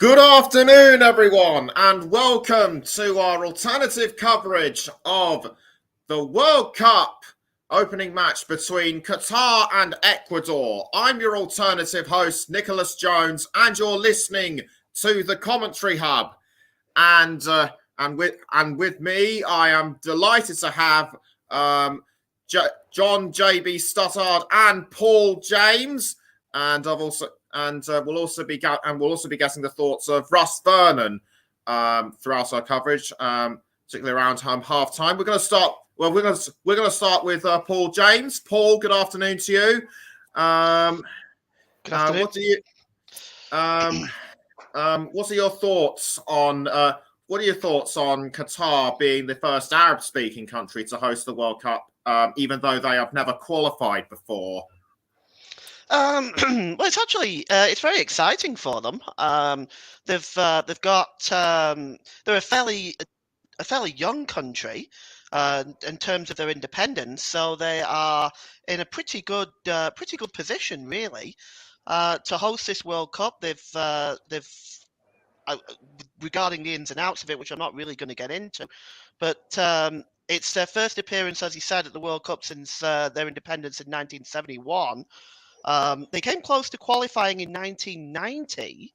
Good afternoon, everyone, and welcome to our alternative coverage of the World Cup opening match between Qatar and Ecuador. I'm your alternative host, Nicholas Jones, and you're listening to the Commentary Hub. And with me, I am delighted to have John JB Stuttard and Paul James, and we'll also be getting the thoughts of Russ Vernon throughout our coverage, particularly around half time. We're going to start. Well, we're going to start with Paul James. Paul, good afternoon to you. Good afternoon. What are your thoughts on Qatar being the first Arab-speaking country to host the World Cup, even though they have never qualified before? Well, it's actually it's very exciting for them. They've got they're a fairly young country in terms of their independence, so they are in a pretty good position really to host this World Cup. They've regarding the ins and outs of it, which I'm not really going to get into, but it's their first appearance, as you said, at the World Cup since their independence in 1971. They came close to qualifying in 1990.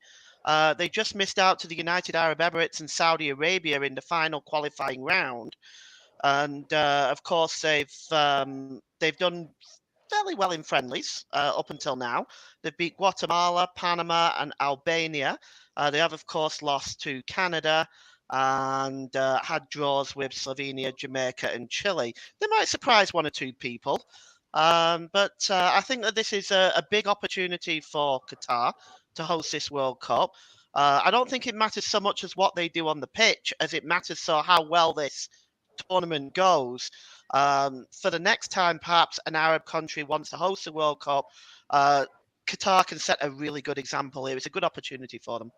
They just missed out to the United Arab Emirates and Saudi Arabia in the final qualifying round, and of course they've done fairly well in friendlies up until now. They've beat Guatemala, Panama, and Albania. They have, of course, lost to Canada and had draws with Slovenia, Jamaica, and Chile. They might surprise one or two people. But I think that this is a big opportunity for Qatar to host this World Cup. I don't think it matters so much as what they do on the pitch as it matters so how well this tournament goes. For the next time, perhaps an Arab country wants to host the World Cup, Qatar can set a really good example here. It's a good opportunity for them.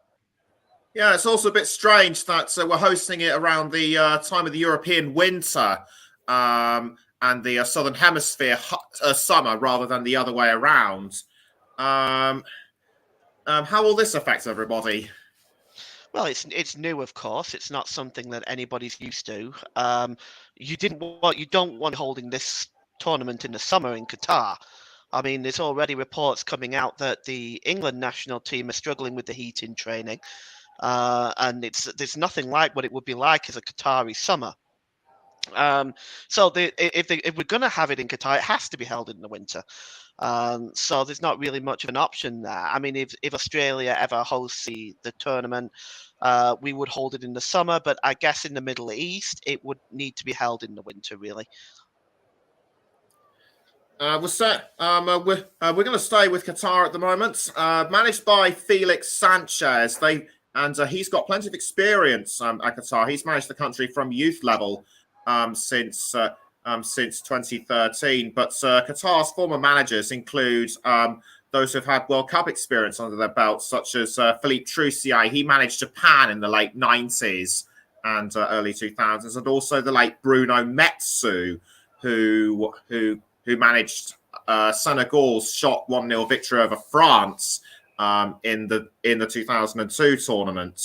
Yeah, it's also a bit strange that we're hosting it around the time of the European winter and the Southern Hemisphere summer rather than the other way around. How will this affect everybody? Well, it's new, of course. It's not something that anybody's used to. You don't want holding this tournament in the summer in Qatar. I mean, there's already reports coming out that the England national team are struggling with the heat in training, and there's nothing like what it would be like as a Qatari summer. So if we're going to have it in Qatar, it has to be held in the winter. So there's not really much of an option there. I mean, if Australia ever hosts the tournament, we would hold it in the summer, but I guess in the Middle East, it would need to be held in the winter, really. We're going to stay with Qatar at the moment, managed by Felix Sanchez. He's got plenty of experience at Qatar. He's managed the country from youth level since 2013. But Qatar's former managers include those who've had World Cup experience under their belts, such as Philippe Troussier. He managed Japan in the late 90s and early 2000s, and also the late Bruno Metsu, who managed Senegal's shock 1-0 victory over France in the 2002 tournament.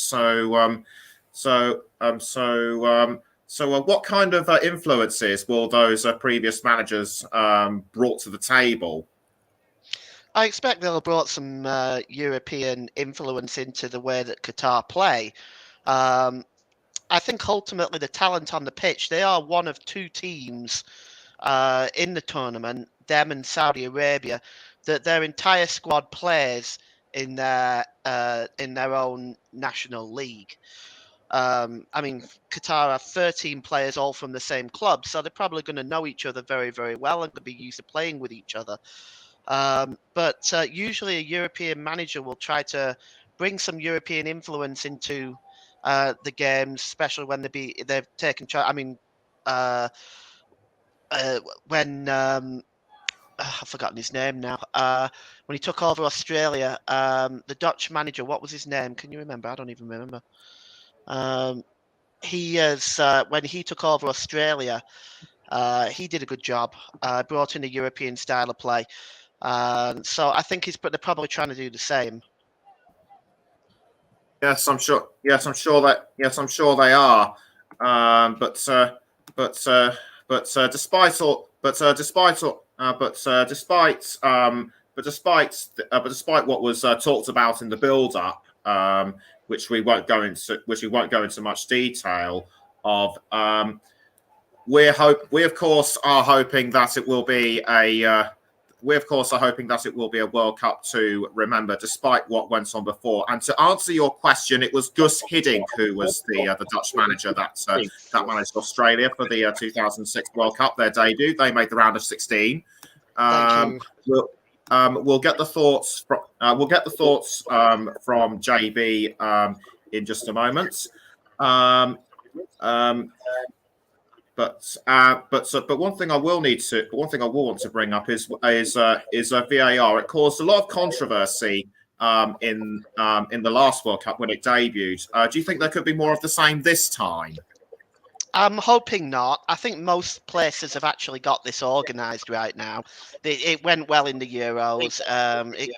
So what kind of influences will those previous managers brought to the table? I expect they'll have brought some European influence into the way that Qatar play. I think ultimately the talent on the pitch, they are one of two teams in the tournament, them and Saudi Arabia, that their entire squad plays in their own national league. I mean, Qatar have 13 players all from the same club, so they're probably going to know each other very, very well and could be used to playing with each other. But usually a European manager will try to bring some European influence into the games, especially when they've taken charge. I mean, when I've forgotten his name now. When he took over Australia, the Dutch manager, what was his name? Can you remember? I don't even remember. He is when he took over Australia, he did a good job. Brought in a European style of play. So I think they're probably trying to do the same. Yes, I'm sure. Yes, I'm sure that. Yes, I'm sure they are. Despite all, despite all, despite what was talked about in the build-up, which we won't go into much detail of. We of course are hoping that it will be a we of course are hoping that it will be a World Cup to remember, despite what went on before. And to answer your question, it was Gus Hiddink who was the Dutch manager that managed Australia for the 2006 World Cup, their debut. They made the round of 16. Thank you. We'll get the thoughts from JB in just a moment. But one thing I will want to bring up is VAR. It caused a lot of controversy in the last World Cup when it debuted. Do you think there could be more of the same this time? I'm hoping not. I think most places have actually got this organised right now. It went well in the Euros.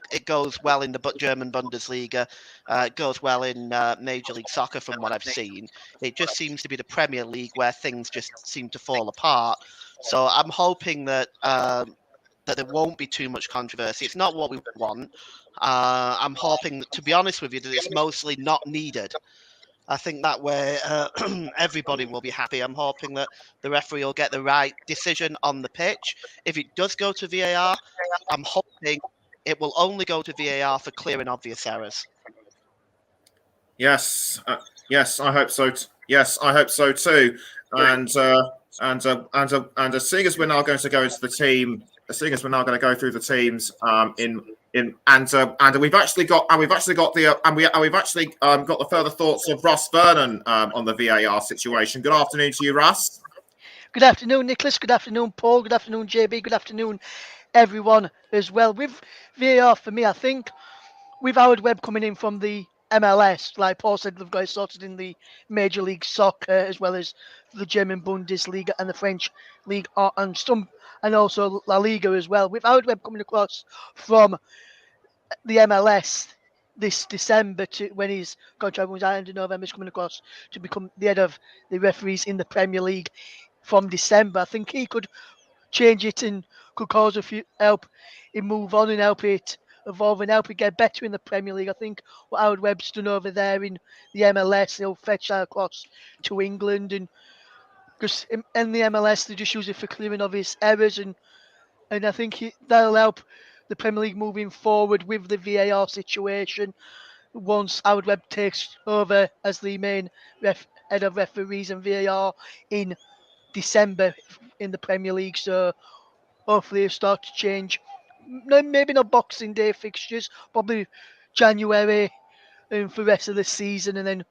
It goes well in the German Bundesliga. It goes well in Major League Soccer from what I've seen. It just seems to be the Premier League where things just seem to fall apart. So I'm hoping that that there won't be too much controversy. It's not what we want. I'm hoping, to be honest with you, that it's mostly not needed. I think that way everybody will be happy. I'm hoping that the referee will get the right decision on the pitch. If it does go to VAR, I'm hoping it will only go to VAR for clear and obvious errors. Yes, yes, I hope so. Yes, I hope so too. And seeing as we're now going to go into the team, seeing as we're now going to go through the teams and we've actually got the further thoughts of Russ Vernon on the VAR situation. Good afternoon to you, Russ. Good afternoon, Nicholas. Good afternoon, Paul. Good afternoon, JB. Good afternoon, everyone as well. With VAR, for me, I think with Howard Webb coming in from the MLS, like Paul said, they've got it sorted in the Major League Soccer as well as the German Bundesliga and the French League and also La Liga as well. With Howard Webb coming across from the MLS this December to when his contract was at the end of November, is coming across to become the head of the referees in the Premier League from December. I think he could change it and could cause a few help it move on and help it evolve and help it get better in the Premier League. I think what Howard Webb's done over there in the MLS, he'll fetch that across to England, and because in the MLS they just use it for clearing obvious errors, and I think that'll help the Premier League moving forward with the VAR situation once Howard Webb takes over as the main head of referees and VAR in December in the Premier League. So hopefully it'll start to change. Maybe not Boxing Day fixtures, probably January for the rest of the season, and then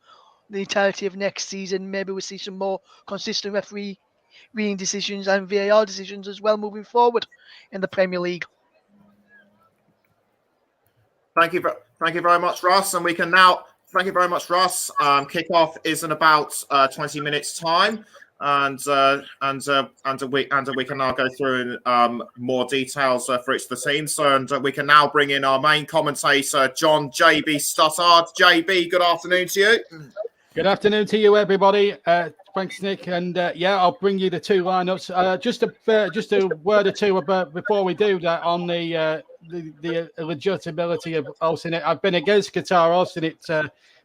the entirety of next season. Maybe we'll see some more consistent refereeing decisions and VAR decisions as well moving forward in the Premier League. Thank you very much, Russ. And we can now, thank you very much, Russ. Kickoff is in about 20 minutes' time, and we can now go through more details for each of the teams. So, and we can now bring in our main commentator, John JB Stottard. JB, good afternoon to you. Good afternoon to you, everybody. Thanks, Nick. And I'll bring you the two lineups. Just a word or two about before we do that on the legitimacy of hosting it. I've been against Qatar hosting it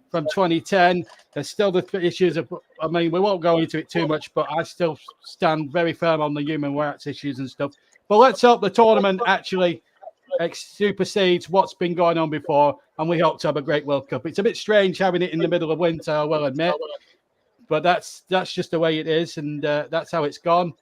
from 2010. There's still the issues of, I mean, we won't go into it too much, but I still stand very firm on the human rights issues and stuff. But let's hope the tournament actually supersedes what's been going on before, and we hope to have a great World Cup. It's a bit strange having it in the middle of winter, I will admit, but that's just the way it is, and that's how it's gone.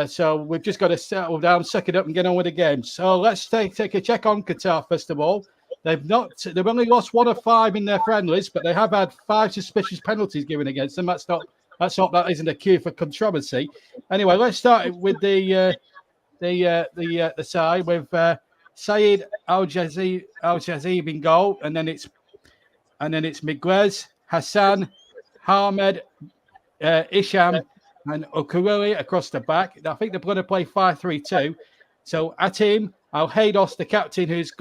So we've just got to settle down, suck it up, and get on with the game. So let's take a check on Qatar first of all. They've only lost 1 of 5 in their friendlies, but they have had 5 suspicious penalties given against them. That isn't a cue for controversy. Anyway, let's start with the side with Saeed Al-Jazib in goal, and then it's Miguez, Hassan, Ahmed, Isham, and Okuruli across the back. I think they're going to play 5-3-2. So Atim Al-Haydos, the captain, who's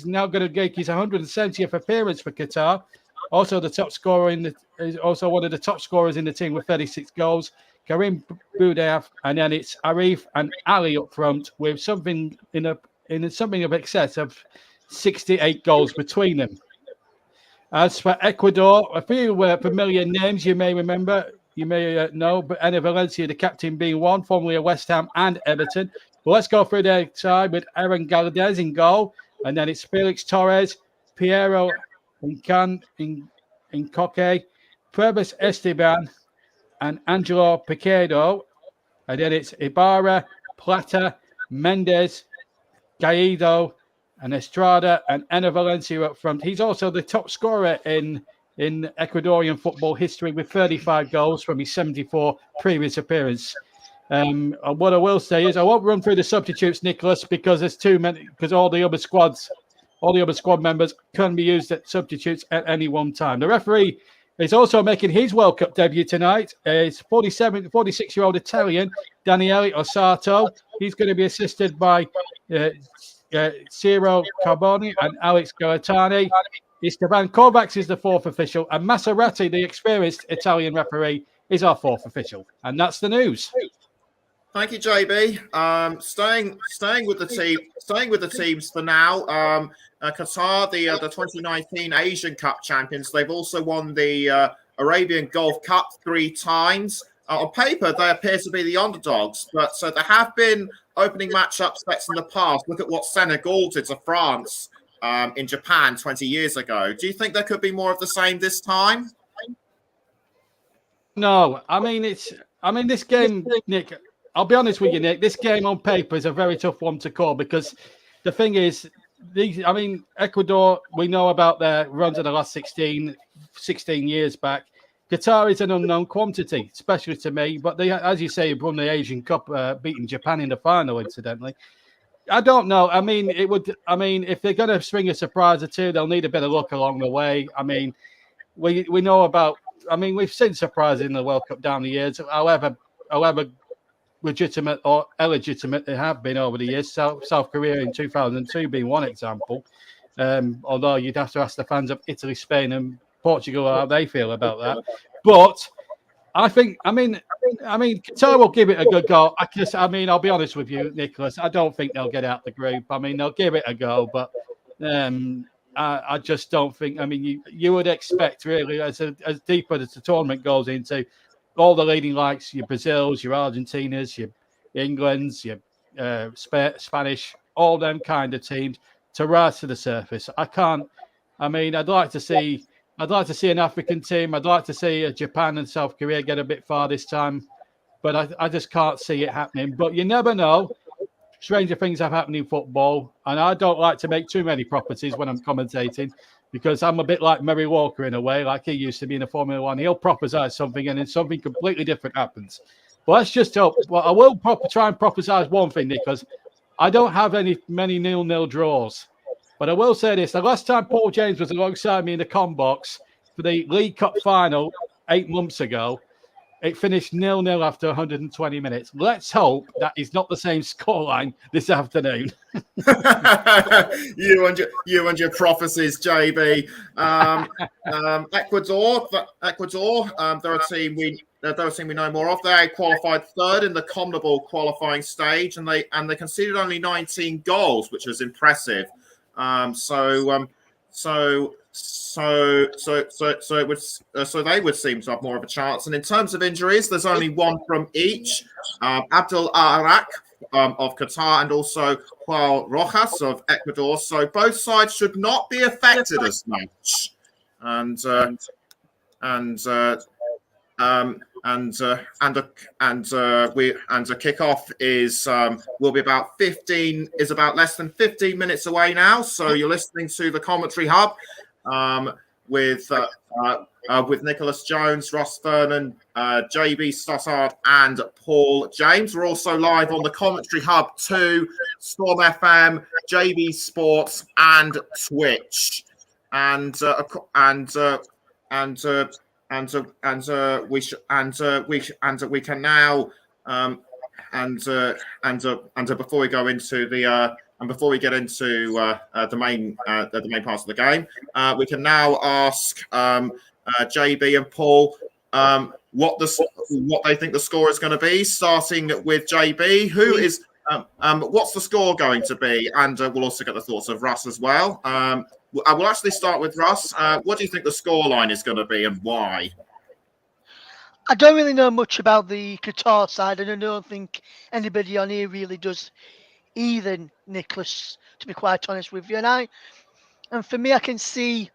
now going to make his 170th appearance for Qatar, Also, the top scorer is also one of the top scorers in the team with 36 goals. Karim Boudaouf, and then it's Arif and Ali up front with something in something of excess of 68 goals between them. As for Ecuador, a few familiar names you may remember, you may know, but Enner Valencia, the captain, being one, formerly of West Ham and Everton. But let's go through their side with Aaron Galdes in goal, and then it's Felix Torres, Piero Incan in Coque, Prebus Esteban, and Angelo Piquedo. And then it's Ibarra, Plata, Mendes, Gaido, and Estrada, and Enner Valencia up front. He's also the top scorer in Ecuadorian football history with 35 goals from his 74 previous appearance. What I will say is I won't run through the substitutes, Nicholas, because there's too many. Because all the other squad members can be used as substitutes at any one time. The referee is also making his World Cup debut tonight. It's 46-year-old Italian Daniele Osato. He's going to be assisted by Ciro Carboni and Alex Galatani. Esteban Kovacs is the fourth official, and Maserati, the experienced Italian referee, is our fourth official. And that's the news. Thank you, JB. Staying with the teams for now. Qatar, the 2019 Asian Cup champions, they've also won the Arabian Gulf Cup 3 times. On paper, they appear to be the underdogs, but there have been opening match upsets in the past. Look at what Senegal did to France in Japan 20 years ago. Do you think there could be more of the same this time? No, I mean this game, Nick. I'll be honest with you, Nick. This game on paper is a very tough one to call because the thing is, Ecuador, we know about their runs in the last 16 years back. Qatar is an unknown quantity, especially to me. But they, as you say, won the Asian Cup, beating Japan in the final, incidentally. I don't know. I mean, if they're going to swing a surprise or two, they'll need a bit of luck along the way. I mean, we know about. I mean, we've seen surprises in the World Cup down the years. However legitimate or illegitimate they have been over the years. South Korea in 2002 being one example. Although you'd have to ask the fans of Italy, Spain, and Portugal how they feel about that. But I mean, Qatar will give it a good go. I'll be honest with you, Nicholas. I don't think they'll get out the group. I mean, they'll give it a go, but I just don't think. I mean, you would expect really as deeper as the tournament goes into, all the leading likes, your Brazils, your Argentinas, your Englands, your Spanish, all them kind of teams to rise to the surface. I'd like to see an African team. I'd like to see Japan and South Korea get a bit far this time, but I just can't see it happening. But you never know. Stranger things have happened in football, and I don't like to make too many properties when I'm commentating because I'm a bit like Murray Walker in a way, like he used to be in the Formula One. He'll prophesy something, and then something completely different happens. But let's just hope. Well, I will try and prophesy one thing, because I don't have many 0-0 draws. But I will say this: the last time Paul James was alongside me in the com box for the League Cup final 8 months ago, it finished 0-0 after 120 minutes. Let's hope that is not the same scoreline this afternoon. you and your prophecies, JB. Ecuador. They're a team we know more of. They qualified third in the CONMEBOL qualifying stage, and they conceded only 19 goals, which was impressive. So they would seem to have more of a chance. And in terms of injuries, there's only one from each. Abdul Arak of Qatar and also Joao Rojas of Ecuador. So both sides should not be affected as much. And a kickoff is about less than 15 minutes away now. So you're listening to the Commentary Hub with Nicholas Jones, Ross Vernon, JB Stossard, and Paul James. We're also live on the Commentary Hub 2, Storm FM, JB Sports, and Twitch. We can now before we go into before we get into the main parts of the game, we can now ask JB and Paul what they think the score is going to be. Starting with JB, what's the score going to be? And we'll also get the thoughts of Russ as well. I will actually start with Russ. What do you think the score line is going to be, and why? I don't really know much about the Qatar side, and I don't think anybody on here really does either, Nicholas, to be quite honest with you. And for me, I can see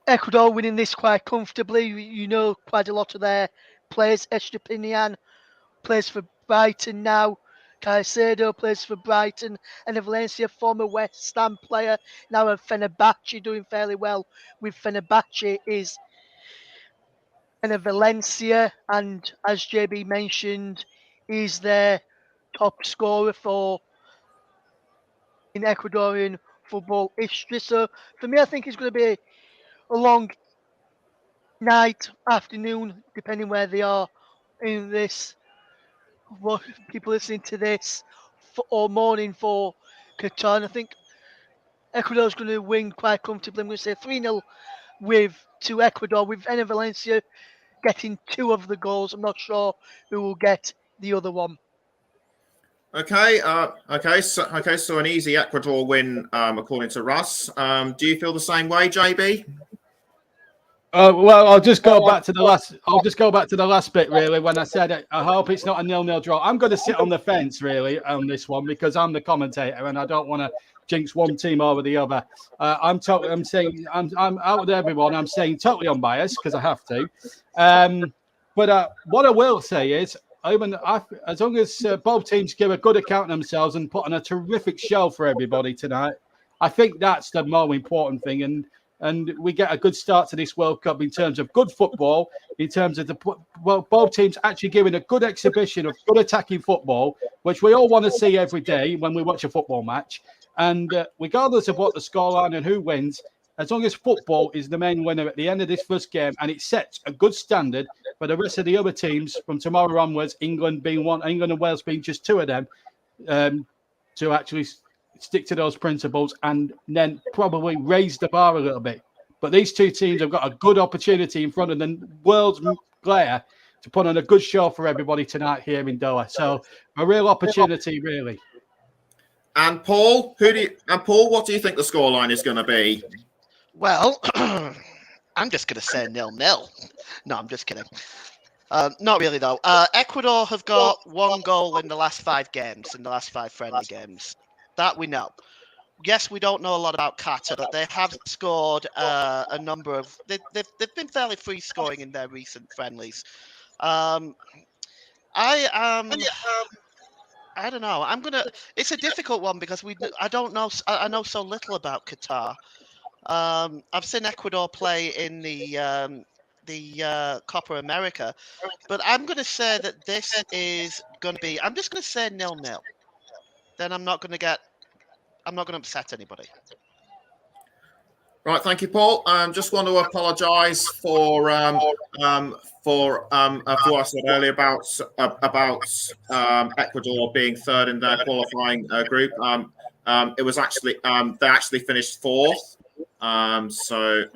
Ecuador winning this quite comfortably. You know, quite a lot of their players. Estepinian plays for Brighton now. Caicedo plays for Brighton. And Valencia, former West Ham player, now at Fenerbahce, doing fairly well with Fenerbahce, is Valencia. And as JB mentioned, is their top scorer in Ecuadorian football history. So for me, I think it's going to be a long night, afternoon, depending where they are in this, what people listening to this, or morning for Qatar. And I think Ecuador's going to win quite comfortably. I'm going to say 3-0 to Ecuador, with Enner Valencia getting 2 of the goals. I'm not sure who will get the other one. Okay, so an easy Ecuador win, according to Russ. Do you feel the same way, JB? Well, I'll just go back to the last bit, really, when I said it. I hope it's not a 0-0 draw. I'm going to sit on the fence, really, on this one, because I'm the commentator and I don't want to jinx one team over the other. I'm out with everyone. I'm saying totally unbiased because I have to. But what I will say is, as long as both teams give a good account of themselves and put on a terrific show for everybody tonight, I think that's the more important thing. And we get a good start to this World Cup in terms of good football, in terms of both teams actually giving a good exhibition of good attacking football, which we all want to see every day when we watch a football match. And regardless of what the scoreline and who wins, as long as football is the main winner at the end of this first game, and it sets a good standard for the rest of the other teams from tomorrow onwards, England and Wales being just 2 of them, to actually stick to those principles and then probably raise the bar a little bit. But these 2 teams have got a good opportunity in front of the world's player to put on a good show for everybody tonight here in Doha. So a real opportunity, really. And Paul, what do you think the scoreline is going to be? Well, I'm just going to say 0-0. No, I'm just kidding. Not really, though. Ecuador have got 1 goal in the last 5 games, in the last 5 friendly games. That we know. Yes, we don't know a lot about Qatar, but they have scored a number of. They've been fairly free scoring in their recent friendlies. I don't know. It's a difficult one because I don't know. I know so little about Qatar. I've seen Ecuador play in the Copa America, but I'm going to say that this is going to be. I'm just going to say 0-0. Then I'm not going to upset anybody. Right, thank you, Paul. Just want to apologise for what I said earlier about Ecuador being 3rd in their qualifying group. It was actually they actually finished 4th. So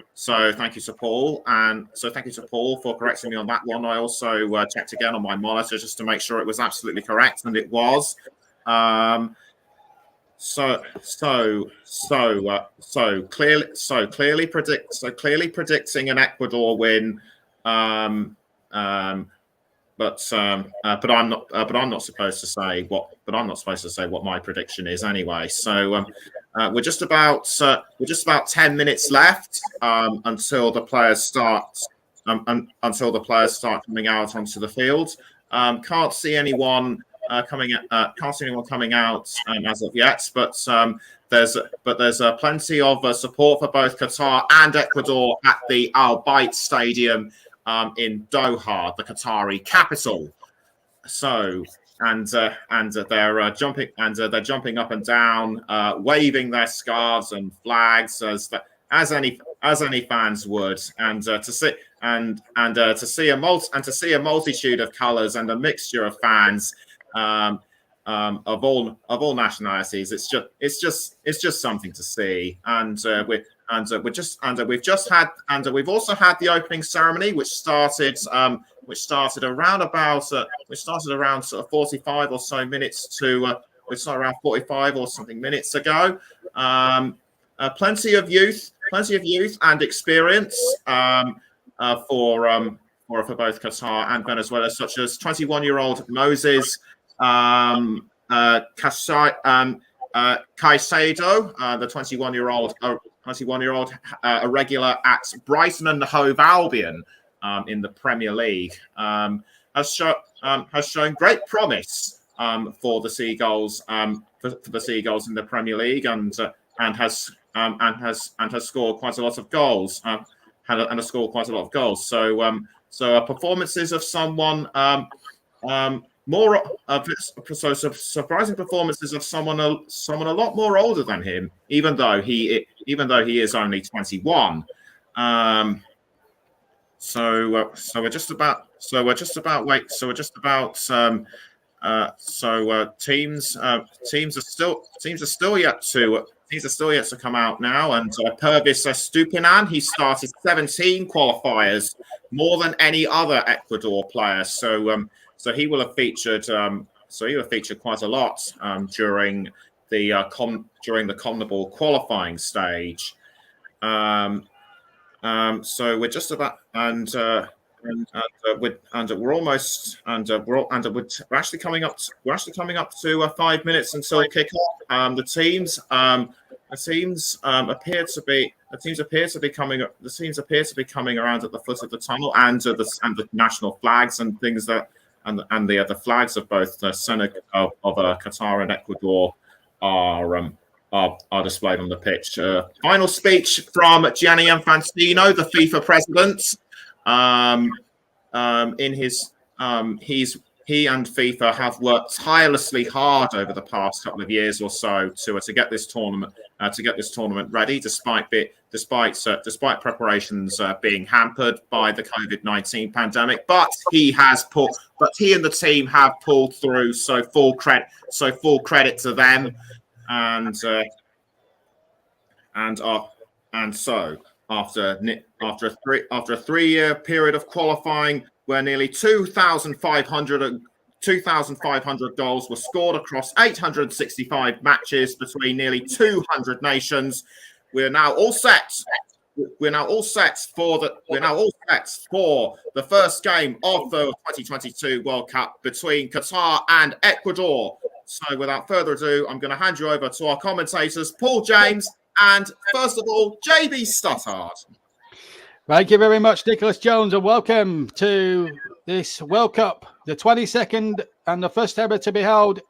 thank you to Paul, and so thank you to Paul for correcting me on that one. I also checked again on my monitor just to make sure it was absolutely correct, and it was. So clearly predicting an Ecuador win, but I'm not supposed to say what my prediction is anyway. So we're just about 10 minutes left until the players start coming out onto the field. Can't see anyone coming out as of yet, but there's plenty of support for both Qatar and Ecuador at the Al Bayt Stadium in Doha, the Qatari capital. So they're jumping up and down, waving their scarves and flags as any fans would, and to see a multitude of colours and a mixture of fans of all nationalities. It's just something to see, and we've also had the opening ceremony, which started around sort of 45 or so minutes to which started around 45 or something minutes ago. Plenty of youth and experience for both Qatar and Venezuela, such as 21-year-old Moses Caicedo, the 21-year-old irregular at Brighton and Hove Albion in the Premier League, has shown great promise for the Seagulls for the Seagulls in the Premier League, and has scored quite a lot of goals. So performances of someone surprising performances of someone a lot more older than him, even though he is only 21. Teams are still yet to come out now, and Pervis Estupinan, he started 17 qualifiers, more than any other Ecuador player. So he will have featured quite a lot during the CONMEBOL qualifying stage. So we're just about we're actually coming up to 5 minutes until kickoff. The teams appear to be coming around at the foot of the tunnel, and the national flags and things that and the flags of both the Senegal of Qatar and Ecuador are displayed on the pitch. Final speech from Gianni Infantino, the FIFA president. He and FIFA have worked tirelessly hard over the past couple of years or so to get this tournament ready, despite preparations being hampered by the COVID-19 pandemic. But he and the team have pulled through. So full credit to them, and so after a 3-year period of qualifying, where nearly 2,500 goals were scored across 865 matches between nearly 200 nations, we're now all set. We're now all set for the first game of the 2022 World Cup between Qatar and Ecuador. So without further ado, I'm going to hand you over to our commentators, Paul James and, first of all, JB Stuttard. Thank you very much, Nicholas Jones, and welcome to this World Cup, the 22nd and the first ever to be held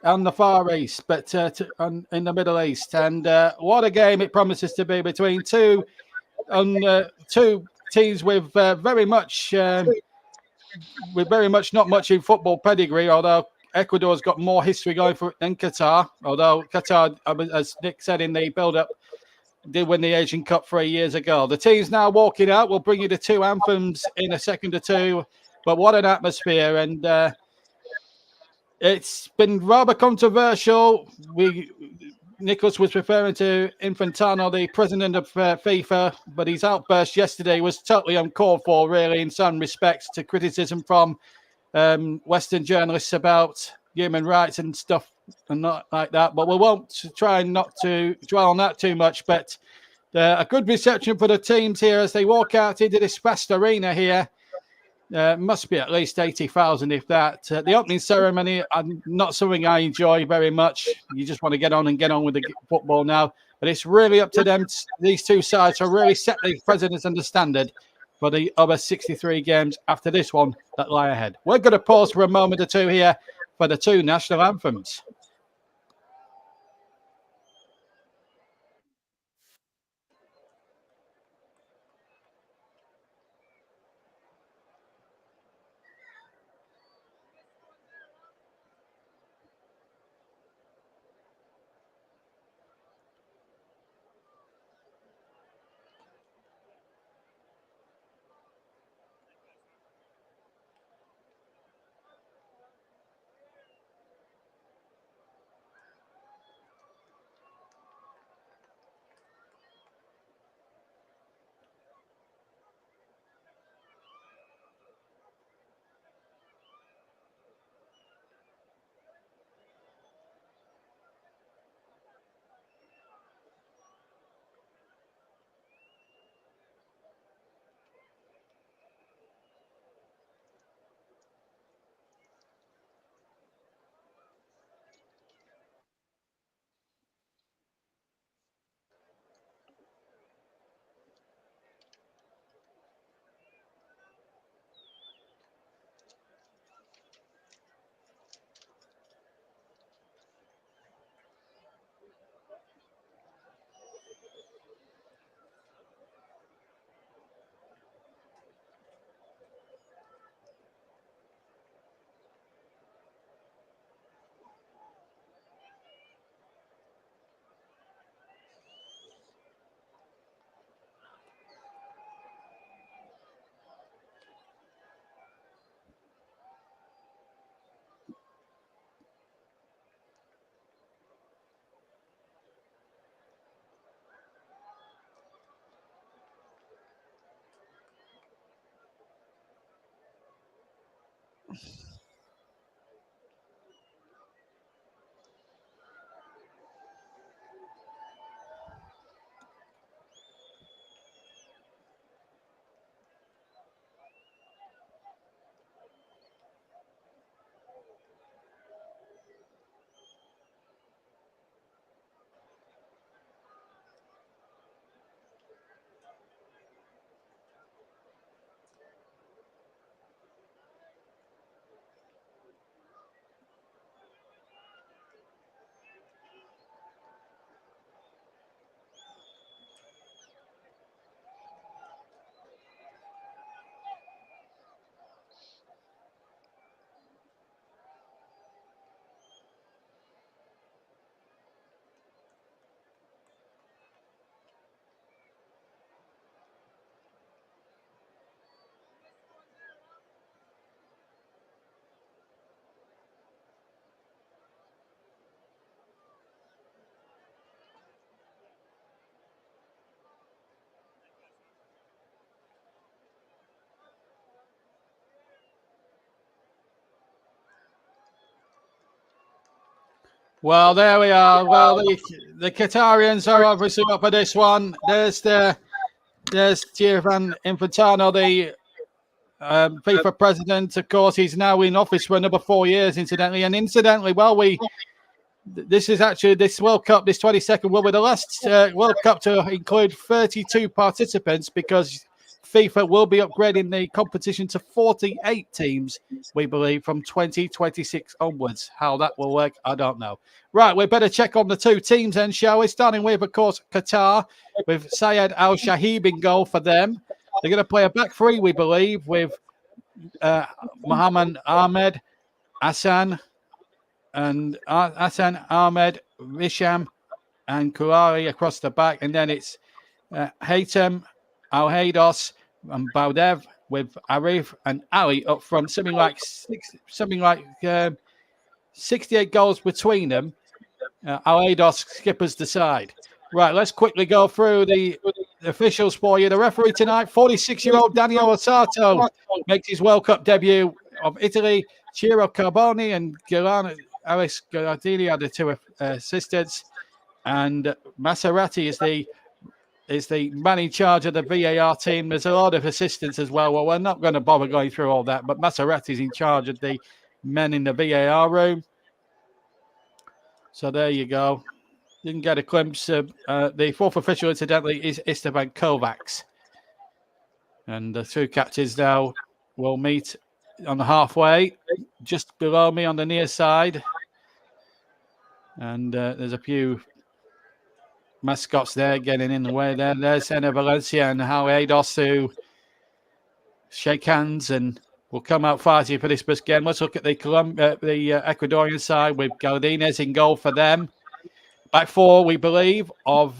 on the Far East, but in the Middle East. And what a game it promises to be between two teams with very much not much in football pedigree, although Ecuador's got more history going for it than Qatar. Although Qatar, as Nick said in the build-up, did win the Asian Cup 3 years ago. The team's now walking out. We'll bring you the two anthems in a second or two. But what an atmosphere. And it's been rather controversial. Nicholas was referring to Infantino, the president of FIFA, but his outburst yesterday was totally uncalled for, really, in some respects, to criticism from Western journalists about human rights and stuff and not like that. But we won't try not to dwell on that too much. But a good reception for the teams here as they walk out into this vast arena here. Must be at least 80,000, if that. The opening ceremony, not something I enjoy very much. You just want to get on with the football now. But it's really up to them, these two sides, to really set the precedents and the standard for the other 63 games after this one that lie ahead. We're going to pause for a moment or two here for the two national anthems. Well, there we are. Well, the Qatarians are obviously up for this one. There's Giovanni Infantino, the FIFA president. Of course, he's now in office for another 4 years, incidentally. And incidentally, this is actually this World Cup, this 22nd will be the last World Cup to include 32 participants, because FIFA will be upgrading the competition to 48 teams, we believe, from 2026 onwards. How that will work, I don't know. Right, we better check on the two teams then, shall we? Starting with, of course, Qatar, with Syed Al Shahib in goal for them. They're going to play a back three, we believe, with Mohammed Ahmed, Hassan, Ahmed, Risham, and Kurari across the back. And then it's Haytham, Al-Haydos, and Baldev, with Arif and Ali up front. Something like 68 goals between them. Al-Haydos skippers the side. Right, let's quickly go through the officials for you. The referee tonight, 46-year-old Daniel Osato, makes his World Cup debut of Italy. Ciro Carboni and Alice Gardini are the two assistants. And Maserati is the man in charge of the VAR team. There's a lot of assistants as well. Well, we're not going to bother going through all that, but Maserati's in charge of the men in the VAR room. So there you go. Didn't get a glimpse of the fourth official, incidentally, is Esteban Kovacs. And the two captains now will meet on the halfway, just below me on the near side. And there's a few mascots there getting in the way there. There's Enner Valencia and Al-Haydos, who shake hands and will come out fighting for this first game. Let's look at the Ecuadorian side with Galdines in goal for them. Back four, we believe, of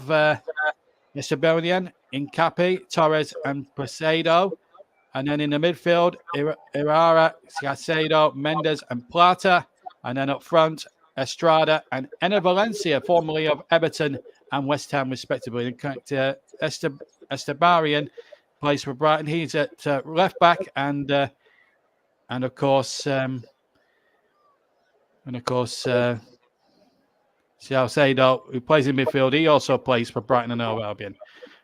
Estebonian, Incapi, Torres, and Presedo. And then in the midfield, Irara, Salcedo, Mendes, and Plata. And then up front, Estrada and Enner Valencia, formerly of Everton and West Ham, respectively. In fact, Estebarian plays for Brighton. He's at left back, and of course, Salcedo, who plays in midfield, he also plays for Brighton and Hove Albion.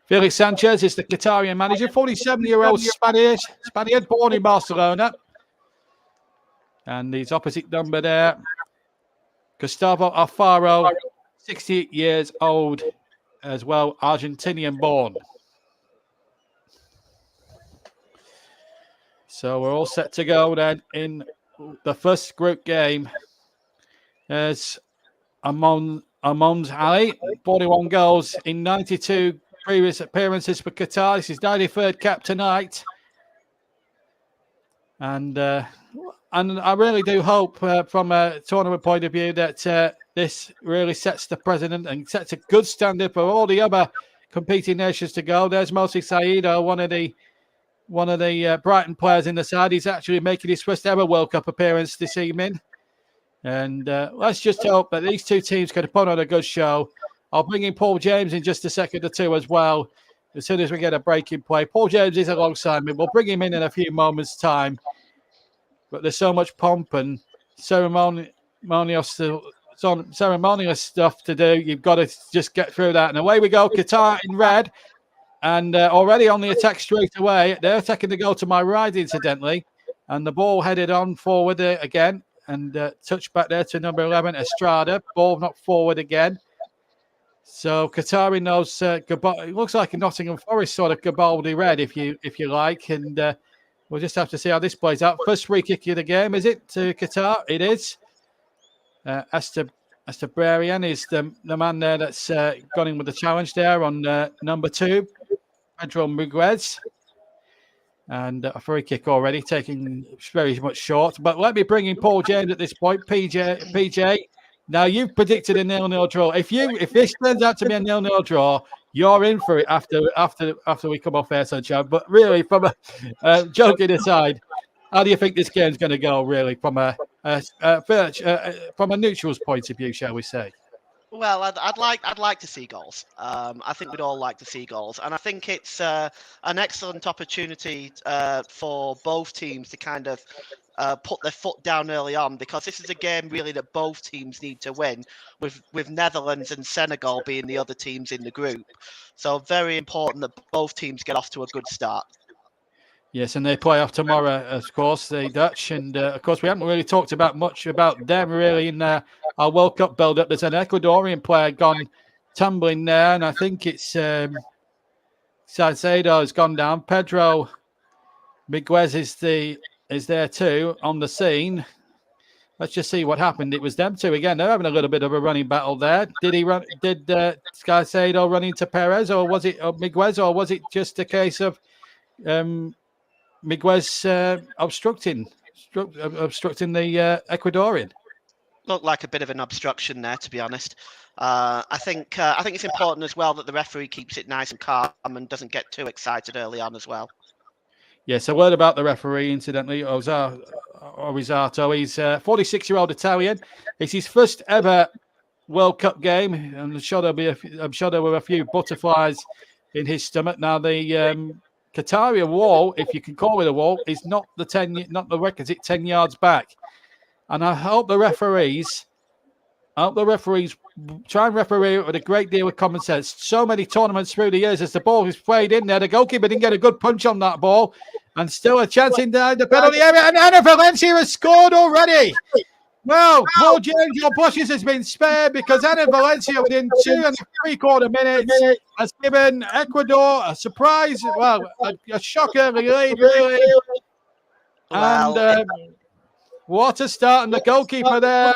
Felix Sanchez is the Qatarian manager, 47-year-old Spaniard, born in Barcelona. And his opposite number there, Gustavo Alfaro, 60 years old as well, Argentinian born. So we're all set to go then in the first group game. There's Amon Ali, 41 goals in 92 previous appearances for Qatar. This is 93rd cap tonight. And I really do hope from a tournament point of view that this really sets the precedent and sets a good standard for all the other competing nations to go. There's Mosi Saido, one of the Brighton players in the side. He's actually making his first ever World Cup appearance this evening. And let's just hope that these two teams can put on a good show. I'll bring in Paul James in just a second or two as well, as soon as we get a break in play. Paul James is alongside me. We'll bring him in a few moments' time. but there's so much pomp and ceremonial stuff to do. You've got to just get through that. And away we go, Qatar in red. And already on the attack straight away. They're taking the goal to my right, incidentally. And the ball headed on forward again. And touch back there to number 11, Estrada. Ball not forward again. So Qatari knows it looks like a Nottingham Forest sort of Gabaldi red, if you like. And we'll just have to see how this plays out. First free kick of the game, is it, to Qatar? It is. Brarian is the man there that's gone in with the challenge there on number 2, Pedro Miguez. And a free kick already, taking very much short. But let me bring in Paul James at this point. PJ, now you've predicted a 0-0 draw. If this turns out to be a 0-0 draw, you're in for it after we come off air, Sunshine. But really, from a joking aside, how do you think this game's going to go? Really, from a neutral's point of view, shall we say? Well, I'd like to see goals. I think we'd all like to see goals, and I think it's an excellent opportunity for both teams to kind of put their foot down early on, because this is a game really that both teams need to win, with Netherlands and Senegal being the other teams in the group. So very important that both teams get off to a good start. Yes, and they play off tomorrow, of course, the Dutch. And, of course, we haven't really talked much about them, really, in our World Cup build-up. There's an Ecuadorian player gone tumbling there, and I think it's Salcedo has gone down. Pedro Miguez is there, too, on the scene. Let's just see what happened. It was them two again. They're having a little bit of a running battle there. Did Salcedo run into Perez, or was it Miguez, or was it just a case of Miguez obstructing the Ecuadorian? Looked like a bit of an obstruction there, to be honest. I think it's important as well that the referee keeps it nice and calm and doesn't get too excited early on as well. Yes, a word about the referee, incidentally, Orizato. He's a 46-year-old Italian. It's his first ever World Cup game, and I'm sure there were a few butterflies in his stomach. Now the Qatari wall, if you can call it a wall, is not the requisite 10 yards back. And I hope the referees try and referee it with a great deal of common sense. So many tournaments through the years, as the ball is played in there, the goalkeeper didn't get a good punch on that ball, and still a chance in the penalty area, and Ana Valencia has scored already. Well, Paul James, your blushes has been spared, because Ana Valencia, within 2 3/4 minutes, has given Ecuador a surprise, a shock early lead, really. And what a start. And the goalkeeper there,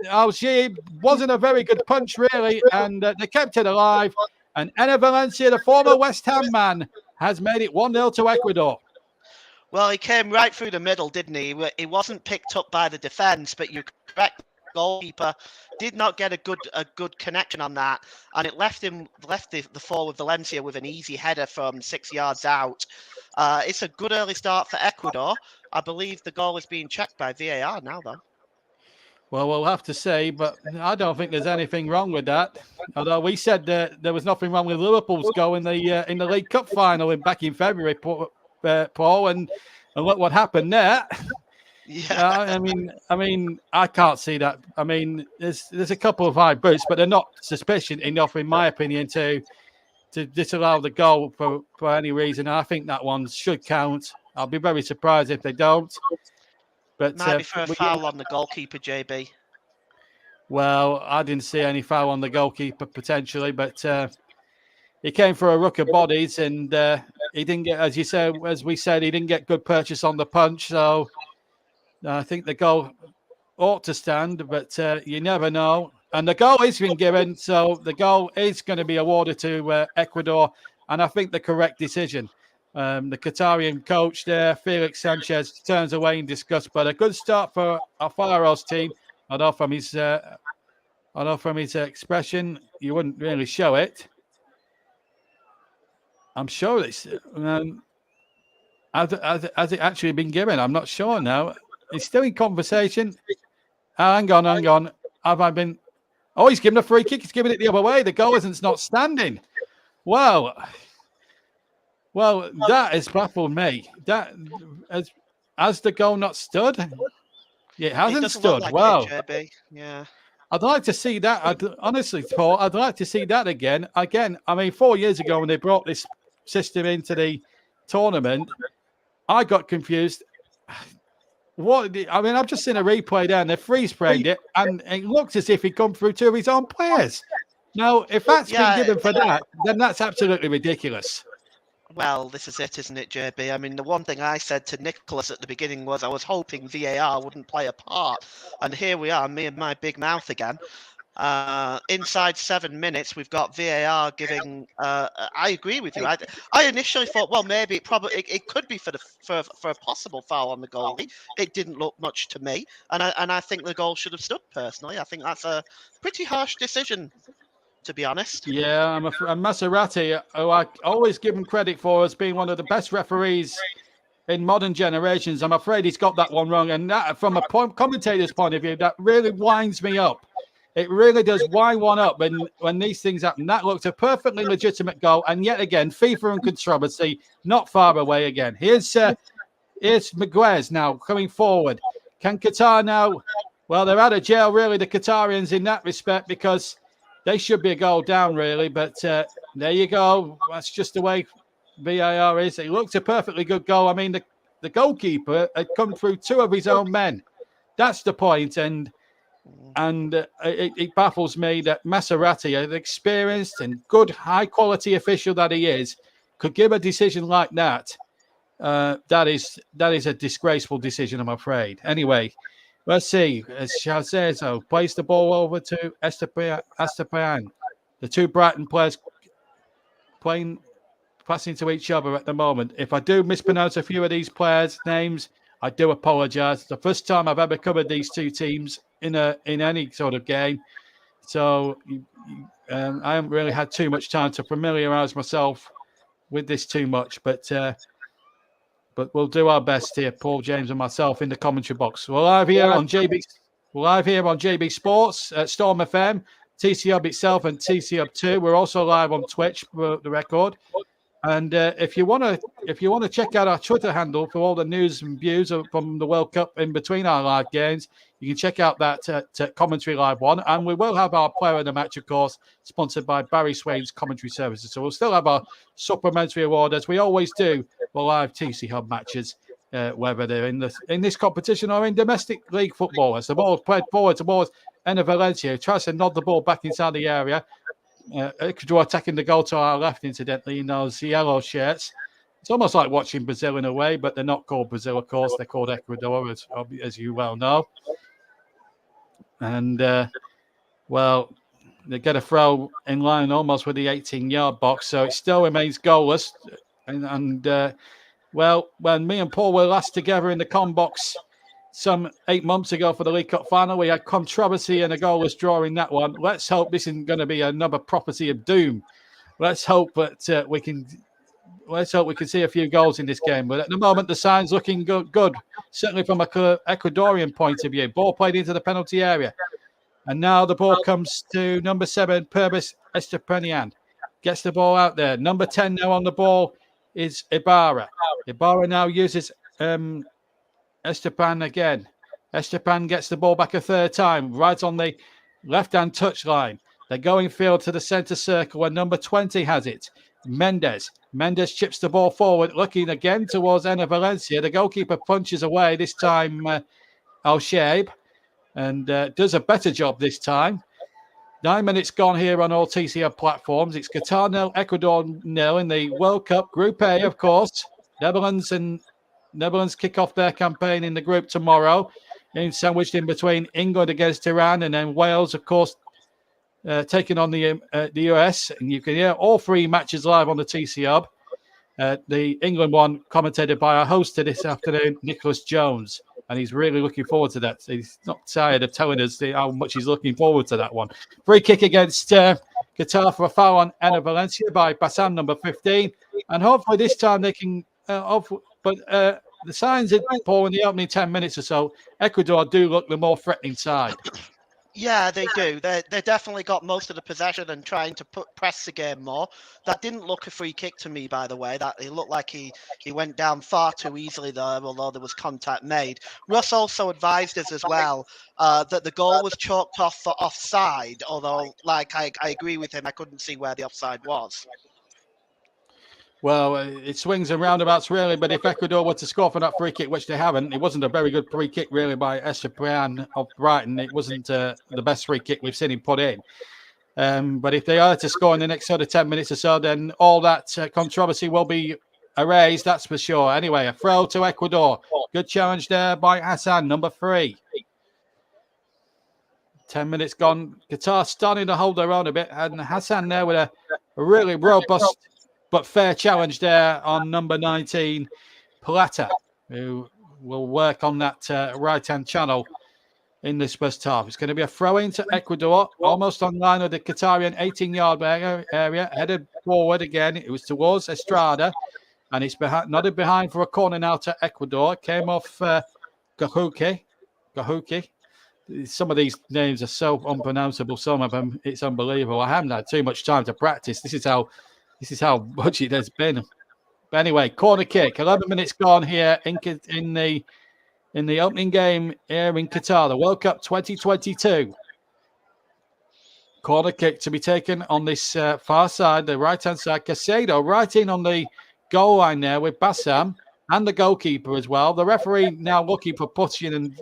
Algie, wasn't a very good punch, really, and they kept it alive. And Ana Valencia, the former West Ham man, has made it 1-0 to Ecuador. Well, he came right through the middle, didn't he? He wasn't picked up by the defence, but you're correct. The goalkeeper did not get a good connection on that, and it left the forward Valencia with an easy header from 6 yards out. It's a good early start for Ecuador. I believe the goal is being checked by VAR now, though. Well, we'll have to see, but I don't think there's anything wrong with that. Although we said there was nothing wrong with Liverpool's goal in the League Cup final back in February, Paul, and look what happened there. Yeah, I mean, I can't see that. I mean, there's a couple of high boots, but they're not suspicious enough, in my opinion, to disallow the goal for any reason. I think that one should count. I'll be very surprised if they don't. But might be for a foul on the goalkeeper, JB. Well, I didn't see any foul on the goalkeeper potentially, but he came for a ruck of bodies, and he didn't get, as we said, he didn't get good purchase on the punch. So I think the goal ought to stand, but you never know. And the goal is been given, so the goal is going to be awarded to Ecuador, and I think the correct decision. The Qatarian coach there, Felix Sanchez, turns away in disgust, but a good start for Alfaro's team. Although from his expression, you wouldn't really show it. I'm sure it's has it actually been given? I'm not sure now. It's still in conversation. Hang on. Have I been? Oh, he's given a free kick. He's giving it the other way. The goal isn't not standing. Well, that has baffled me. That has the goal not stood? It hasn't doesn't look stood. like Wow. it, JB. Yeah. I'd like to see that. Honestly, Paul, I'd like to see that again. Again, I mean, 4 years ago when they brought this system into the tournament, I got confused. I've just seen a replay there, and they freeze framed it, and it looked as if he'd come through two of his own players. Now, if that's been given for that, then that's absolutely ridiculous. Well, this is it, isn't it, JB? I mean, the one thing I said to Nicholas at the beginning was I was hoping VAR wouldn't play a part. And here we are, me and my big mouth again. Inside 7 minutes, we've got VAR giving. I agree with you. I initially thought, well, maybe it could be for a possible foul on the goalie. It didn't look much to me, and I think the goal should have stood. Personally, I think that's a pretty harsh decision, to be honest. Yeah, and Maserati, who I always give him credit for as being one of the best referees in modern generations. I'm afraid he's got that one wrong, and that, from a commentator's point of view, that really winds me up. It really does wind one up when these things happen. That looked a perfectly legitimate goal, and yet again, FIFA and controversy not far away again. Here's Maguires now coming forward. Can Qatar now? Well, they're out of jail, really, the Qatarians in that respect, because they should be a goal down, really. But there you go. That's just the way VAR is. It looked a perfectly good goal. I mean, the goalkeeper had come through two of his own men. That's the point, and it baffles me that Maserati, an experienced and good, high-quality official that he is, could give a decision like that. That is a disgraceful decision, I'm afraid. Anyway, let's see. As Chazezo plays the ball over to Estepan. The two Brighton players passing to each other at the moment. If I do mispronounce a few of these players' names, I do apologise. It's the first time I've ever covered these two teams in any sort of game, so I haven't really had too much time to familiarise myself with this too much. But we'll do our best here, Paul, James, and myself in the commentary box. We're live here on JB Sports, Storm FM, TC Hub itself, and TC Hub 2. We're also live on Twitch for the record. And if you want to check out our Twitter handle for all the news and views from the World Cup in between our live games, you can check out that commentary live one. And we will have our player of the match, of course, sponsored by Barry Swain's commentary services. So we'll still have our supplementary award, as we always do for live TC Hub matches, whether they're in this competition or in domestic league football. As the ball is played forward towards Enner Valencia, who tries to nod the ball back inside the area. Ecuador attacking the goal to our left, incidentally, in those yellow shirts. It's almost like watching Brazil in a way, but they're not called Brazil, of course. They're called Ecuador, as you well know. And, well, they get a throw in line almost with the 18-yard box, so it still remains goalless. Well, when me and Paul were last together in the com box some 8 months ago for the League Cup final, we had controversy and a goalless draw in that one. Let's hope this isn't going to be another prophecy of doom. Let's hope that we can see a few goals in this game. But at the moment, the sign's looking good, certainly from an Ecuadorian point of view. Ball played into the penalty area. And now the ball comes to number 7, Purvis Estepanian. Gets the ball out there. Number 10 now on the ball is Ibarra. Ibarra now uses Estepan again. Estepan gets the ball back a third time, right on the left-hand touchline. They're going field to the centre circle where number 20 has it. Mendes chips the ball forward, looking again towards Enner Valencia. The goalkeeper punches away, this time Al-Shaib, and does a better job this time. 9 minutes gone here on all TCF platforms. It's Qatar 0, Ecuador 0 in the World Cup Group A, of course. Netherlands kick off their campaign in the group tomorrow, sandwiched in between England against Iran and then Wales, of course, taking on the US. And you can hear all three matches live on the TC Hub. The England one commentated by our host this afternoon, Nicholas Jones. And he's really looking forward to that. He's not tired of telling us how much he's looking forward to that one. Free kick against Qatar for a foul on Enner Valencia by Bassam, number 15. And hopefully this time they can... the signs, Paul, in the opening 10 minutes or so, Ecuador do look the more threatening side. Yeah, they do. They definitely got most of the possession and trying to press the game more. That didn't look a free kick to me, by the way. That it looked like he went down far too easily there, although there was contact made. Russ also advised us as well that the goal was chalked off for offside. Although, like I agree with him, I couldn't see where the offside was. Well, it swings and roundabouts, really. But if Ecuador were to score for that free kick, which they haven't, it wasn't a very good free kick, really, by Echeprian of Brighton. It wasn't the best free kick we've seen him put in. But if they are to score in the next sort of 10 minutes or so, then all that controversy will be erased, that's for sure. Anyway, a throw to Ecuador. Good challenge there by Hassan, number 3. 10 minutes gone. Qatar starting to hold their own a bit. And Hassan there with a really robust but fair challenge there on number 19, Plata, who will work on that right-hand channel in this first half. It's going to be a throw-in to Ecuador, almost on line with the Qatarian 18-yard area, headed forward again. It was towards Estrada, and it's nodded behind for a corner now to Ecuador. Came off Gahuki. Some of these names are so unpronounceable. Some of them, it's unbelievable. I haven't had too much time to practice. This is how much it has been. But anyway, corner kick. 11 minutes gone here in the opening game here in Qatar, the World Cup 2022. Corner kick to be taken on this far side, the right-hand side. Casado right in on the goal line there with Bassam and the goalkeeper as well. The referee now looking for pushing and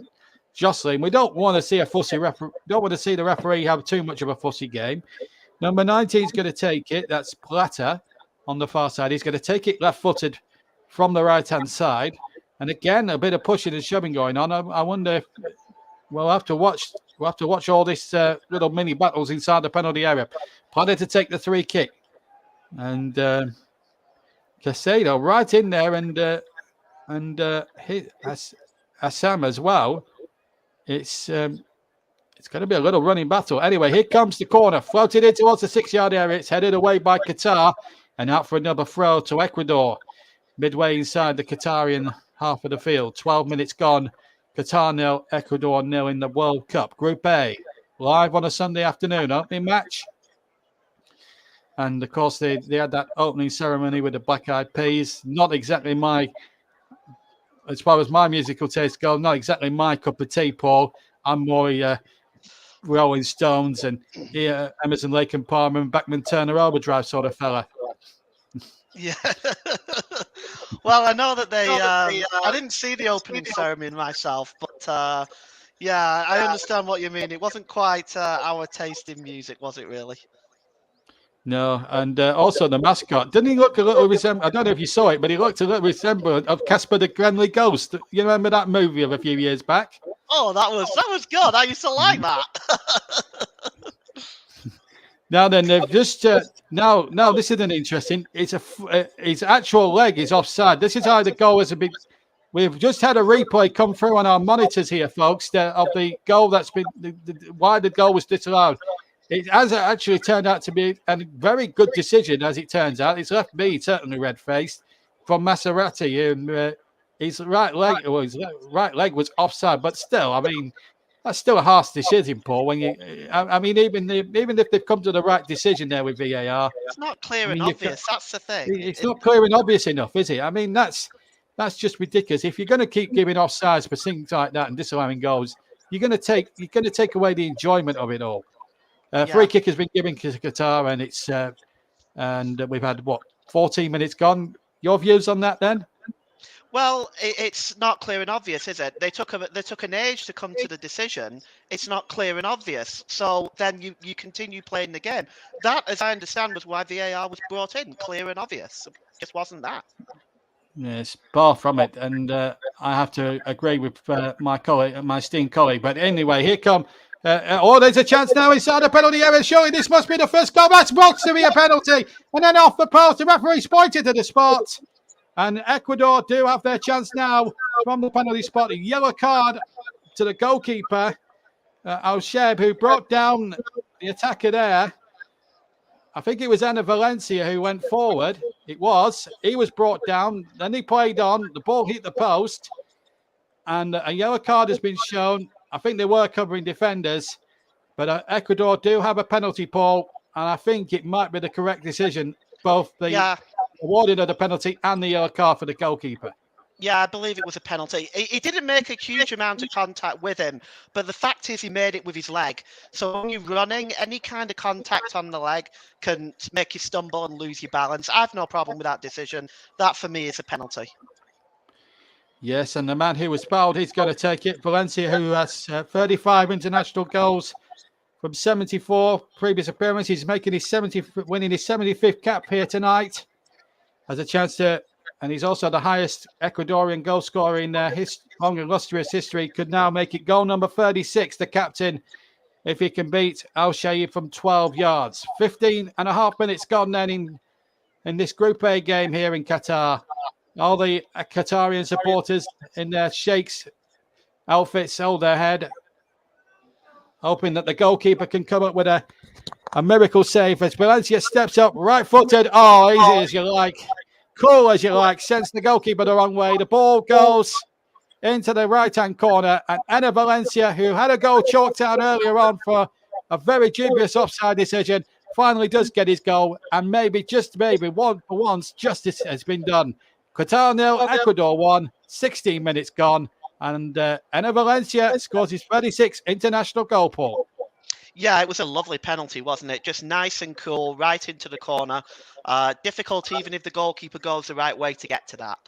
jostling. We don't want to see a fussy referee. Don't want to see the referee have too much of a fussy game. Number 19 is going to take it. That's Plata on the far side. He's going to take it left-footed from the right-hand side. And again, a bit of pushing and shoving going on. I wonder if we'll have to watch all this little mini battles inside the penalty area. Plata to take the free kick. And Casado right in there and Assam as well. It's going to be a little running battle. Anyway, here comes the corner. Floated in towards the 6-yard area. It's headed away by Qatar. And out for another throw to Ecuador. Midway inside the Qatarian half of the field. 12 minutes gone. Qatar 0, Ecuador 0 in the World Cup. Group A. Live on a Sunday afternoon. Opening match. And, of course, they had that opening ceremony with the Black Eyed Peas. Not exactly as far as my musical taste goes, not exactly my cup of tea, Paul. I'm more Rolling Stones and Emerson, Lake and Palmer and Beckman Turner Overdrive sort of fella. Yeah. Well, I know that they. I didn't see the opening ceremony myself, but yeah, I understand what you mean. It wasn't quite our taste in music, was it? Really? No, and also the mascot. Didn't he look a little I don't know if you saw it, but he looked a little resemblant of Casper the Friendly Ghost. You remember that movie of a few years back? Oh, that was good. I used to like that. Now then, they've just now this isn't interesting. It's his actual leg is offside. This is how the goal has been. We've just had a replay come through on our monitors here, folks, of the goal that's been why the goal was disallowed. It has actually turned out to be a very good decision, as it turns out. It's left me certainly red-faced from Maserati. His right leg was offside, but still, I mean, that's still a harsh decision, Paul. When I mean, even if they've come to the right decision there with VAR, it's not clear and obvious. That's the thing. It's not clear and obvious enough, is it? I mean, that's just ridiculous. If you're going to keep giving offsides for things like that and disallowing goals, you're going to take away the enjoyment of it all. Free kick has been given to Qatar, and it's and we've had 14 minutes gone. Your views on that, then? Well, it's not clear and obvious, is it? They took an age to come to the decision. It's not clear and obvious. So then you continue playing the game. That, as I understand, was why VAR was brought in. Clear and obvious. It just wasn't that. Yes, far from it. And I have to agree with my esteemed colleague. But anyway, here come. There's a chance now inside the penalty area. Surely this must be the first goal. That's wants to be a penalty. And then off the post, the referee's pointed to the spot. And Ecuador do have their chance now from the penalty spot. A yellow card to the goalkeeper, Al-Sheb, who brought down the attacker there. I think it was Ana Valencia who went forward. He was brought down. Then he played on. The ball hit the post. And a yellow card has been shown. I think they were covering defenders. But Ecuador do have a penalty, Paul, and I think it might be the correct decision, both the awarding of the penalty and the yellow card for the goalkeeper. Yeah, I believe it was a penalty. He didn't make a huge amount of contact with him, but the fact is he made it with his leg. So when you're running, any kind of contact on the leg can make you stumble and lose your balance. I have no problem with that decision. That, for me, is a penalty. Yes, and the man who was fouled, he's going to take it. Valencia, who has 35 international goals from 74 previous appearances, winning his 75th cap here tonight. Has a chance to, and he's also the highest Ecuadorian goal scorer in his long illustrious history. Could now make it goal number 36, the captain, if he can beat Al Shaib from 12 yards. 15 and a half minutes gone then in this Group A game here in Qatar. All the Qatarian supporters in their sheikhs outfits hold their head, hoping that the goalkeeper can come up with a miracle save as Valencia steps up, right-footed. Oh, easy as you like, cool as you like, sends the goalkeeper the wrong way. The ball goes into the right-hand corner, and Enner Valencia, who had a goal chalked out earlier on for a very dubious offside decision, finally does get his goal, and just maybe, for once, justice has been done. Qatar 0, Ecuador 1, 16 minutes gone, and Enner Valencia scores his 36th international goal, Paul. Yeah, it was a lovely penalty, wasn't it? Just nice and cool, right into the corner. Difficult even if the goalkeeper goes the right way to get to that.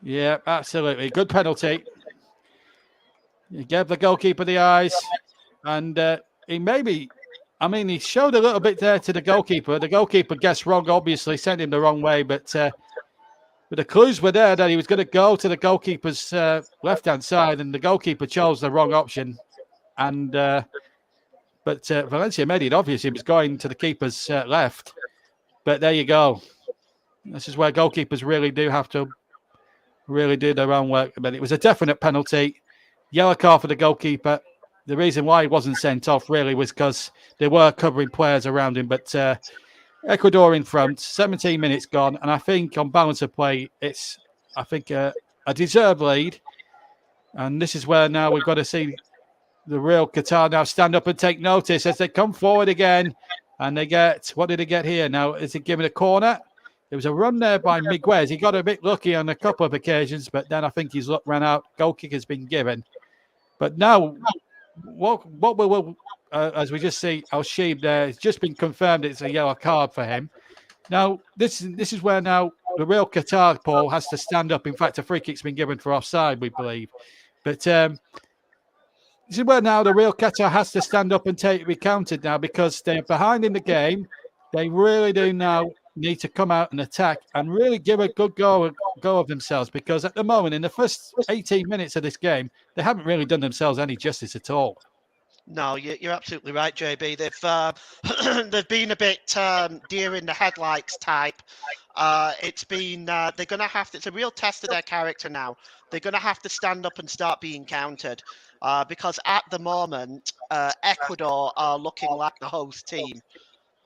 Yeah, absolutely. Good penalty. He gave the goalkeeper the eyes, and he showed a little bit there to the goalkeeper. The goalkeeper guessed wrong, obviously, sent him the wrong way, but the clues were there that he was going to go to the goalkeeper's left-hand side, and the goalkeeper chose the wrong option. And but Valencia made it obvious he was going to the keeper's left. But there you go. This is where goalkeepers really do have to really do their own work. But it was a definite penalty. Yellow card for the goalkeeper. The reason why he wasn't sent off really was because they were covering players around him. But Ecuador in front, 17 minutes gone. And I think on balance of play, it's, a deserved lead. And this is where now we've got to see the real Qatar now stand up and take notice as they come forward again. And they get, what did they get here? Now, is it given a corner? There was a run there by Miguez. He got a bit lucky on a couple of occasions, but then I think his luck ran out. Goal kick has been given. But now, what will as we just see, Al Shaib there, it's just been confirmed it's a yellow card for him. Now, this is where now the real Qatar, Paul, has to stand up. In fact, a free kick's been given for offside, we believe. But this is where now the real Qatar has to stand up and be counted now, because they're behind in the game. They really do now need to come out and attack and really give a good go of themselves, because at the moment, in the first 18 minutes of this game, they haven't really done themselves any justice at all. No, you're absolutely right, JB. They've been a bit deer in the headlights type. It's been they're going to have to. It's a real test of their character now. They're going to have to stand up and start being counted, because at the moment, Ecuador are looking like the host team.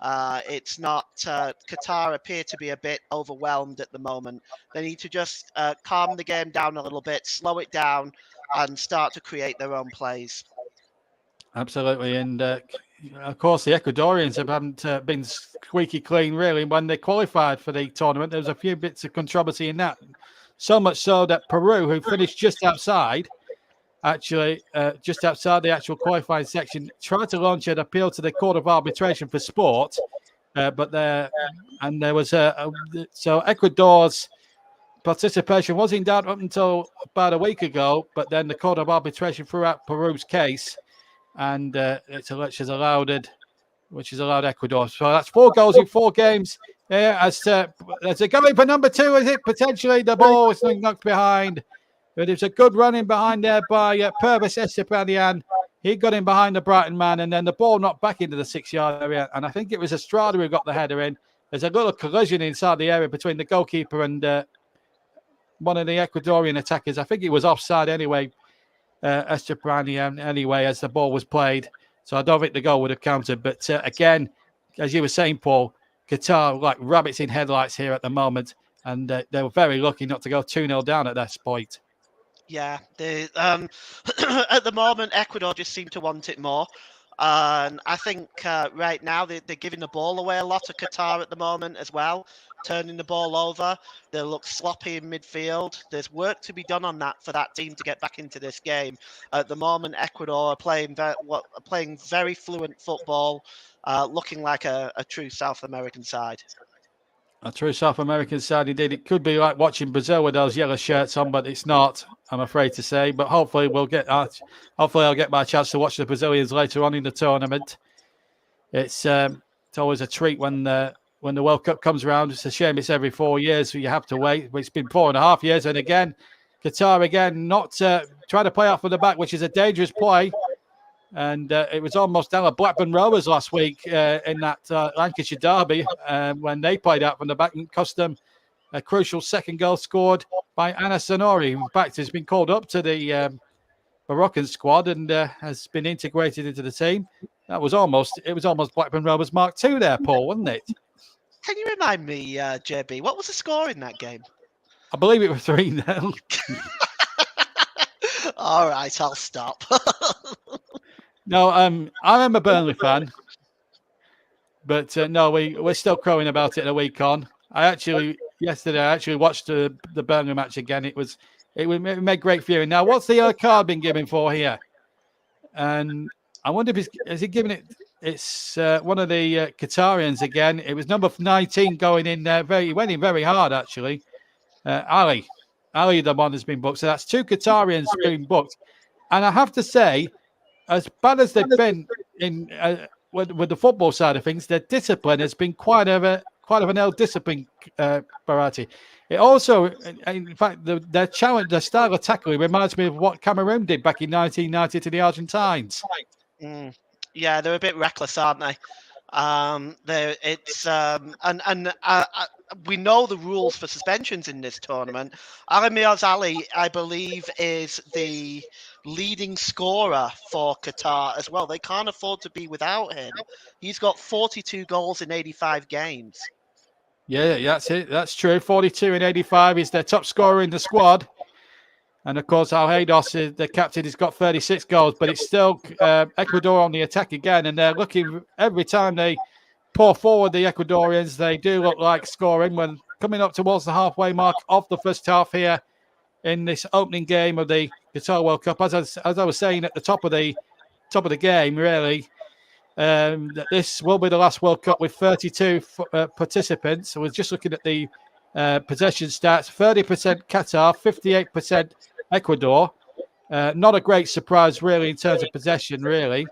It's not. Qatar appear to be a bit overwhelmed at the moment. They need to just calm the game down a little bit, slow it down, and start to create their own plays. Absolutely, and of course the Ecuadorians haven't been squeaky clean really when they qualified for the tournament. There was a few bits of controversy in that, so much so that Peru, who finished just outside the actual qualifying section, tried to launch an appeal to the Court of Arbitration for Sport, but there was so Ecuador's participation was in doubt up until about a week ago, but then the Court of Arbitration threw out Peru's case, and which has allowed Ecuador. So that's 4 goals in 4 games. As they're going for number 2, is it potentially? The ball is knocked behind, but it's a good run in behind there by Purvis Estepanian. He got in behind the Brighton man, and then the ball knocked back into the 6-yard area. And I think it was Estrada who got the header in. There's a little collision inside the area between the goalkeeper and one of the Ecuadorian attackers. I think it was offside anyway. Estepanian anyway, as the ball was played. So I don't think the goal would have counted. But again, as you were saying, Paul, Qatar like rabbits in headlights here at the moment. And they were very lucky not to go 2-0 down at that point. Yeah, at the moment, Ecuador just seem to want it more. And I think right now they're giving the ball away a lot to Qatar at the moment as well, turning the ball over. They look sloppy in midfield. There's work to be done on that for that team to get back into this game. At the moment, Ecuador are playing very fluent football, looking like a true South American side. A true South American side indeed. It could be like watching Brazil with those yellow shirts on, but it's not, I'm afraid to say. But hopefully I'll get my chance to watch the Brazilians later on in the tournament. It's always a treat when the World Cup comes around. It's a shame it's every 4 years, so you have to wait. But it's been 4.5 years, and again, Qatar again not trying to play off of the back, which is a dangerous play. And it was almost down at Blackburn Rovers last week in that Lancashire derby when they played out from the back and cost them a crucial second goal scored by Anas Sonori. In fact, has been called up to the Moroccan squad and has been integrated into the team. It was almost Blackburn Rovers Mark II there, Paul, wasn't it? Can you remind me, JB, what was the score in that game? I believe it was 3-0. All right, I'll stop. No, I'm a Burnley fan, but no, we're still crowing about it a week on. Yesterday I actually watched the Burnley match again. It made great viewing. Now, what's the card been given for here? And I wonder if is he giving it? It's one of the Qatarians again. It was number 19 going in there. He went in very hard actually. Ali, the one has been booked. So that's 2 Qatarians being booked. And I have to say, as bad as they've been in with the football side of things, their discipline has been quite of an ill-disciplined variety. It also, in fact, their challenge, their style of tackling reminds me of what Cameroon did back in 1990 to the Argentines. Yeah, they're a bit reckless, aren't they? We know the rules for suspensions in this tournament. Alimiaz Ali, I believe, is the leading scorer for Qatar as well. They can't afford to be without him. He's got 42 goals in 85 games. Yeah, that's it. That's true. 42 in 85. He's their top scorer in the squad. And, of course, Al-Haydos, the captain, has got 36 goals. But it's still Ecuador on the attack again. And they're looking, every time they pour forward the Ecuadorians, they do look like scoring. When coming up towards the halfway mark of the first half here in this opening game of the Qatar World Cup. As I was saying at the top of the game, really, that this will be the last World Cup with 32 participants. So we're just looking at the possession stats: 30% Qatar, 58% Ecuador. Not a great surprise, really, in terms of possession, really.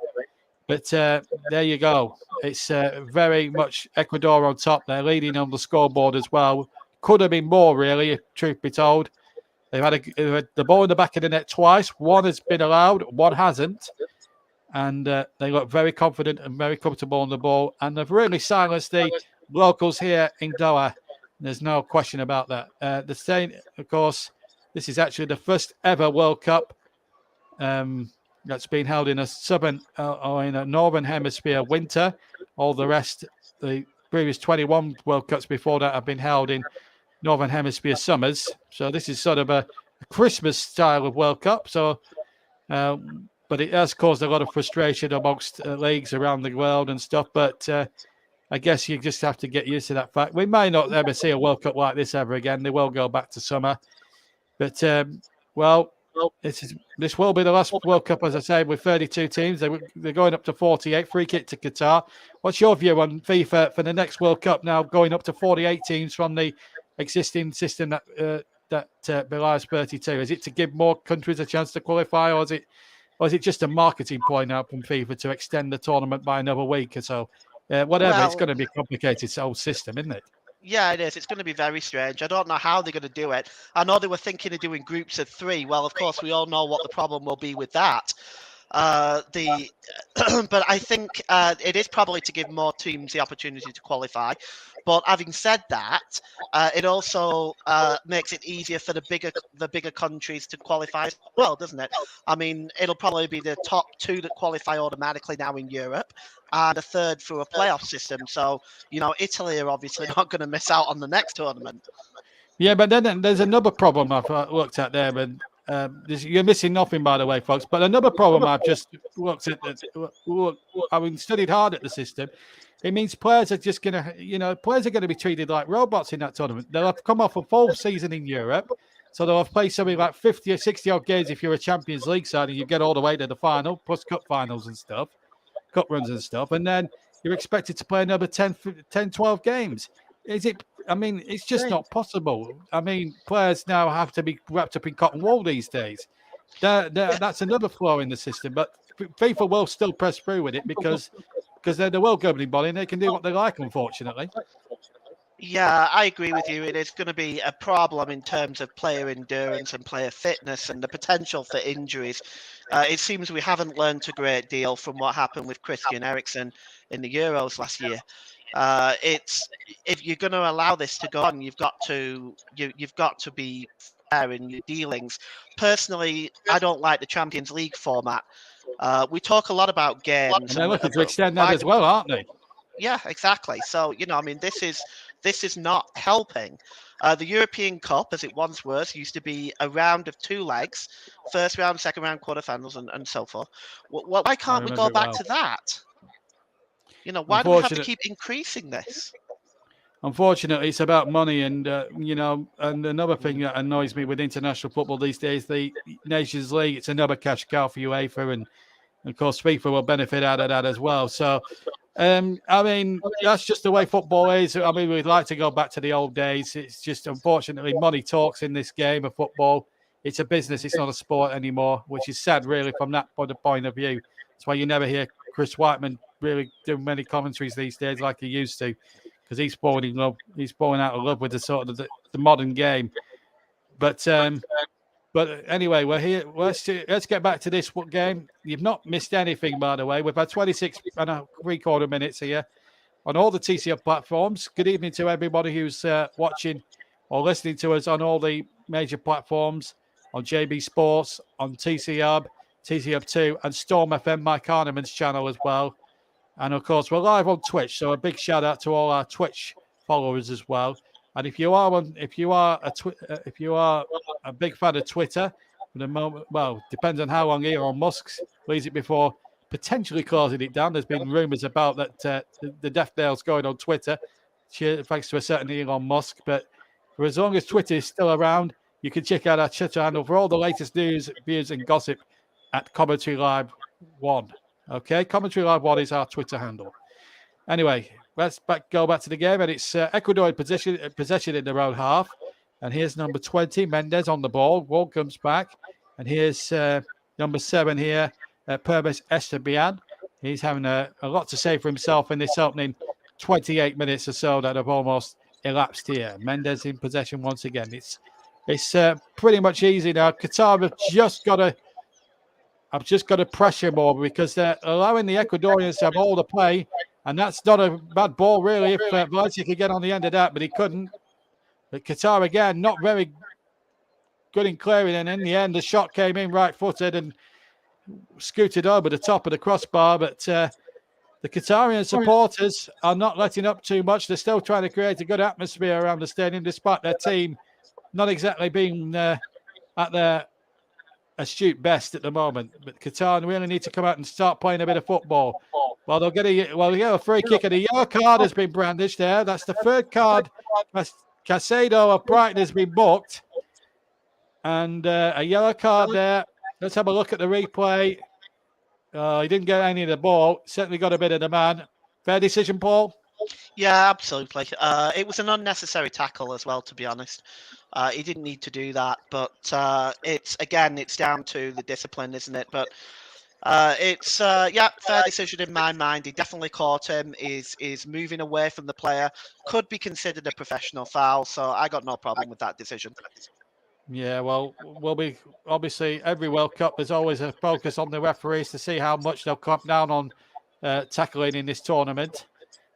But there you go. It's very much Ecuador on top. They're leading on the scoreboard as well. Could have been more, really, if truth be told. They've had the ball in the back of the net twice. One has been allowed, one hasn't. And they look very confident and very comfortable on the ball. And they've really silenced the locals here in Doha. There's no question about that. The same, of course, this is actually the first ever World Cup that's been held in a southern or in a northern hemisphere winter. All the rest, the previous 21 World Cups before that have been held in northern hemisphere summers. So this is sort of a Christmas style of World Cup. So, but it has caused a lot of frustration amongst leagues around the world and stuff. But I guess you just have to get used to that fact. We may not ever see a World Cup like this ever again. They will go back to summer. But, this will be the last World Cup, as I say, with 32 teams. They're going up to 48. Free kick to Qatar. What's your view on FIFA for the next World Cup now going up to 48 teams from the existing system that belies 32? Is it to give more countries a chance to qualify, or is it just a marketing point now from FIFA to extend the tournament by another week or so? It's going to be a complicated whole system, isn't it? Yeah, it is. It's going to be very strange. I don't know how they're going to do it. I know they were thinking of doing groups of 3. Well, of course, we all know what the problem will be with that. But I think it is probably to give more teams the opportunity to qualify. But having said that, it also makes it easier for the bigger countries to qualify as well, doesn't it? I mean, it'll probably be the top 2 that qualify automatically now in Europe, and a third through a playoff system. So, Italy are obviously not going to miss out on the next tournament. Yeah, but then there's another problem I've looked at there, and you're missing nothing, by the way, folks. But another problem I've just looked at, studied hard at the system. It means players are just going to, players are going to be treated like robots in that tournament. They'll have come off a full season in Europe. So they'll have played something like 50 or 60 odd games if you're a Champions League side and you get all the way to the final, plus cup finals and stuff, cup runs and stuff. And then you're expected to play another 10, 12 games. It's just not possible. Players now have to be wrapped up in cotton wool these days. That's another flaw in the system. But FIFA will still press through with it because they're the world governing body and they can do what they like, unfortunately. Yeah, I agree with you. It is going to be a problem in terms of player endurance and player fitness and the potential for injuries. It seems we haven't learned a great deal from what happened with Christian Eriksen in the Euros last year. If you're going to allow this to go on, you've got to be fair in your dealings. Personally, I don't like the Champions League format. We talk a lot about games. And they're looking to extend that as well, aren't they? Yeah, exactly. So, this is not helping. The European Cup, as it once was, used to be a round of 2 legs, first round, second round, quarterfinals, and so forth. Why can't we go back to that? Why do we have to keep increasing this? Unfortunately, it's about money, and and another thing that annoys me with international football these days, the Nations League, it's another cash cow for UEFA, and of course FIFA will benefit out of that as well. So, that's just the way football is. We'd like to go back to the old days. It's just, unfortunately, money talks in this game of football. It's a business. It's not a sport anymore, which is sad, really, from that point of view. That's why you never hear Chris Whiteman really do many commentaries these days like he used to, because he's falling in love. He's falling out of love with the sort of the modern game. But anyway, we're here. Let's get back to this game. You've not missed anything, by the way. We've had 26 and a three-quarter minutes here on all the TCF platforms. Good evening to everybody who's watching or listening to us on all the major platforms, on JB Sports, on TC Hub, TCF2, and Storm FM, Mike Arneman's channel as well. And of course, we're live on Twitch, so a big shout out to all our Twitch followers as well. And if you are a big fan of Twitter, for the moment, well, depends on how long Elon Musk leaves it before potentially closing it down. There's been rumours about that the death nail's going on Twitter, thanks to a certain Elon Musk. But for as long as Twitter is still around, you can check out our Twitter handle for all the latest news, views, and gossip at Commentary Live 1. Okay, Commentary Live 1 is our Twitter handle. Anyway, let's go back to the game, and it's Ecuador in possession in their own half. And here's number 20, Mendes on the ball. Ball comes back, and here's number 7 here, Pervis Esteban. He's having a lot to say for himself in this opening 28 minutes or so that have almost elapsed here. Mendes in possession once again. It's pretty much easy now. Qatar have just got to. I've just got to pressure more because they're allowing the Ecuadorians to have all the play, and that's not a bad ball, really, if Valencia could get on the end of that, but he couldn't. But Qatar, again, not very good in clearing, and in the end, the shot came in right-footed and scooted over the top of the crossbar, but the Qatarian supporters are not letting up too much. They're still trying to create a good atmosphere around the stadium, despite their team not exactly being at their astute best at the moment. But Qatar really need to come out and start playing a bit of football. Well, they'll get a free kick, and a yellow card has been brandished there. That's the third card. Casado of Brighton has been booked, and a yellow card there. Let's have a look at the replay. He didn't get any of the ball. Certainly got a bit of the man. Fair decision, Paul? Yeah, absolutely. It was an unnecessary tackle as well, to be honest. He didn't need to do that, but it's down to the discipline, isn't it? But fair decision in my mind. He definitely caught him. Is moving away from the player. Could be considered a professional foul, so I got no problem with that decision. Yeah, well, we'll be obviously every World Cup. There's always a focus on the referees to see how much they'll clamp down on tackling in this tournament.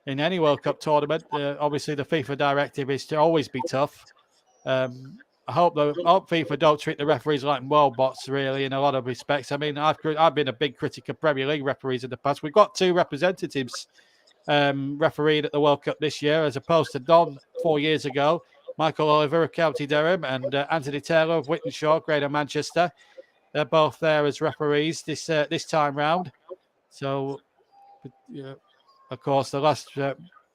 In any World Cup tournament, obviously the FIFA directive is to always be tough. I hope FIFA don't treat the referees like world bots, really, in a lot of respects. I mean, I've been a big critic of Premier League referees in the past. We've got 2 representatives refereed at the World Cup this year, as opposed to Don 4 years ago. Michael Oliver of County Durham and Anthony Taylor of Wythenshawe, Greater Manchester. They're both there as referees this time round. So, of course, the last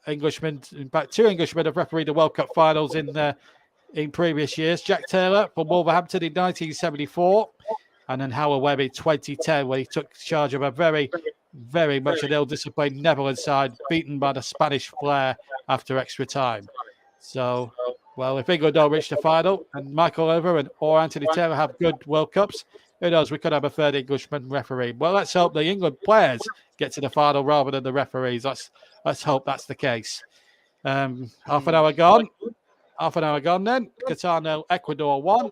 Englishman, in fact, 2 Englishmen have refereed the World Cup finals in previous years. Jack Taylor from Wolverhampton in 1974, and then Howard Webb in 2010, where he took charge of a very, very much an ill-disciplined Netherlands side, beaten by the Spanish flair after extra time. So, well, if England don't reach the final, and Michael Oliver or Anthony Taylor have good World Cups, who knows, we could have a third Englishman referee. Well, let's hope the England players get to the final rather than the referees. Let's hope that's the case. Half an hour gone then. Qatar 0, Ecuador 1.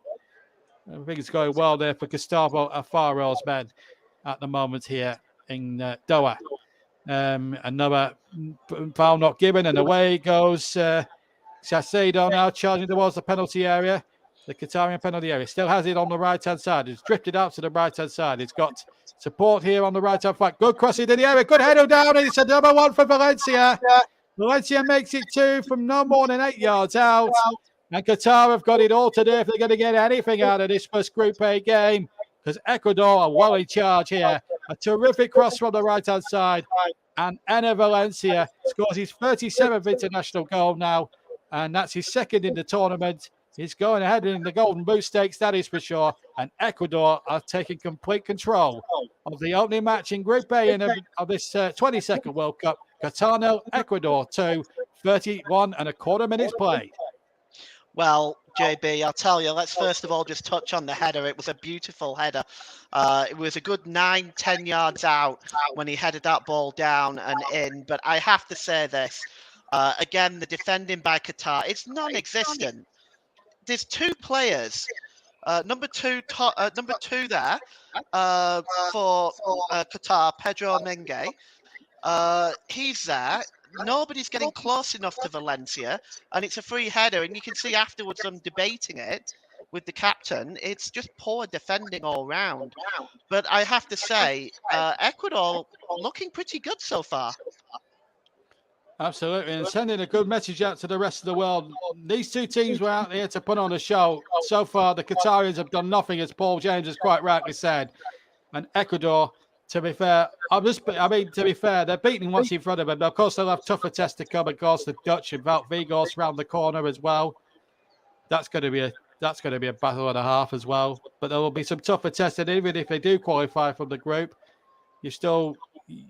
I think it's going well there for Gustavo Alfaro's men at the moment here in Doha. Another foul not given, and away goes Sassedo now charging towards the penalty area. The Qatarian penalty area still has it on the right-hand side. It's drifted out to the right-hand side. It's got support here on the right-hand flank. Good crossing in the area. Good header down. And it's a number 1 for Valencia. Valencia makes it 2 from no more than 8 yards out. And Qatar have got it all to do if they're going to get anything out of this first Group A game. Because Ecuador are well in charge here. A terrific cross from the right-hand side. And Enner Valencia scores his 37th international goal now. And that's his second in the tournament. He's going ahead in the Golden Boot Stakes, that is for sure. And Ecuador are taking complete control of the opening match in Group A of this 22nd World Cup. Qatar 0, Ecuador 2, 31 and a quarter minutes played. Well, JB, I'll tell you, let's first of all just touch on the header. It was a beautiful header. It was a good 9-10 yards out when he headed that ball down and in. But I have to say this, again, the defending by Qatar, it's non-existent. There's 2 players, number two there for Qatar, Pedro Menge. He's there. Nobody's getting close enough to Valencia, and it's a free header. And you can see afterwards them debating it with the captain. It's just poor defending all round. But I have to say, Ecuador looking pretty good so far. Absolutely, and sending a good message out to the rest of the world. These 2 teams were out there to put on a show. So far, the Qatarians have done nothing, as Paul James has quite rightly said. And Ecuador, to be fair, they're beating what's in front of them. Of course, they'll have tougher tests to come. Of course, the Dutch and Wout Weghorst round the corner as well. That's going to be a battle and a half as well. But there will be some tougher tests, and even if they do qualify from the group, you're still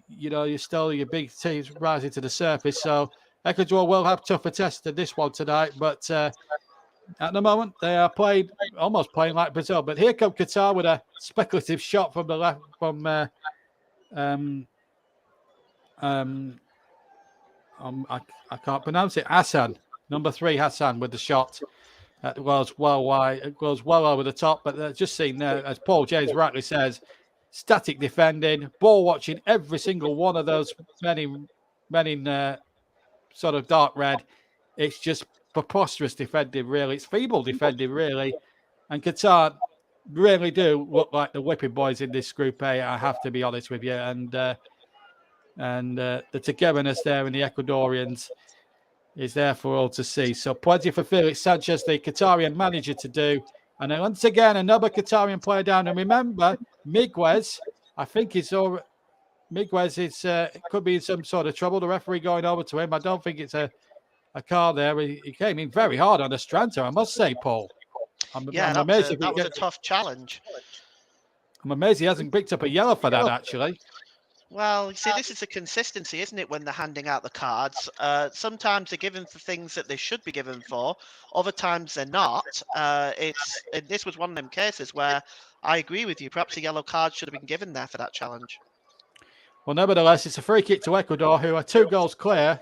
your big teams rising to the surface. So Ecuador will have tougher tests than this one tonight. But at the moment, they are almost playing like Brazil. But here comes Qatar with a speculative shot from the left from I can't pronounce it. Hassan, number 3, Hassan with the shot. It goes well wide. It goes well over the top. But just seeing there, as Paul James rightly says, static defending, ball watching every single one of those men in sort of dark red. It's just preposterous defending, really. It's feeble defending, really. And Qatar really do look like the whipping boys in this Group A, I have to be honest with you. And the togetherness there in the Ecuadorians is there for all to see. So plenty for Felix Sanchez, the Qatarian manager, to do. And then once again, another Qatarian player down. And remember, Miguez, I think Miguez could be in some sort of trouble. The referee going over to him. I don't think it's a card there. He came in very hard on Estranta, I must say, Paul. I'm amazed that was a tough challenge. I'm amazed he hasn't picked up a yellow for that, actually. Well, you see, this is the consistency, isn't it, when they're handing out the cards? Sometimes they're given for things that they should be given for. Other times they're not. This was one of them cases where I agree with you. Perhaps a yellow card should have been given there for that challenge. Well, nevertheless, it's a free kick to Ecuador, who are 2 goals clear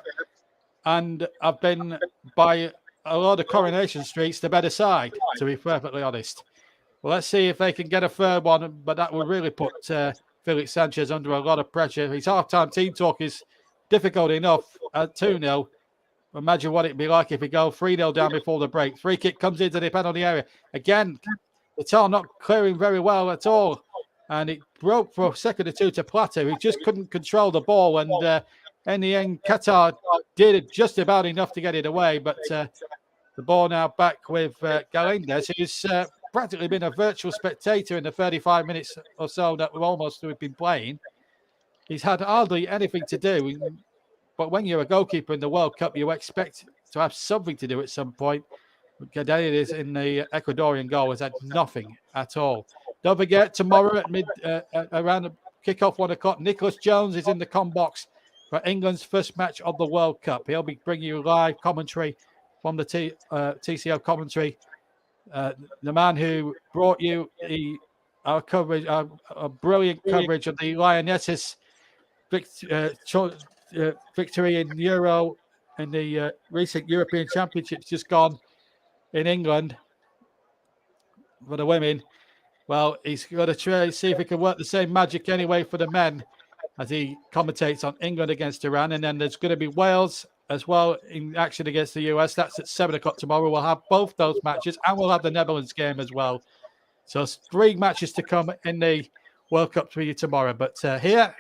and have been, by a lot of Coronation Streets, the better side, to be perfectly honest. Well, let's see if they can get a third one, but that would really put Felix Sanchez under a lot of pressure. His half-time team talk is difficult enough at 2-0. Imagine what it'd be like if we go 3-0 down before the break. Free kick comes into the penalty area. Again, the Qatar not clearing very well at all. And it broke for a second or 2 to Plata, who just couldn't control the ball. And in the end, Qatar did just about enough to get it away. But the the ball now back with Galindez, who's practically been a virtual spectator in the 35 minutes or so that we've been playing. He's had hardly anything to do. But when you're a goalkeeper in the World Cup, you expect to have something to do at some point. Galindez in the Ecuadorian goal has had nothing at all. Don't forget, tomorrow at around the kickoff 1 o'clock, Nicholas Jones is in the comm box for England's first match of the World Cup. He'll be bringing you live commentary from the TCO commentary. The man who brought you our coverage, our brilliant coverage of the Lionesses victory in Euro in the recent European Championships just gone in England for the women. Well, he's got to try see if he can work the same magic anyway for the men as he commentates on England against Iran. And then there's going to be Wales as well in action against the US. That's at 7 o'clock tomorrow. We'll have both those matches and we'll have the Netherlands game as well. So 3 matches to come in the World Cup for you tomorrow. But here,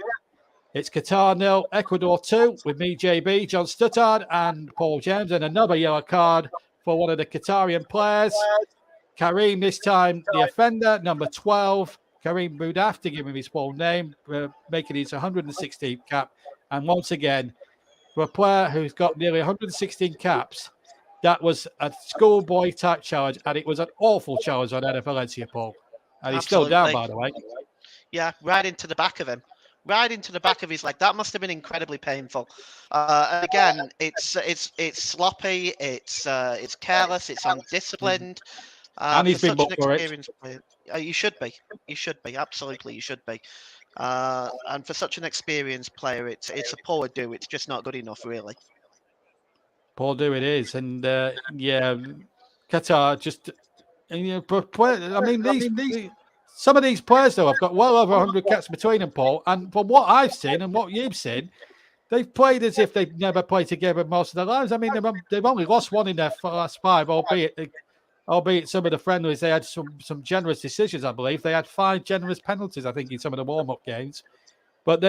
it's Qatar 0, Ecuador 2 with me, JB, John Stuttard and Paul James. And another yellow card for one of the Qatarian players. Karim, this time the offender, number 12. Karim Boudaf, to give him his full name, making his 116th cap. And once again, for a player who's got nearly 116 caps, that was a schoolboy type challenge, and it was an awful challenge on Eder Valencia, Paul. And he's still down, by the way. Yeah, right into the back of him. Right into the back of his leg. That must have been incredibly painful. And again, it's sloppy, it's careless, it's undisciplined. And he's been booked for it. You should be. You should be. Absolutely, you should be. And for such an experienced player, it's a poor do. It's just not good enough, really. Poor do it is. And, yeah, Qatar just... And, you know, I mean, some of these players, though, have got well over 100 caps between them, Paul. And from what I've seen and what you've seen, they've played as if they've never played together most of their lives. I mean, they've only lost one in their last 5, albeit some of the friendlies, they had some generous decisions, I believe. They had 5 generous penalties, I think, in some of the warm-up games. But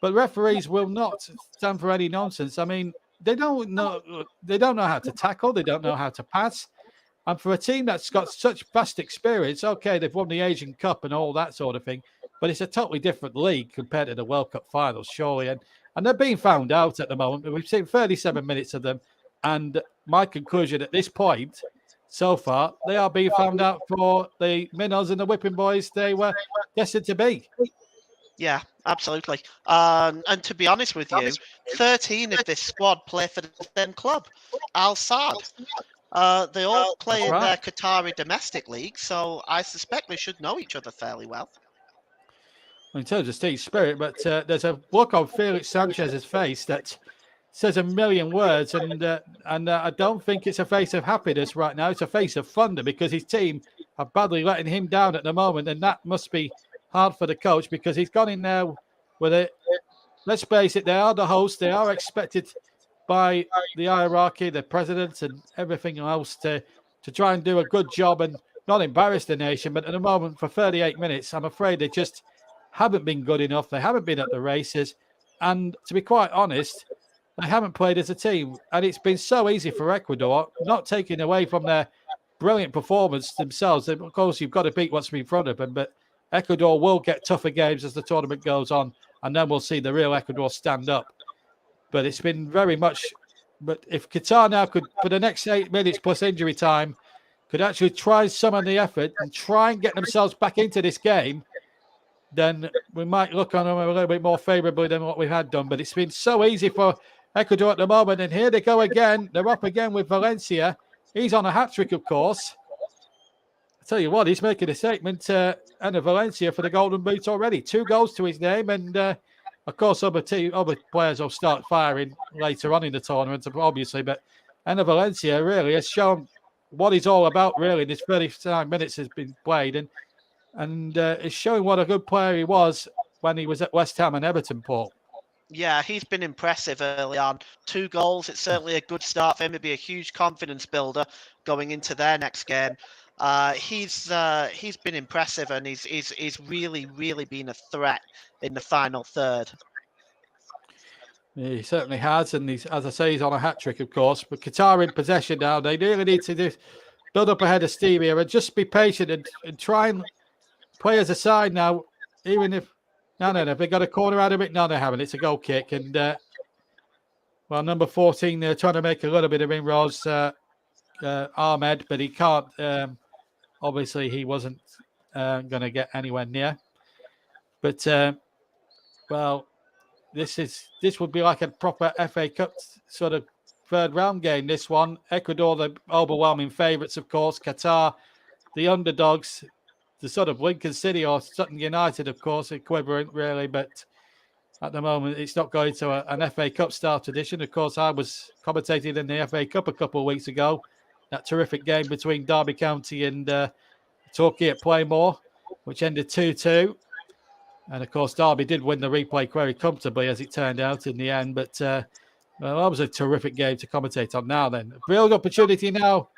referees will not stand for any nonsense. I mean, they don't know how to tackle. They don't know how to pass. And for a team that's got such vast experience, okay, they've won the Asian Cup and all that sort of thing, but it's a totally different league compared to the World Cup finals, surely. And they're being found out at the moment. We've seen 37 minutes of them. And my conclusion at this point, so far, they are being found out for the minnows and the whipping boys they were destined to be. Yeah, absolutely. And to be honest with you, 13 of this squad play for the same club, Al Saad. They all play in their Qatari domestic league, so I suspect they should know each other fairly well. In terms of team spirit, but there's a look on Felix Sanchez's face that says a million words, and I don't think it's a face of happiness right now. It's a face of thunder because his team are badly letting him down at the moment, and that must be hard for the coach because he's gone in there with it. Let's face it, they are the hosts. They are expected by the hierarchy, the president, and everything else to try and do a good job and not embarrass the nation. But at the moment, for 38 minutes, I'm afraid they just haven't been good enough. They haven't been at the races, and to be quite honest, they haven't played as a team, and it's been so easy for Ecuador, not taking away from their brilliant performance themselves. Of course, you've got to beat what's in front of them, but Ecuador will get tougher games as the tournament goes on, and then we'll see the real Ecuador stand up. But it's been very much... But if Qatar now could, for the next 8 minutes plus injury time, could actually try some of the effort and try and get themselves back into this game, then we might look on them a little bit more favourably than what we've had done. But it's been so easy for Ecuador at the moment, and here they go again. They're up again with Valencia. He's on a hat-trick, of course. I tell you what, he's making a statement, Eder Valencia, for the Golden Boot already. 2 goals to his name, and of course, other players will start firing later on in the tournament, obviously. But Eder Valencia really has shown what he's all about, really, in this 35 minutes has been played, and is showing what a good player he was when he was at West Ham and Everton, Paul. Yeah, he's been impressive early on. 2 goals, it's certainly a good start for him. It'd be a huge confidence builder going into their next game. He's been impressive, and he's really been a threat in the final third. He certainly has, and he's, as I say, he's on a hat trick, of course. But Qatar in possession now. They really need to build up ahead of steam here and just be patient and try and play as a side now. Even if no, they got a corner out of it. No, they haven't. It's a goal kick, and well, number 14, they're trying to make a little bit of inroads. Ahmed, but he can't. Obviously, he wasn't going to get anywhere near. But well, this would be like a proper FA Cup sort of third round game. This one, Ecuador, the overwhelming favourites, of course. Qatar, the underdogs, the sort of Lincoln City or Sutton United, of course, equivalent really. But at the moment, it's not going to an FA Cup style tradition. Of course, I was commentating in the FA Cup a couple of weeks ago. That terrific game between Derby County and Torquay at Playmore, which ended 2-2. And, of course, Derby did win the replay very comfortably, as it turned out in the end. But well, that was a terrific game to commentate on now then. A brilliant opportunity now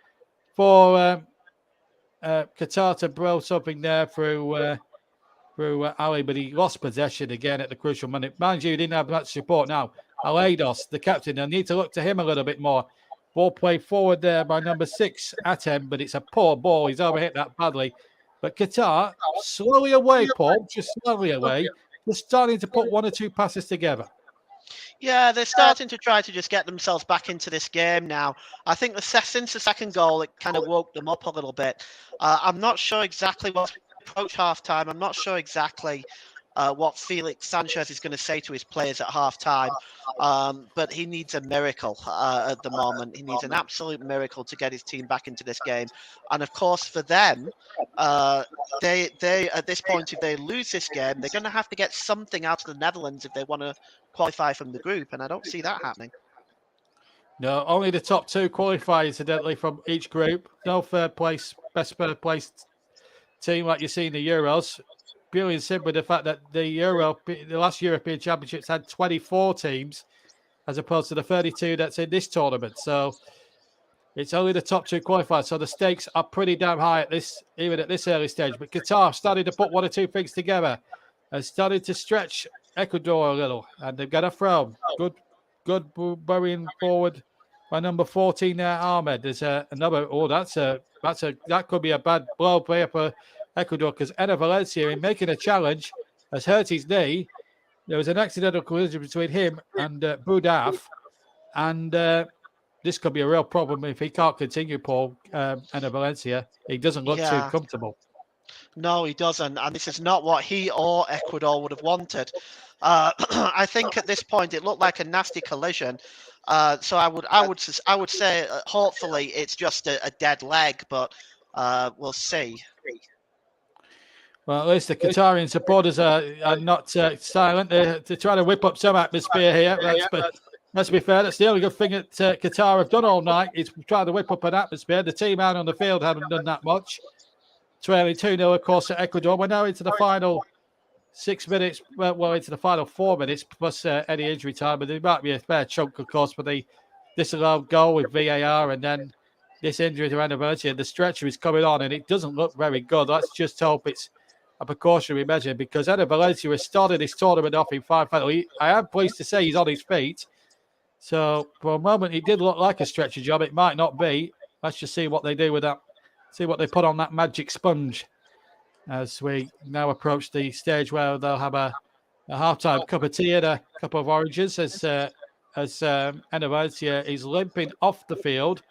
for Qatar to blow something there through Ali, but he lost possession again at the crucial minute. Mind you, he didn't have much support now. Alaidos, the captain, I need to look to him a little bit more. Ball played forward there by number 6 at him, but it's a poor ball. He's overhit that badly. But Qatar, slowly away, Paul, just slowly away. They're starting to put one or two passes together. Yeah, they're starting to try to just get themselves back into this game now. I think since the second goal, it kind of woke them up a little bit. I'm not sure exactly what's approach half-time. I'm not sure exactly what Felix Sanchez is going to say to his players at half-time, but he needs a miracle at the moment. He needs an absolute miracle to get his team back into this game. And of course, for them, they at this point, if they lose this game, they're going to have to get something out of the Netherlands if they want to qualify from the group, and I don't see that happening. No, only the top 2 qualify, incidentally, from each group. No third place, best third place team like you see in the Euros. Purely and simply the fact that the last European Championships had 24 teams as opposed to the 32 that's in this tournament. So it's only the top 2 qualifiers. So the stakes are pretty damn high even at this early stage. But Qatar started to put one or two things together and started to stretch Ecuador a little, and they've got a throw. Good burying forward by number 14 there, Ahmed. There's another. Oh, that could be a bad blow player for Ecuador, because Enner Valencia, in making a challenge, has hurt his knee. There was an accidental collision between him and Boudaf, and this could be a real problem if he can't continue, Paul. Enner Valencia, he doesn't look too comfortable. No, he doesn't, and this is not what he or Ecuador would have wanted. I think at this point it looked like a nasty collision. So I would say hopefully it's just a dead leg, but we'll see. Well, at least the Qatarian supporters are not silent. They're trying to whip up some atmosphere here. Let's be fair. That's the only good thing that Qatar have done all night is try to whip up an atmosphere. The team out on the field haven't done that much. Trailing 2-0, of course, at Ecuador. We're now into the final 6 minutes. Well, into the final 4 minutes, plus any injury time. But there might be a fair chunk, of course, for the disallowed goal with VAR and then this injury to Anniversary. The stretcher is coming on, and it doesn't look very good. Let's just hope it's a precautionary measure, because Enner Valencia has started this tournament off in 5 penalties. I am pleased to say he's on his feet. So for a moment, it did look like a stretcher job. It might not be. Let's just see what they do with that. See what they put on that magic sponge as we now approach the stage where they'll have a halftime cup of tea and a cup of oranges as Enner Valencia is limping off the field.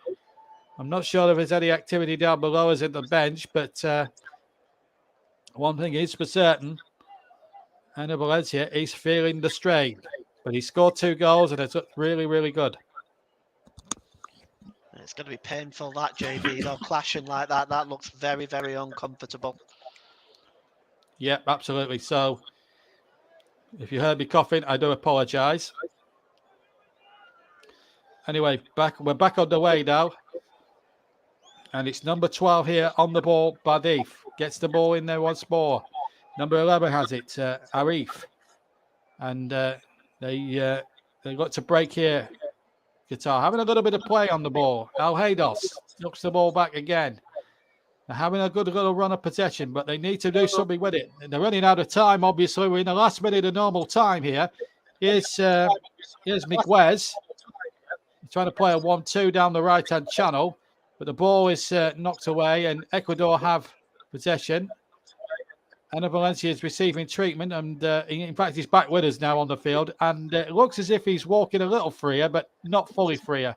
I'm not sure if there's any activity down below us in the bench, but one thing is for certain, Enner Valencia is feeling the strain. But he scored 2 goals and it's looked really, really good. It's going to be painful, that, JB, though, clashing like that. That looks very, very uncomfortable. Yeah, absolutely. So, if you heard me coughing, I do apologise. Anyway, we're back on the way now. And it's number 12 here on the ball, Badif. Gets the ball in there once more. Number 11 has it, Arif. And they got to break here. Qatar having a little bit of play on the ball. Al Haydos knocks the ball back again. They're having a good little run of possession, but they need to do something with it. And they're running out of time, obviously. We're in the last minute of normal time here. Here's Miguez. He's trying to play a 1-2 down the right-hand channel, but the ball is knocked away, and Ecuador have possession. Ana Valencia is receiving treatment, and in fact, he's back with us now on the field. And it looks as if he's walking a little freer, but not fully freer.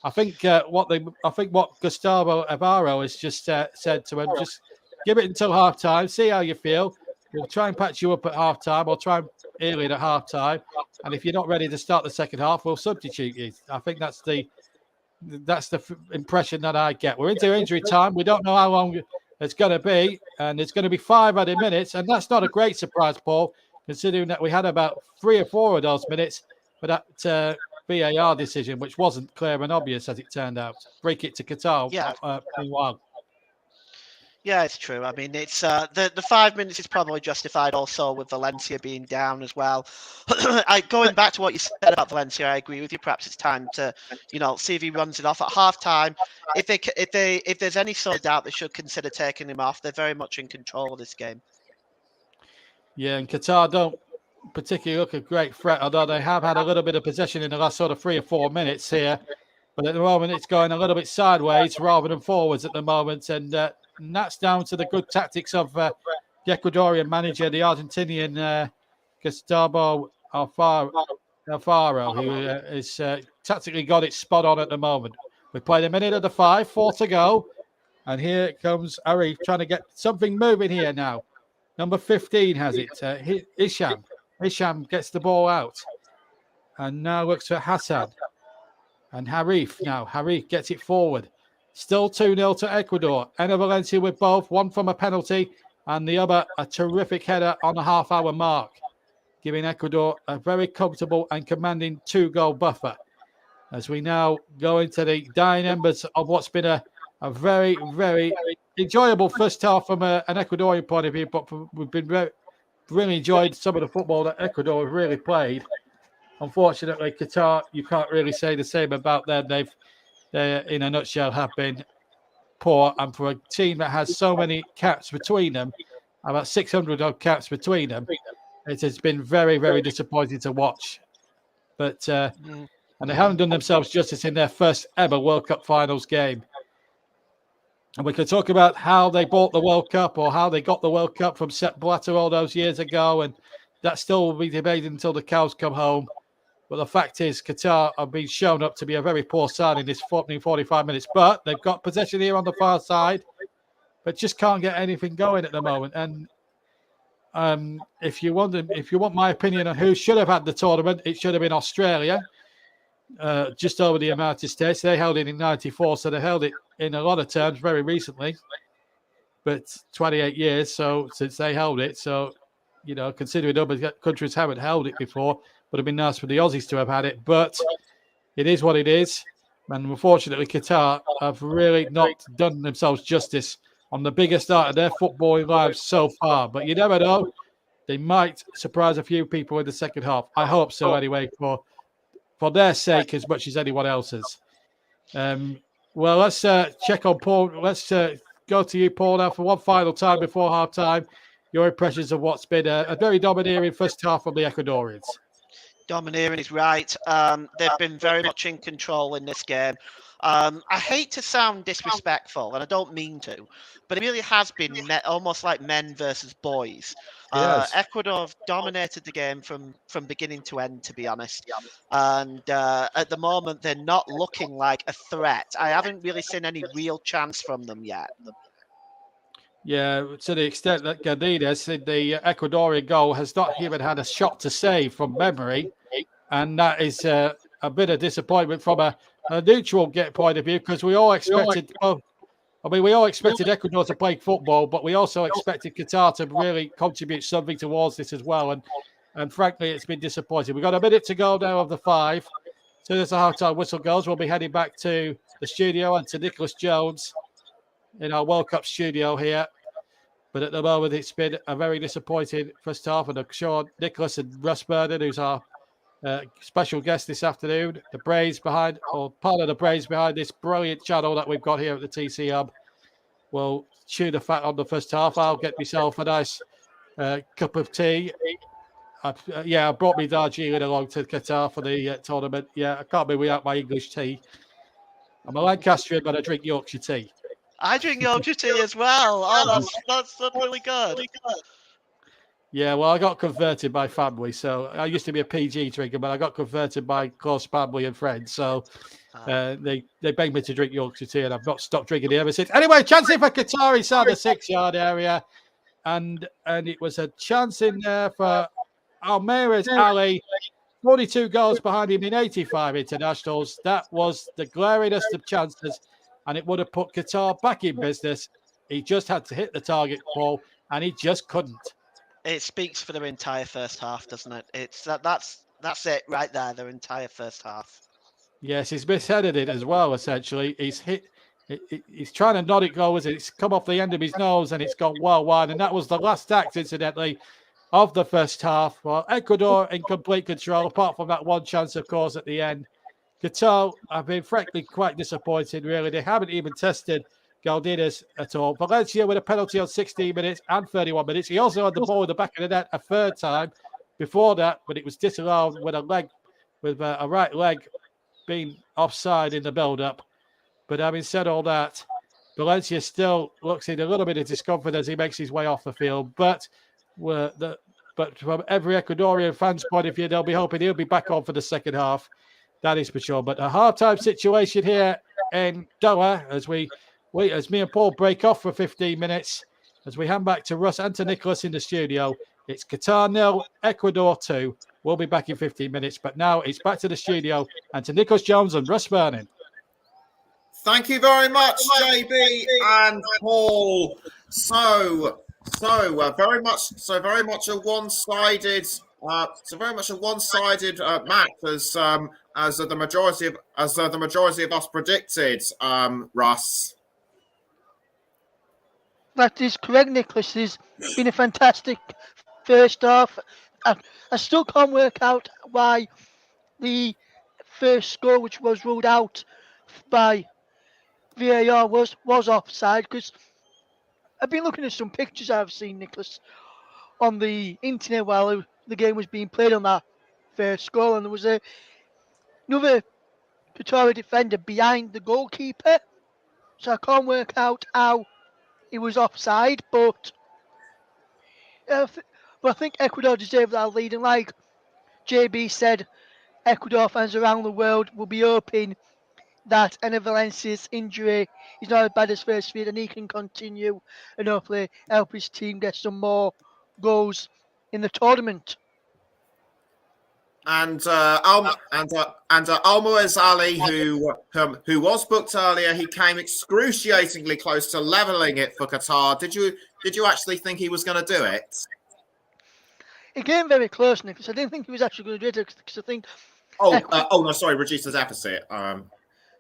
I think what Gustavo Avaro has just said to him: just give it until half time, see how you feel. We'll try and patch you up at half time. I'll try and early at half time, and if you're not ready to start the second half, we'll substitute you. I think that's the impression that I get. We're into injury time. We don't know how long it's going to be, and it's going to be 5 added minutes, and that's not a great surprise, Paul, considering that we had about 3 or 4 of those minutes for that VAR decision, which wasn't clear and obvious as it turned out. Break it to Qatar. Meanwhile. Yeah, it's true. I mean, it's the 5 minutes is probably justified also with Valencia being down as well. Going back to what you said about Valencia, I agree with you. Perhaps it's time to, see if he runs it off at half time. If there's any sort of doubt, they should consider taking him off. They're very much in control of this game. Yeah, and Qatar don't particularly look a great threat, although they have had a little bit of possession in the last sort of 3 or 4 minutes here. But at the moment, it's going a little bit sideways rather than forwards at the moment, and that's down to the good tactics of the Ecuadorian manager, the Argentinian Gustavo Alfaro, who is tactically got it spot on at the moment. We played a minute of the 5, 4 to go. And here comes Arif trying to get something moving here now. Number 15 has it. Isham. Isham gets the ball out. And now looks for Hassan. And Harif now. Harif gets it forward. Still 2-0 to Ecuador. Ana Valencia with both, one from a penalty and the other a terrific header on the half-hour mark, giving Ecuador a very comfortable and commanding 2-goal buffer. As we now go into the dying embers of what's been a very, very enjoyable first half from an Ecuadorian point of view, but we've been really enjoyed some of the football that Ecuador have really played. Unfortunately, Qatar, you can't really say the same about them. They, in a nutshell, have been poor. And for a team that has so many caps between them, about 600 odd caps between them, it has been very, very disappointing to watch. But and they haven't done themselves justice in their first ever World Cup finals game. And we could talk about how they bought the World Cup or how they got the World Cup from Sepp Blatter all those years ago, and that still will be debated until the cows come home. But the fact is, Qatar have been shown up to be a very poor side in this 45 minutes. But they've got possession here on the far side, but just can't get anything going at the moment. And if you want my opinion on who should have had the tournament, it should have been Australia, just over the United States. They held it in '94, so they held it in a lot of terms very recently. But 28 years since they held it, so considering other countries haven't held it before. Would have been nice for the Aussies to have had it, but it is what it is. And unfortunately, Qatar have really not done themselves justice on the biggest start of their footballing lives so far. But you never know. They might surprise a few people in the second half. I hope so anyway, for their sake as much as anyone else's. Well, let's check on Paul. Let's go to you, Paul, now for one final time before half-time. Your impressions of what's been a very domineering first half from the Ecuadorians. Domineering is right. They've been very much in control in this game. I hate to sound disrespectful, and I don't mean to, but it really has been almost like men versus boys. Yes. Ecuador have dominated the game from beginning to end, to be honest. And at the moment, they're not looking like a threat. I haven't really seen any real chance from them yet. Yeah, to the extent that Gadidez, the Ecuadorian goal, has not even had a shot to save from memory. And that is a bit of disappointment from a neutral point of view, because we all expected, we all expected Ecuador to play football, but we also expected Qatar to really contribute something towards this as well. And frankly, it's been disappointing. We've got a minute to go now of the 5. As soon as the half-time whistle goes, we'll be heading back to the studio and to Nicholas Jones in our World Cup studio here. But at the moment, it's been a very disappointing first half. And I'm sure Nicholas and Russ Burden, who's our special guest this afternoon, the brains behind, or part of the brains behind this brilliant channel that we've got here at the TC Hub, will chew the fat on the first half. I'll get myself a nice cup of tea I brought me Darjeeling along to Qatar for the tournament. Yeah, I can't be without my English tea. I'm a Lancastrian, but I drink Yorkshire tea. I drink Yorkshire tea as well. Oh, that's really good. Yeah, well, I got converted by family. So I used to be a PG drinker, but I got converted by close family and friends. So they begged me to drink Yorkshire tea, and I've not stopped drinking it ever since. Anyway, chancing for Qatar inside the 6-yard area. And it was a chance in there for Almeire's Ali. 42 goals behind him in 85 internationals. That was the glaringest of chances, and it would have put Qatar back in business. He just had to hit the target, Paul, and he just couldn't. It speaks for their entire first half, doesn't it? That's it right there, their entire first half. Yes, he's misheaded it as well, essentially. He's trying to nod it goals, it's come off the end of his nose, and it's gone well wide, and that was the last act, incidentally, of the first half. Well, Ecuador in complete control, apart from that one chance, of course, at the end. Qatar have been frankly quite disappointed, really. They haven't even tested Galdinas at all. Valencia with a penalty on 16 minutes and 31 minutes. He also had the ball in the back of the net a third time before that, but it was disallowed with a right leg being offside in the build-up. But having said all that, Valencia still looks in a little bit of discomfort as he makes his way off the field. But from every Ecuadorian fan's point of view, they'll be hoping he'll be back on for the second half. That is for sure. But a half-time situation here in Doha as me and Paul break off for 15 minutes, as we hand back to Russ and to Nicholas in the studio. It's Qatar 0, Ecuador 2. We'll be back in 15 minutes. But now it's back to the studio and to Nicholas Jones and Russ Vernon. Thank you very much, JB and Paul. So very much a one-sided match as the majority of us predicted. Russ. That is correct, Nicholas. It's been a fantastic first half. I still can't work out why the first score, which was ruled out by VAR, was offside, because I've been looking at some pictures I've seen, Nicholas, on the internet while the game was being played on that first goal, and there was another Qatari defender behind the goalkeeper, so I can't work out how he was offside, but I think Ecuador deserved that lead, and like JB said, Ecuador fans around the world will be hoping that Enner Valencia's injury is not as bad as first feared, and he can continue and hopefully help his team get some more goals in the tournament. And Almoez Ali, who was booked earlier, he came excruciatingly close to leveling it for Qatar. Did you actually think he was going to do it? It came very close, Nicholas. I didn't think he was actually going to do it, because I think. No, sorry, reduce the deficit.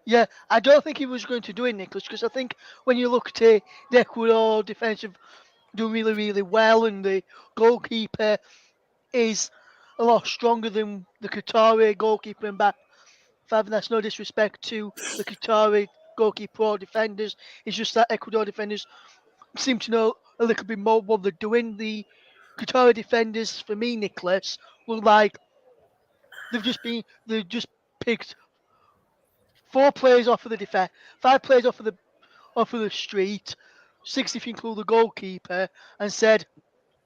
Yeah, I don't think he was going to do it, Nicholas, because I think when you look at the Ecuador defensive doing really, really well, and the goalkeeper is a lot stronger than the Qatari goalkeeper in back five, and that's no disrespect to the Qatari goalkeeper or defenders. It's just that Ecuador defenders seem to know a little bit more what they're doing. The Qatari defenders, for me, Nicholas, were like they've just picked 4 players off of the defense, 5 players off of the street, 6 if you include the goalkeeper, and said,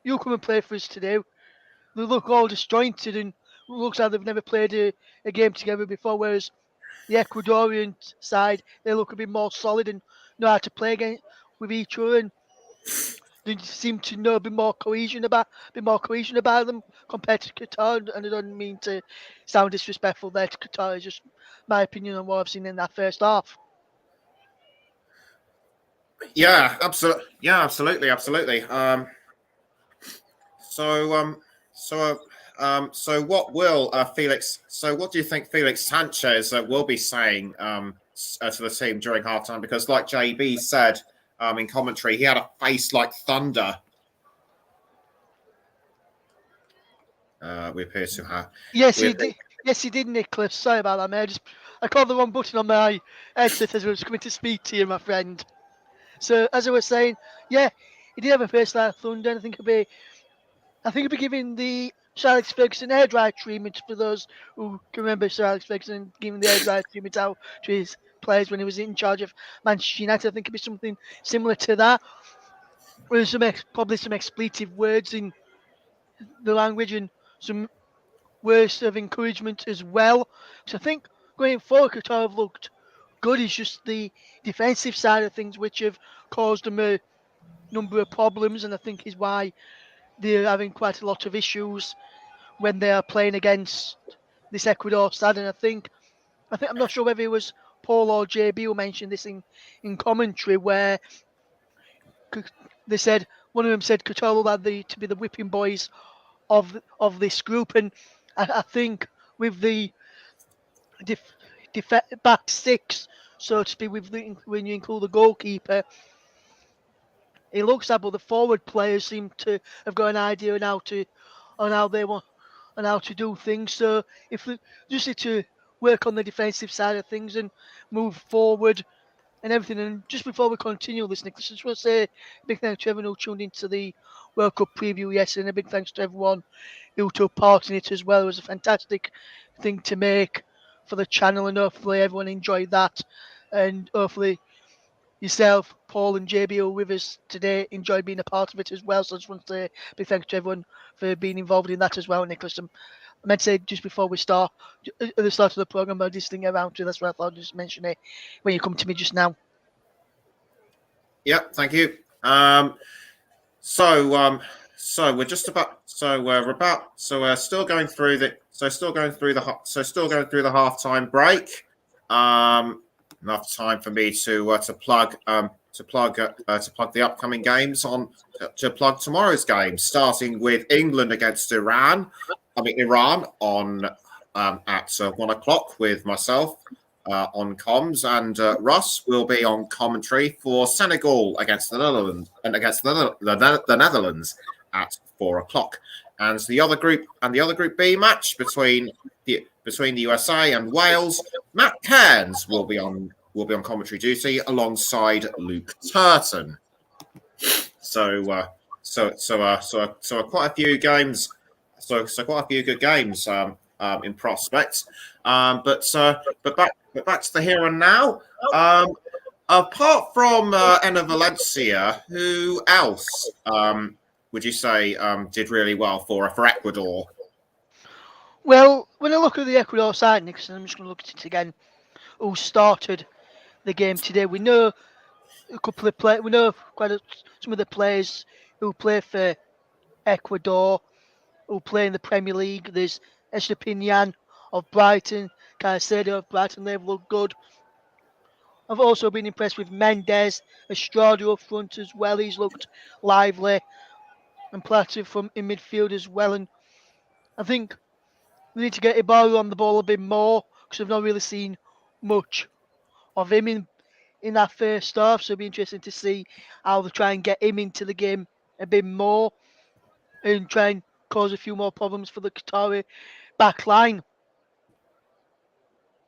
"You come and play for us today." They look all disjointed, and it looks like they've never played a game together before, whereas the Ecuadorian side, they look a bit more solid and know how to play with each other, and they seem to know a bit more cohesion about them compared to Qatar. And I don't mean to sound disrespectful there to Qatar. It's just my opinion on what I've seen in that first half. Yeah, absolutely. Yeah, absolutely. So what will Felix? So what do you think Felix Sanchez will be saying to the team during halftime? Because, like JB said in commentary, he had a face like thunder. We appear to have. Yes, he did. Yes, he did, Nicholas. Sorry about that, mate. I called the wrong button on my headset as I was coming to speak to you, my friend. So, as I was saying, yeah, he did have a face like thunder. I think it'll be I think he'll be giving the Sir Alex Ferguson air dry treatment for those who can remember Sir Alex Ferguson giving the air dry treatment out to his players when he was in charge of Manchester United. I think it'll be something similar to that. With probably some expletive words in the language and some words of encouragement as well. So I think going forward, Qatar have looked good. It's just the defensive side of things which have caused them a number of problems, and I think is why they're having quite a lot of issues when they are playing against this Ecuador side. And I think I'm not sure whether it was Paul or JB who mentioned this in commentary, where they said one of them said Qatar will have to be the whipping boys of this group, and I think with the back six, so to speak, when you include the goalkeeper, it looks like, but the forward players seem to have got an idea on how they want and how to do things. So if we just need to work on the defensive side of things and move forward and everything. And just before we continue this, Nick, I just want to say a big thanks to everyone who tuned into the World Cup preview yesterday, and a big thanks to everyone who took part in it as well. It was a fantastic thing to make for the channel, and hopefully everyone enjoyed that, and hopefully yourself, Paul, and JB who are with us today enjoyed being a part of it as well. So I just want to say a big thanks to everyone for being involved in that as well, Nicholas. I meant to say just before we start, at the start of the programme, about this thing around to, that's why I thought I'd just mention it when you come to me just now. Yeah, thank you. So we're just about. So we're still going through the. Still going through the halftime break. Enough time for me to plug the upcoming games to plug tomorrow's games, starting with England against Iran on at 1 o'clock with myself on comms, and Russ will be on commentary for Senegal against the Netherlands the Netherlands at 4 o'clock, and the other group B match between the USA and Wales. Matt Cairns will be on commentary duty alongside Luke Turton. So quite a few games. So quite a few good games in prospect. But back to the here and now. Apart from Enna Valencia, who else would you say did really well for Ecuador? Well, when I look at the Ecuador side, Nixon, I'm just going to look at it again. Who started the game today? We know a couple of players. We know some of the players who play for Ecuador, who play in the Premier League. There's Estepinian of Brighton, Caicedo of Brighton. They've looked good. I've also been impressed with Mendes, Estrada up front as well. He's looked lively, and Plata in midfield as well. And I think we need to get Ibarra on the ball a bit more, because I've not really seen much of him in that first half. So it'll be interesting to see how they try and get him into the game a bit more and try and cause a few more problems for the Qatari back line.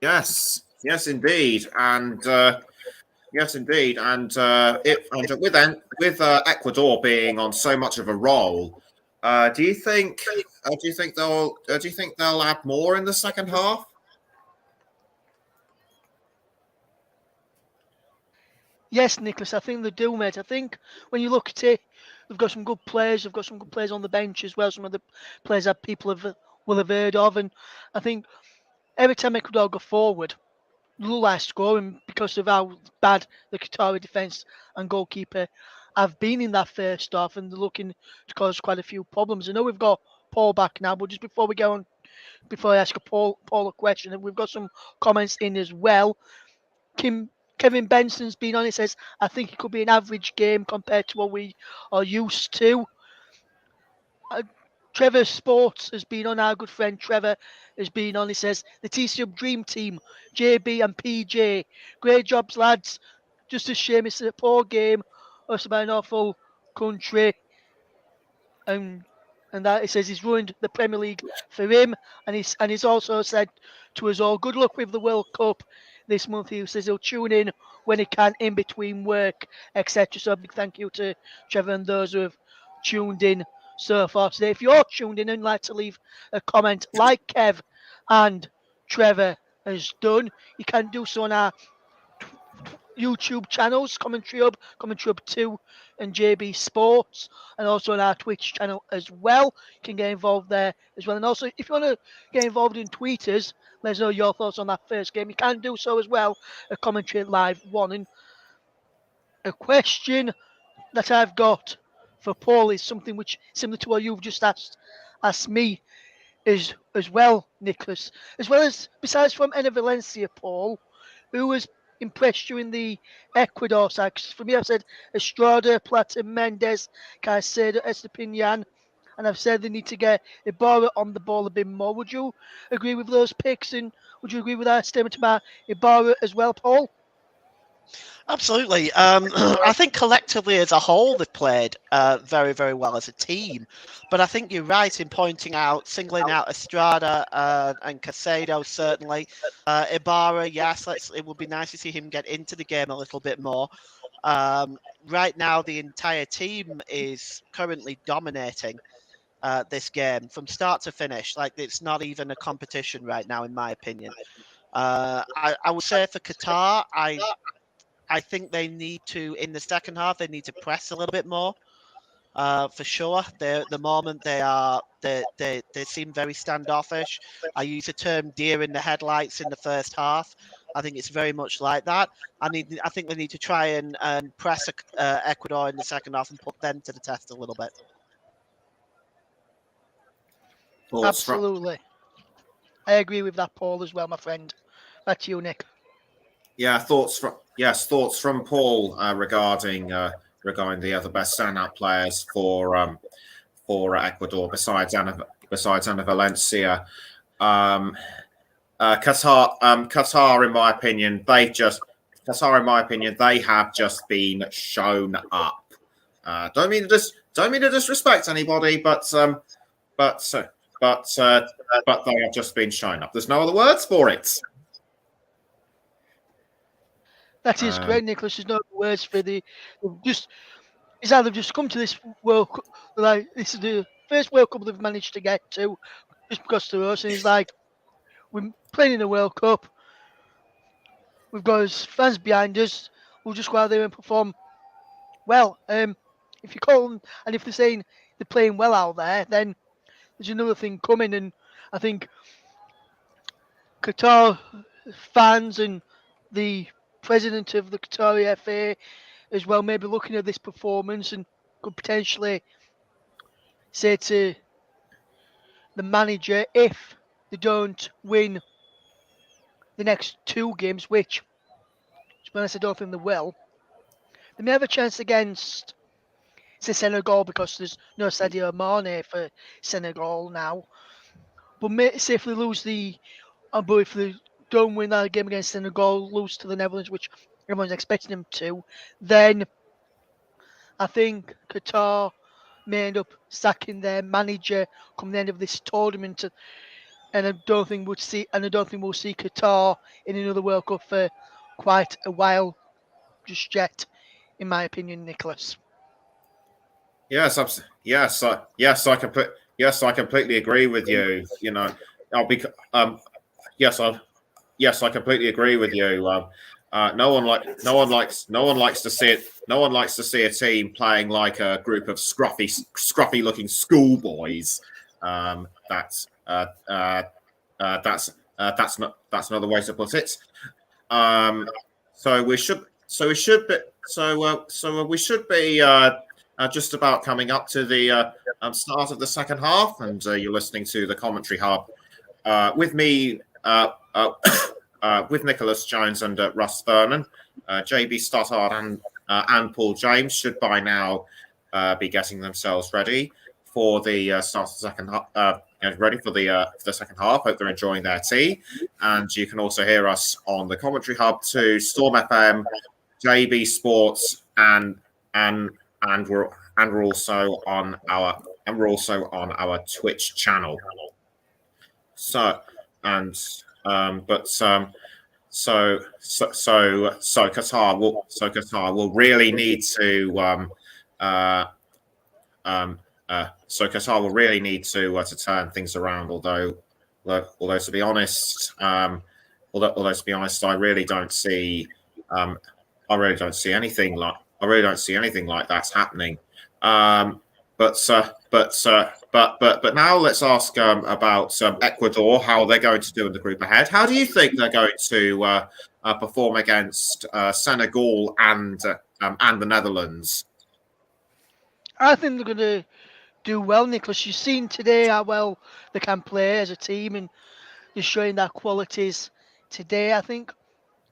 Yes, indeed, and with Ecuador being on so much of a roll, do you think they'll add more in the second half? Yes, Nicholas, I think they do, mate. I think when you look at it, they've got some good players. They've got some good players on the bench as well. Some of the players that people will have heard of, and I think every time Ecuador go forward, they'll like scoring because of how bad the Qatari defence and goalkeeper have been in that first half, and they're looking to cause quite a few problems. I know we've got Paul back now, but just before we go on, before I ask Paul a question, we've got some comments in as well. Kevin Benson's been on. He says, I think it could be an average game compared to what we are used to. Trevor Sports has been on. Our good friend Trevor has been on. He says, the TCM Dream Team, JB and PJ. Great jobs, lads. Just a shame it's a poor game. Us about an awful country. And that he says he's ruined the Premier League for him. And he's also said to us all, good luck with the World Cup this month. He says he'll tune in when he can in between work, etc. So a big thank you to Trevor and those who have tuned in so far today. If you're tuned in and like to leave a comment like Kev and Trevor has done, you can do so on our YouTube channels, Commentary Hub 2 and JB Sports, and also on our Twitch channel as well. You can get involved there as well. And also, if you want to get involved in tweeters, let us know your thoughts on that first game. You can do so as well at Commentary Live 1. And a question that I've got for Paul is something which, similar to what you've just asked me, is as well, Nicholas. As well as, besides from Enna Valencia, Paul, who was impressed you in the Ecuador side? 'Cause for me, I've said Estrada, Plata, Mendes, Caicedo, Estepinian, and I've said they need to get Ibarra on the ball a bit more. Would you agree with those picks, and would you agree with our statement about Ibarra as well, Paul? Absolutely. I think collectively as a whole they've played very, very well as a team. But I think you're right in singling out Estrada and Casado, certainly. Ibarra, yes, it would be nice to see him get into the game a little bit more. Right now, the entire team is currently dominating this game from start to finish. Like, it's not even a competition right now, in my opinion. I would say for Qatar, I think they need to, in the second half, they need to press a little bit more. For sure, the moment they seem very standoffish. I use the term "deer in the headlights" in the first half. I think it's very much like that. I think they need to try and press Ecuador in the second half and put them to the test a little bit. Absolutely, I agree with that, Paul, as well, my friend. Back to you, Nick. Yeah, thoughts from Paul regarding the other best standout players for Ecuador besides Anna Valencia. Qatar, in my opinion, they have just been shown up. Don't mean to disrespect anybody, but they have just been shown up. There's no other words for it. That is correct, Nicholas. There's no words for it's either they've just come to this World Cup, like this is the first World Cup they've managed to get to, just because to us, and it's like we're playing in the World Cup. We've got us fans behind us. We'll just go out there and perform well. If you call them, and if they're saying they're playing well out there, then there's another thing coming, and I think Qatar fans and the president of the Qatari FA as well, maybe looking at this performance and could potentially say to the manager, if they don't win the next two games, which, to be honest, I don't think they will, they may have a chance against, say, Senegal, because there's no Sadio Mane for Senegal now. But say if they lose but if they don't win that game against Senegal, lose to the Netherlands, which everyone's expecting them to, then I think Qatar may end up sacking their manager come the end of this tournament, and I don't think we'll see Qatar in another World Cup for quite a while just yet, in my opinion, Nicholas. Yes, I completely agree with you. You know, I completely agree with you. No one likes to see a team playing like a group of scruffy looking schoolboys. That's another way to put it. So we should be just about coming up to the start of the second half, and you're listening to the Commentary Hub with me, with Nicholas Jones and Russ Vernon. JB Stoddard and Paul James should by now be getting themselves ready for the start of the second half. Ready for the second half. Hope they're enjoying their tea, and you can also hear us on the Commentary Hub to Storm FM, JB Sports, and we're also on our Twitch channel. So Qatar will really need to So Qatar will really need to turn things around. Although to be honest, I really don't see anything like that's happening. But now let's ask about Ecuador, how they're going to do in the group ahead. How do you think they're going to perform against Senegal and the Netherlands? I think they're going to do well, Nicholas. You've seen today how well they can play as a team, and they're showing their qualities today. I think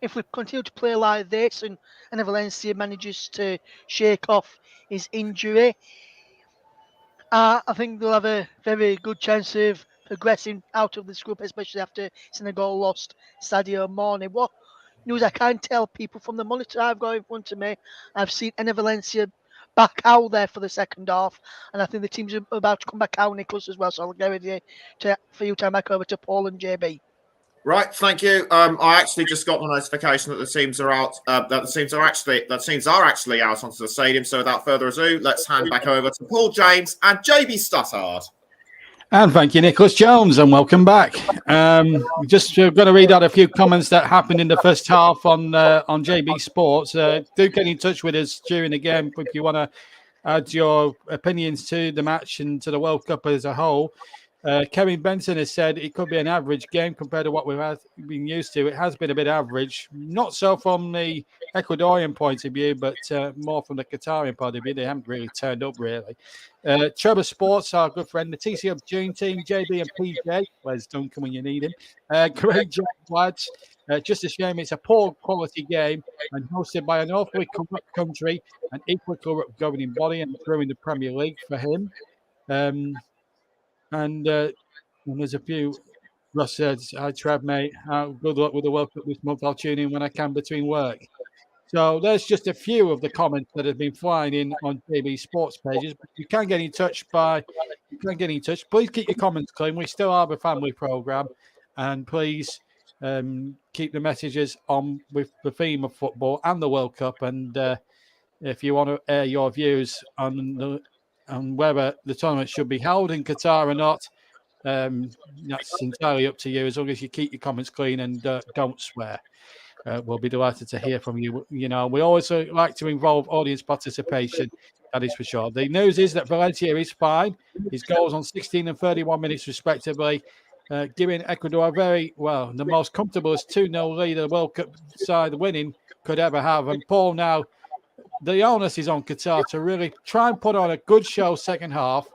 if we continue to play like this, and Valencia manages to shake off his injury, I think they'll have a very good chance of progressing out of this group, especially after Senegal lost Sadio Mane. What news I can tell people from the monitor I've got in front of me, I've seen Valencia back out there for the second half, and I think the team's about to come back out, Nicholas, as well. So I'll get ready for you to hand back over to Paul and JB. Right, thank you. I actually just got the notification that the teams are out. That the teams are actually out onto the stadium. So without further ado, let's hand back over to Paul James and JB Stuttard. And thank you, Nicholas Jones, and welcome back. Just going to read out a few comments that happened in the first half on JB Sports. Do get in touch with us during the game if you want to add your opinions to the match and to the World Cup as a whole. Kevin Benson has said it could be an average game compared to what we've been used to. It has been a bit average, not so from the Ecuadorian point of view, but more from the Qatarian point of view. They haven't really turned up, really. Trevor Sports, our good friend, the TCUp June team, JB and PJ. Where's Duncan when you need him? Great job, lads. Just a shame it's a poor quality game and hosted by an awfully corrupt country, an equally corrupt governing body, and through the Premier League for him. And there's a few. Ross says, "Hi, Trev, mate. Good luck with the World Cup this month. I'll tune in when I can between work." So there's just a few of the comments that have been flying in on JB Sports pages. You can get in touch. Please keep your comments clean. We still have a family program, and please keep the messages on with the theme of football and the World Cup. And if you want to air your views on whether the tournament should be held in Qatar or not, that's entirely up to you, as long as you keep your comments clean and don't swear. We'll be delighted to hear from you. You know, we always like to involve audience participation, that is for sure. The news is that Valencia is fine. His goals on 16 and 31 minutes respectively, giving Ecuador the most comfortable 2-0 lead the World Cup side winning could ever have. And Paul, now the onus is on Qatar to really try and put on a good show second half.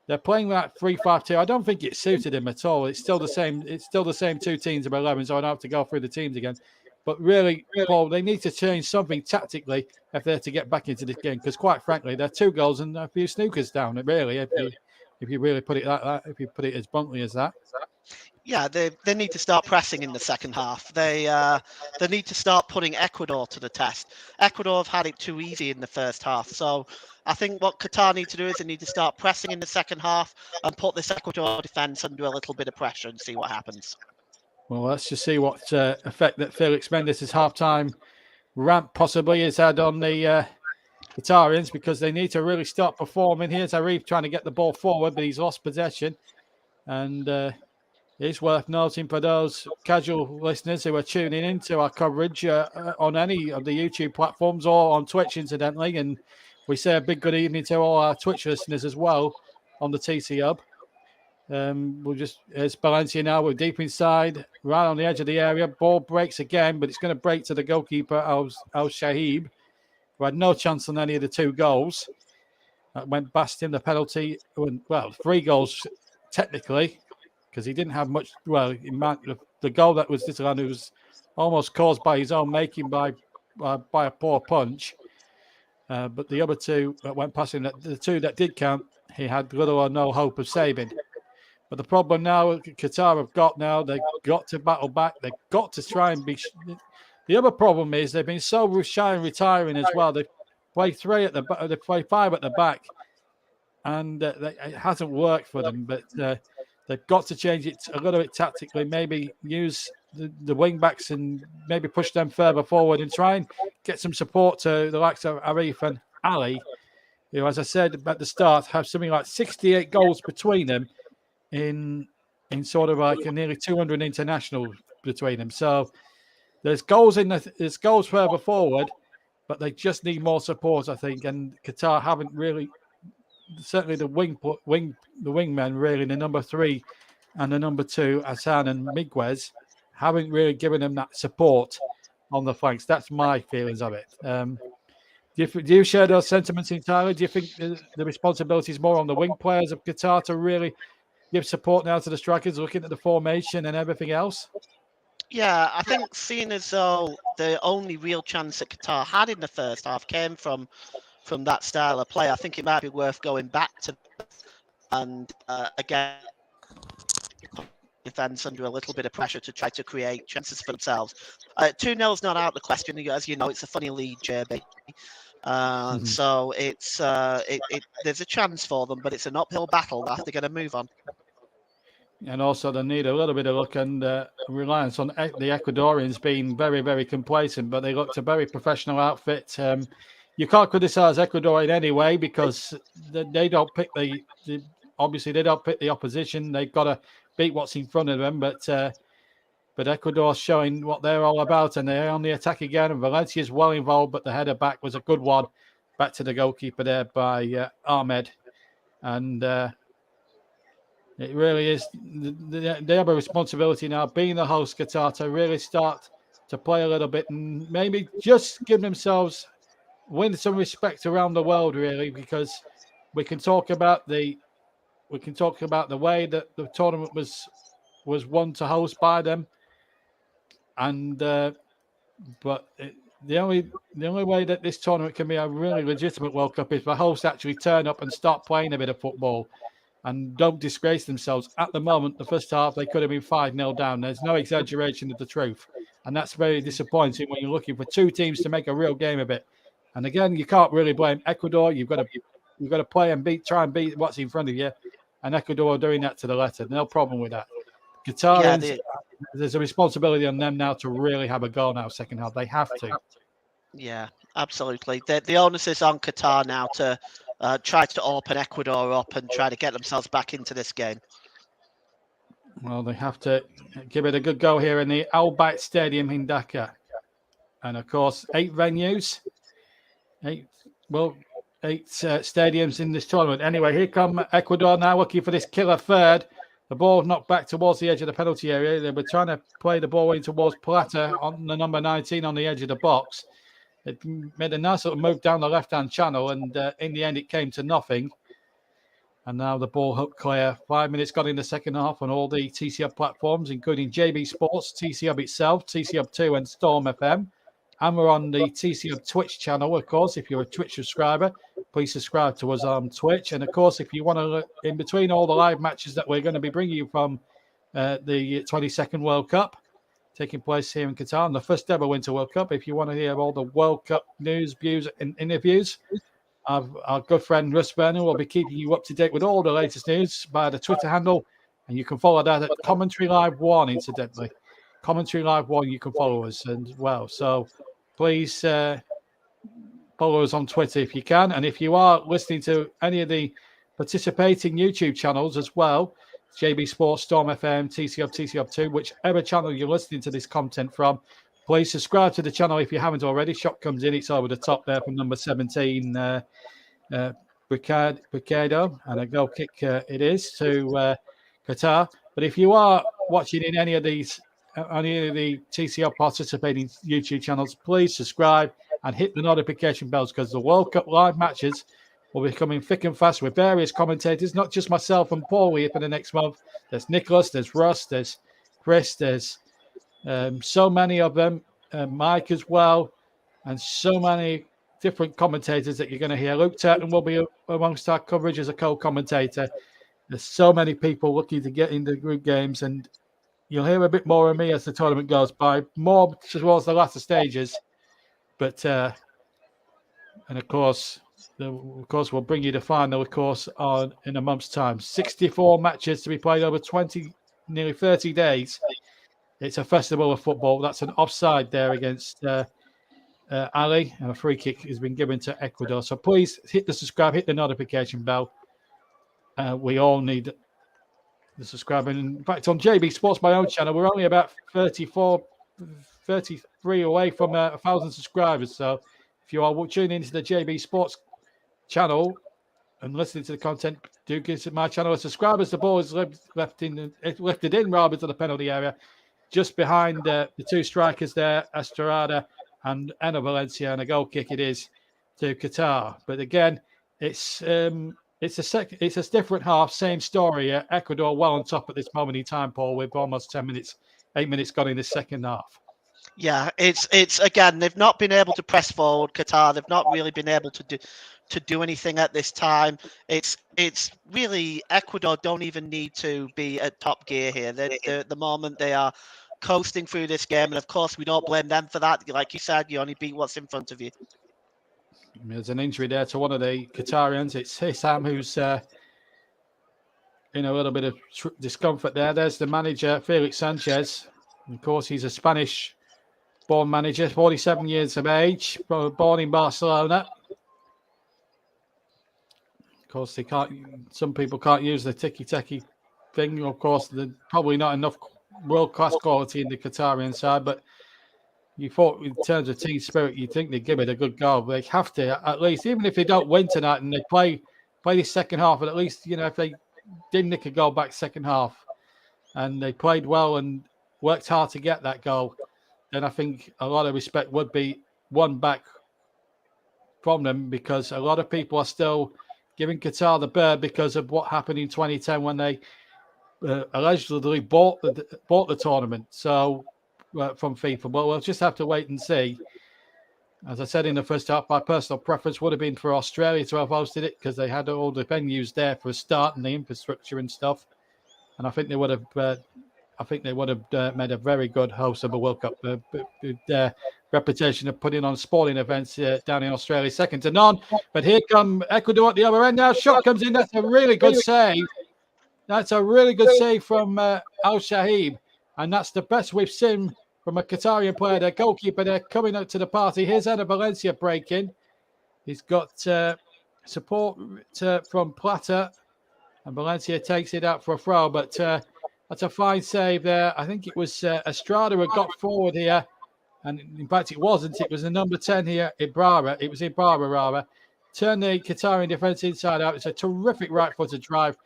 They're playing that 3-5-2. I don't think it suited him at all. It's still the same. It's still the same two teams of 11, so I don't have to go through the teams again. But really, Paul, they need to change something tactically if they're to get back into this game. Because quite frankly, they're 2 goals and a few snookers down. Really, if you really put it like that, if you put it as bluntly as that. Yeah, they need to start pressing in the second half. They need to start putting Ecuador to the test. Ecuador have had it too easy in the first half. So I think what Qatar need to do is they need to start pressing in the second half and put this Ecuador defence under a little bit of pressure and see what happens. Well, let's just see what effect that Felix Mendes' halftime rant possibly has had on the Qatarians, because they need to really start performing. Here's Arif trying to get the ball forward, but he's lost possession. And it's worth noting for those casual listeners who are tuning into our coverage on any of the YouTube platforms or on Twitch, incidentally. And we say a big good evening to all our Twitch listeners as well on the TC Hub. It's Valencia now. We're deep inside, right on the edge of the area. Ball breaks again, but it's going to break to the goalkeeper, Al Shahib, who had no chance on any of the 2 goals. That went past him. The penalty, 3 goals technically, because he didn't have much. Well, the goal that was this one, it was almost caused by his own making by a poor punch. But the other 2 that went past him, the 2 that did count, he had little or no hope of saving. But the problem now Qatar have got now, they've got to battle back. They've got to try and be. The other problem is they've been so shy and retiring as well. They play 3 at the back, they play 5 at the back, and it hasn't worked for them. But they've got to change it a little bit tactically. Maybe use the wing backs and maybe push them further forward and try and get some support to the likes of Arif and Ali, who, as I said at the start, have something like 68 goals between them in sort of like nearly 200 internationals between them. So there's goals there's goals further forward, but they just need more support, I think. And Qatar haven't really, certainly the wingmen, really, the number 3 and the number 2, Hassan and Miguez, haven't really given them that support on the flanks. That's my feelings of it. Do you share those sentiments entirely? Do you think the responsibility is more on the wing players of Qatar to really give support now to the strikers, looking at the formation and everything else? Yeah, I think seeing as though the only real chance that Qatar had in the first half came from that style of play, I think it might be worth going back to and again defence under a little bit of pressure to try to create chances for themselves. 2-0 is not out of the question, as you know. It's a funny lead, JB. So it's there's a chance for them, but it's an uphill battle that they're going to move on. And also they need a little bit of luck and reliance on the Ecuadorians being very, very complacent, but they looked a very professional outfit. You can't criticise Ecuador in any way because they don't pick obviously they don't pick the opposition. They've got to beat what's in front of them, but Ecuador's showing what they're all about, and they're on the attack again. And Valencia's well involved, but the header back was a good one, back to the goalkeeper there by Ahmed. And it really is. They have a responsibility now, being the host, Qatar, to really start to play a little bit and maybe just give themselves, win some respect around the world, really, because we can talk about the way that the tournament was won to host by them, and but the only way that this tournament can be a really legitimate World Cup is for hosts actually turn up and start playing a bit of football and don't disgrace themselves. At the moment, the first half, they could have been 5-0 down. There's no exaggeration of the truth. And that's very disappointing when you're looking for two teams to make a real game of it. And again, you can't really blame Ecuador. You've got to play and try and beat what's in front of you. And Ecuador are doing that to the letter. No problem with that. Qatarians, there's a responsibility on them now to really have a go now, second half. They have to. Yeah, absolutely. The onus is on Qatar now to try to open Ecuador up and try to get themselves back into this game. Well, they have to give it a good go here in the Al Bayt Stadium in Dhaka. And, of course, 8 venues. 8 stadiums in this tournament. Anyway, here come Ecuador now looking for this killer third. The ball knocked back towards the edge of the penalty area. They were trying to play the ball in towards Plata on the number 19 on the edge of the box. It made a nice little move down the left-hand channel, and in the end, it came to nothing. And now the ball hooked clear. 5 minutes got in the second half on all the TCB platforms, including JB Sports, TCB itself, TCB2 and Storm FM. And we're on the TCB Twitch channel, of course. If you're a Twitch subscriber, please subscribe to us on Twitch. And, of course, if you want to look in between all the live matches that we're going to be bringing you from the 22nd World Cup, taking place here in Qatar, and the first ever Winter World Cup. If you want to hear all the World Cup news, views, and interviews, our good friend Russ Vernon will be keeping you up to date with all the latest news by the Twitter handle, and you can follow that at Commentary Live 1, incidentally. Commentary Live 1, you can follow us as well. So please follow us on Twitter if you can. And if you are listening to any of the participating YouTube channels as well, JB Sports, Storm FM, TCB, TCB2, whichever channel you're listening to this content from, please subscribe to the channel if you haven't already. Shot comes in, it's over the top there from number 17, Ricardo, and a goal kick it is to Qatar. But if you are watching in any of the TCB participating YouTube channels, please subscribe and hit the notification bells, because the World Cup live matches will be coming thick and fast with various commentators, not just myself and Paul here for the next month. There's Nicholas, there's Russ, there's Chris, there's so many of them, Mike as well, and so many different commentators that you're going to hear. Luke Turton will be amongst our coverage as a co-commentator. There's so many people looking to get into group games, and you'll hear a bit more of me as the tournament goes by, more towards the latter stages. But, and of course, we'll bring you the final, of course, in a month's time. 64 matches to be played over nearly 30 days. It's a festival of football. That's an offside there against Ali, and a free kick has been given to Ecuador. So please hit the subscribe, hit the notification bell. We all need the subscribe. And in fact, on JB Sports, my own channel, we're only about 33 away from 1,000 subscribers. So if you are tuning into the JB Sports channel and listening to the content, do give my channel a subscribe as the ball is lifted in rather to the penalty area, just behind the two strikers there, Estrada and Enner Valencia, and a goal kick it is to Qatar. But again, it's a different half, same story. Ecuador well on top at this moment in time, Paul, with almost 8 minutes gone in the second half. Yeah, it's again, they've not been able to press forward, Qatar. They've not really been able to do anything at this time. It's really, Ecuador don't even need to be at top gear here. At the moment they are coasting through this game, and of course we don't blame them for that. Like you said, you only beat what's in front of you. There's an injury there to one of the Qatarians. It's Hissam who's in a little bit of discomfort there. There's the manager, Felix Sanchez. Of course, he's a Spanish-born manager, 47 years of age, born in Barcelona. Of course, some people can't use the tiki-taki thing. Of course, there's probably not enough world-class quality in the Qatarian side, but you thought in terms of team spirit, you'd think they'd give it a good go. They have to, at least, even if they don't win tonight and they play this second half, but at least, if they did nick a goal back second half and they played well and worked hard to get that goal, then I think a lot of respect would be won back from them, because a lot of people are still giving Qatar the bird because of what happened in 2010 when they allegedly bought the tournament. So from FIFA, but we'll just have to wait and see. As I said in the first half, my personal preference would have been for Australia to have hosted it, because they had all the venues there for a start and the infrastructure and stuff. And I think they would have. Made a very good host of a World Cup. Their reputation of putting on sporting events down in Australia, second to none. But here come Ecuador at the other end now. Shot comes in. That's a really good save. That's a really good save from Al Shahib. And that's the best we've seen from a Qatarian player. Their goalkeeper, they're coming up to the party. Here's Enner Valencia breaking. He's got support from Plata. And Valencia takes it out for a throw. But that's a fine save there. I think it was Estrada who got forward here. And in fact, it wasn't. It was the number 10 here, Ibarra. It was Ibarra, rather. Turned the Qatarian defence inside out. It's a terrific right-footed drive.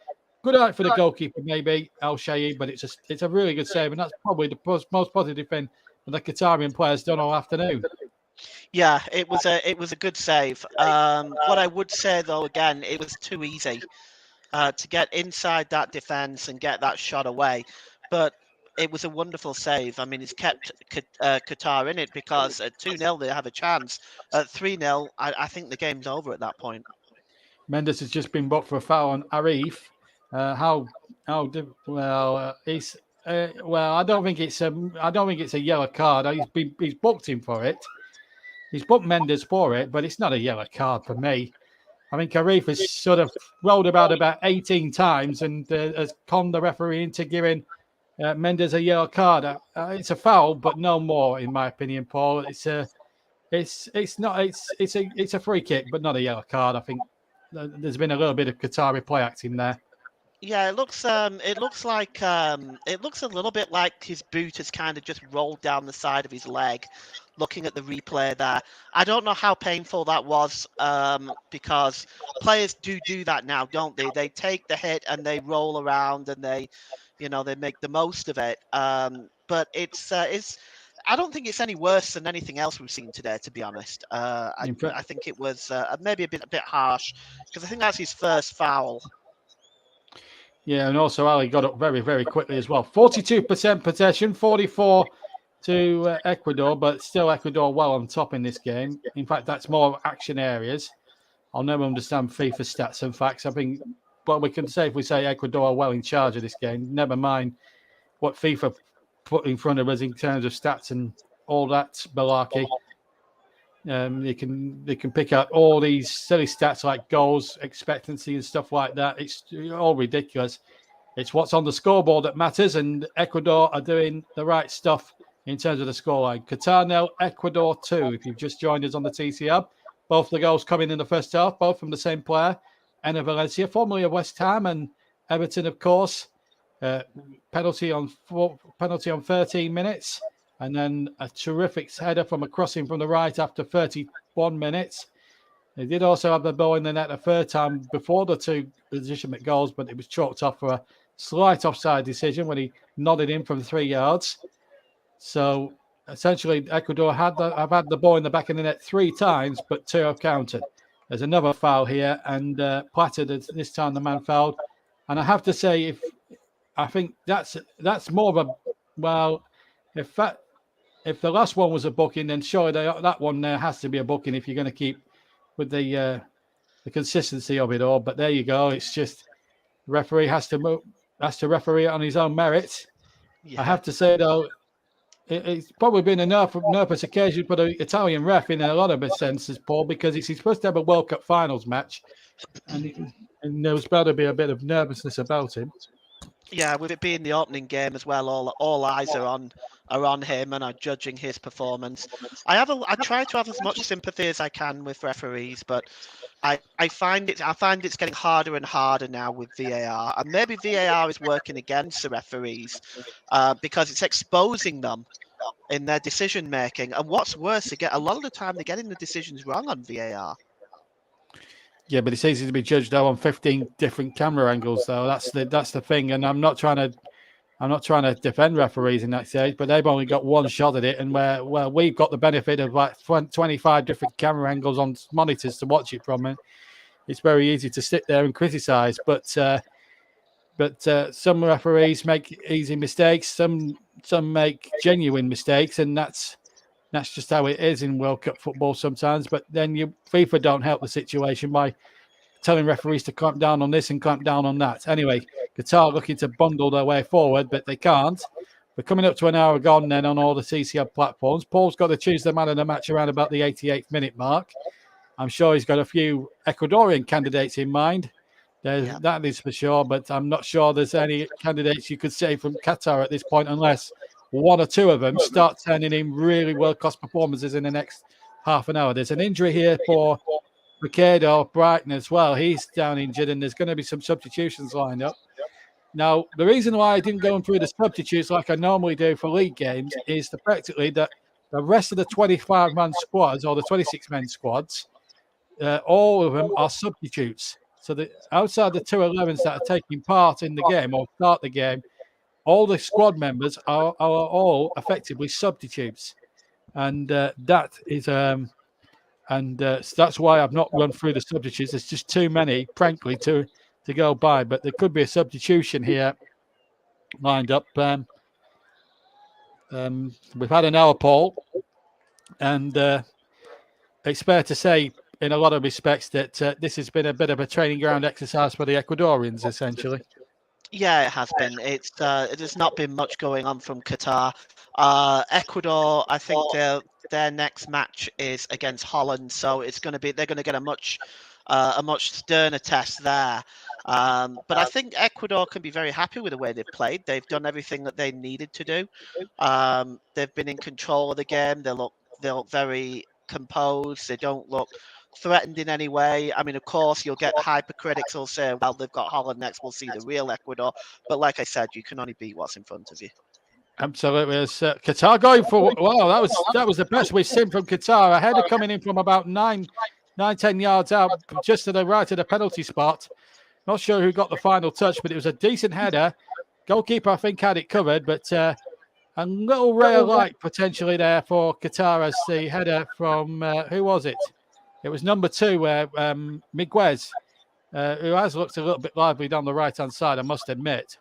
Good eye for the goalkeeper, maybe, Al Shahib, but it's a really good save. And that's probably the most positive thing that the Qatarian players done all afternoon. Yeah, it was a good save. What I would say, though, again, it was too easy to get inside that defence and get that shot away. But it was a wonderful save. I mean, it's kept Qatar in it, because at 2-0 they have a chance. At 3-0, I think the game's over at that point. Mendes has just been booked for a foul on Arif. I don't think it's a yellow card. He's booked him for it. He's booked Mendes for it, but it's not a yellow card for me. I think Arif has sort of rolled about 18 times and has conned the referee into giving Mendes a yellow card. It's a foul, but no more, in my opinion, Paul. It's a free kick, but not a yellow card. I think there's been a little bit of Qatari play acting there. Yeah, it looks a little bit like his boot has kind of just rolled down the side of his leg. Looking at the replay there, I don't know how painful that was, because players do that now, don't they? They take the hit and they roll around and they make the most of it. But it's I don't think it's any worse than anything else we've seen today, to be honest. I think it was maybe a bit harsh, because I think that's his first foul. Yeah, and also Ali got up very, very quickly as well. 42% possession, 44 to Ecuador, but still Ecuador well on top in this game. In fact, that's more action areas. I'll never understand FIFA stats and facts. I think, but we can say, if we say Ecuador are well in charge of this game, never mind what FIFA put in front of us in terms of stats and all that malarkey. They can pick out all these silly stats like goals, expectancy and stuff like that. It's all ridiculous. It's what's on the scoreboard that matters, and Ecuador are doing the right stuff in terms of the scoreline. Qatar 0, Ecuador 2. If you've just joined us on the TCR, both the goals coming in the first half, both from the same player, Enner Valencia, formerly of West Ham and Everton, of course. Penalty on 13 minutes, and then a terrific header from a crossing from the right after 31 minutes. They did also have the ball in the net a third time before the two legitimate goals, but it was chalked off for a slight offside decision when he nodded in from 3 yards. So essentially, Ecuador have had the ball in the back of the net 3 times, but 2 have counted. There's another foul here, and Plata, this time the man fouled. And I have to say, I think that's more of a, well, if the last one was a booking, then surely that one there has to be a booking if you're going to keep with the consistency of it all. But there you go. It's just the referee has to referee it on his own merit. Yeah. I have to say though, it's probably been a nervous occasion for the Italian ref in a lot of senses, Paul, because it's supposed to have a World Cup finals match, and there was bound to be a bit of nervousness about him. Yeah, with it being the opening game as well, all eyes are on him and are judging his performance. I try to have as much sympathy as I can with referees, but I find it's getting harder and harder now with VAR, and maybe VAR is working against the referees because it's exposing them in their decision making. And what's worse, a lot of the time they're getting the decisions wrong on VAR. Yeah, but it's easy to be judged though on 15 different camera angles, though. That's the thing, and I'm not trying to defend referees in that stage, but they've only got one shot at it, and where we've got the benefit of like 25 different camera angles on monitors to watch it from, and it's very easy to sit there and criticise. But some referees make easy mistakes, some make genuine mistakes, and that's just how it is in World Cup football sometimes. But then FIFA don't help the situation by telling referees to clamp down on this and clamp down on that. Anyway, Qatar looking to bundle their way forward, but they can't. We're coming up to an hour gone then on all the TCR platforms. Paul's got to choose the man of the match around about the 88th minute mark. I'm sure he's got a few Ecuadorian candidates in mind. That is for sure, but I'm not sure there's any candidates you could say from Qatar at this point, unless one or two of them start turning in really world-class performances in the next half an hour. There's an injury here for Ricardo Brighton as well. He's down injured, and there's going to be some substitutions lined up. Now, the reason why I didn't go through the substitutes like I normally do for league games is practically that the rest of the 25-man squads or the 26-man squads, all of them are substitutes. So outside the 211s that are taking part in the game or start the game, all the squad members are all effectively substitutes, and that is so that's why I've not run through the substitutes. There's just too many, frankly, to go by. But there could be a substitution here lined up. We've had an hour, Paul, and it's fair to say, in a lot of respects, that this has been a bit of a training ground exercise for the Ecuadorians, essentially. Yeah, it has been. There's not been much going on from Qatar. Ecuador, I think their next match is against Holland, so they're going to get a much sterner test there. But I think Ecuador can be very happy with the way they've played. They've done everything that they needed to do. They've been in control of the game. They look very composed. They don't look threatened in any way. I mean, of course, you'll get hypercritics who'll say, well, they've got Holland next, we'll see the real Ecuador. But like I said, you can only beat what's in front of you. Absolutely. Qatar going for, wow, that was the best we've seen from Qatar. A header coming in from about 9-10 yards out, just to the right of the penalty spot. Not sure who got the final touch, but it was a decent header. Goalkeeper, I think, had it covered, but a little ray of light potentially there for Qatar as the header from, who was it? It was number 2, Miguez, who has looked a little bit lively down the right-hand side, I must admit.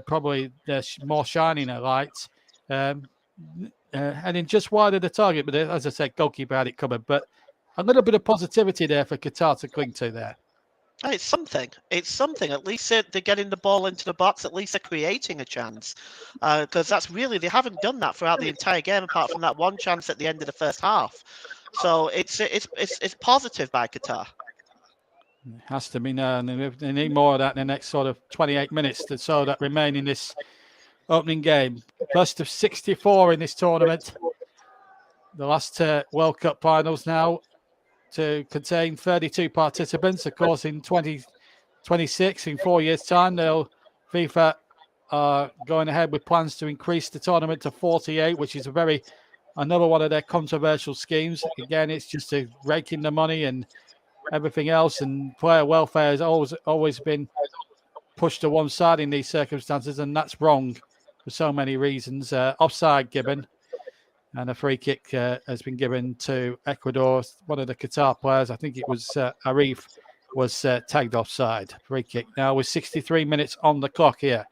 Probably there's more shining a light. Heading just wide of the target, but as I said, goalkeeper had it covered. But a little bit of positivity there for Qatar to cling to there. It's something. At least they're getting the ball into the box. At least they're creating a chance. Because they haven't done that throughout the entire game, apart from that one chance at the end of the first half. So it's positive by Qatar. It has to be now, and they need more of that in the next sort of 28 minutes to so that remain in this opening game. First of 64 in this tournament. The last World Cup finals now to contain 32 participants. Of course, in 2026, in 4 years' time, FIFA are going ahead with plans to increase the tournament to 48, which is another one of their controversial schemes. Again, it's just to rake in the money and everything else, and player welfare has always been pushed to one side in these circumstances, and that's wrong for so many reasons. Offside given, and a free kick has been given to Ecuador. One of the Qatar players, I think it was Arif, was tagged offside. Free kick now with 63 minutes on the clock here.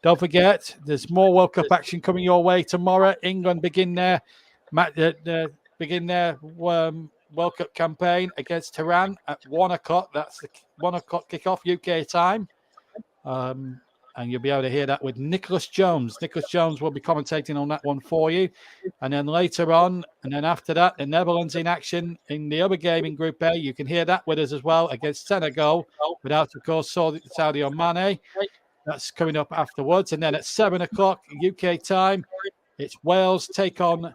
Don't forget, there's more World Cup action coming your way tomorrow. England begin their World Cup campaign against Tehran at 1 o'clock. That's the 1 o'clock kickoff UK time. And you'll be able to hear that with Nicholas Jones. Nicholas Jones will be commentating on that one for you. And then later on, and then after that, the Netherlands in action in the other game in Group A. You can hear that with us as well against Senegal, without, of course, Sadio Mane. That's coming up afterwards. And then at 7 o'clock UK time, it's Wales take on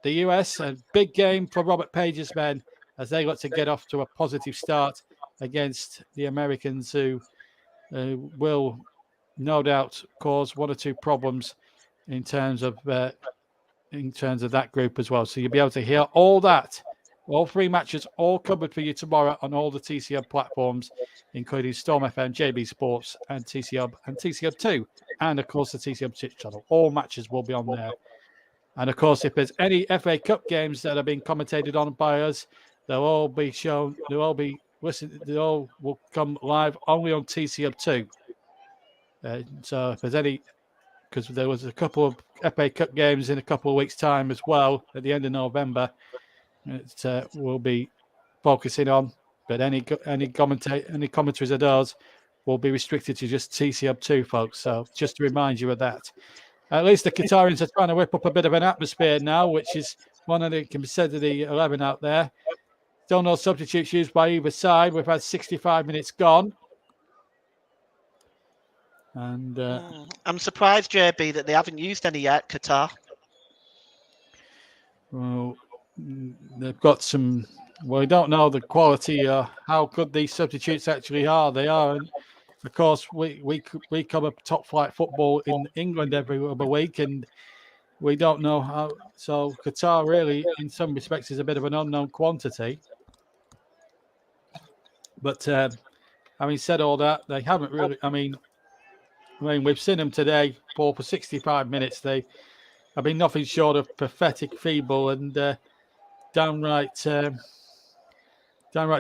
the US. A big game for Robert Page's men as they look to get off to a positive start against the Americans, who will no doubt cause one or two problems in terms of that group as well. So you'll be able to hear all that, all three matches, all covered for you tomorrow on all the TC Hub platforms, including Storm FM, JB Sports, and TC Hub and TC Hub 2, and of course the TC Hub 6 channel. All matches will be on there. And of course, if there's any FA Cup games that are being commentated on by us, they'll all be shown. They'll all be listened. They all will come live only on TC Hub 2. So if there's any, because there was a couple of FA Cup games in a couple of weeks' time as well at the end of November, we'll be focusing on. But any commentaries of those will be restricted to just TC Hub 2, folks. So just to remind you of that. At least the Qatarians are trying to whip up a bit of an atmosphere now, which is one of the, can be said, of the 11 out there. Still no substitutes used by either side. We've had 65 minutes gone. And I'm surprised, JB, that they haven't used any yet, Qatar. Well, they've got some. Well, we don't know the quality, how good these substitutes actually are. They are, and of course, we cover top flight football in England every other week, and we don't know how. So Qatar really, in some respects, is a bit of an unknown quantity. But having said all that, they haven't really. I mean, we've seen them today, Paul, for 65 minutes. They have been nothing short of pathetic, feeble, and downright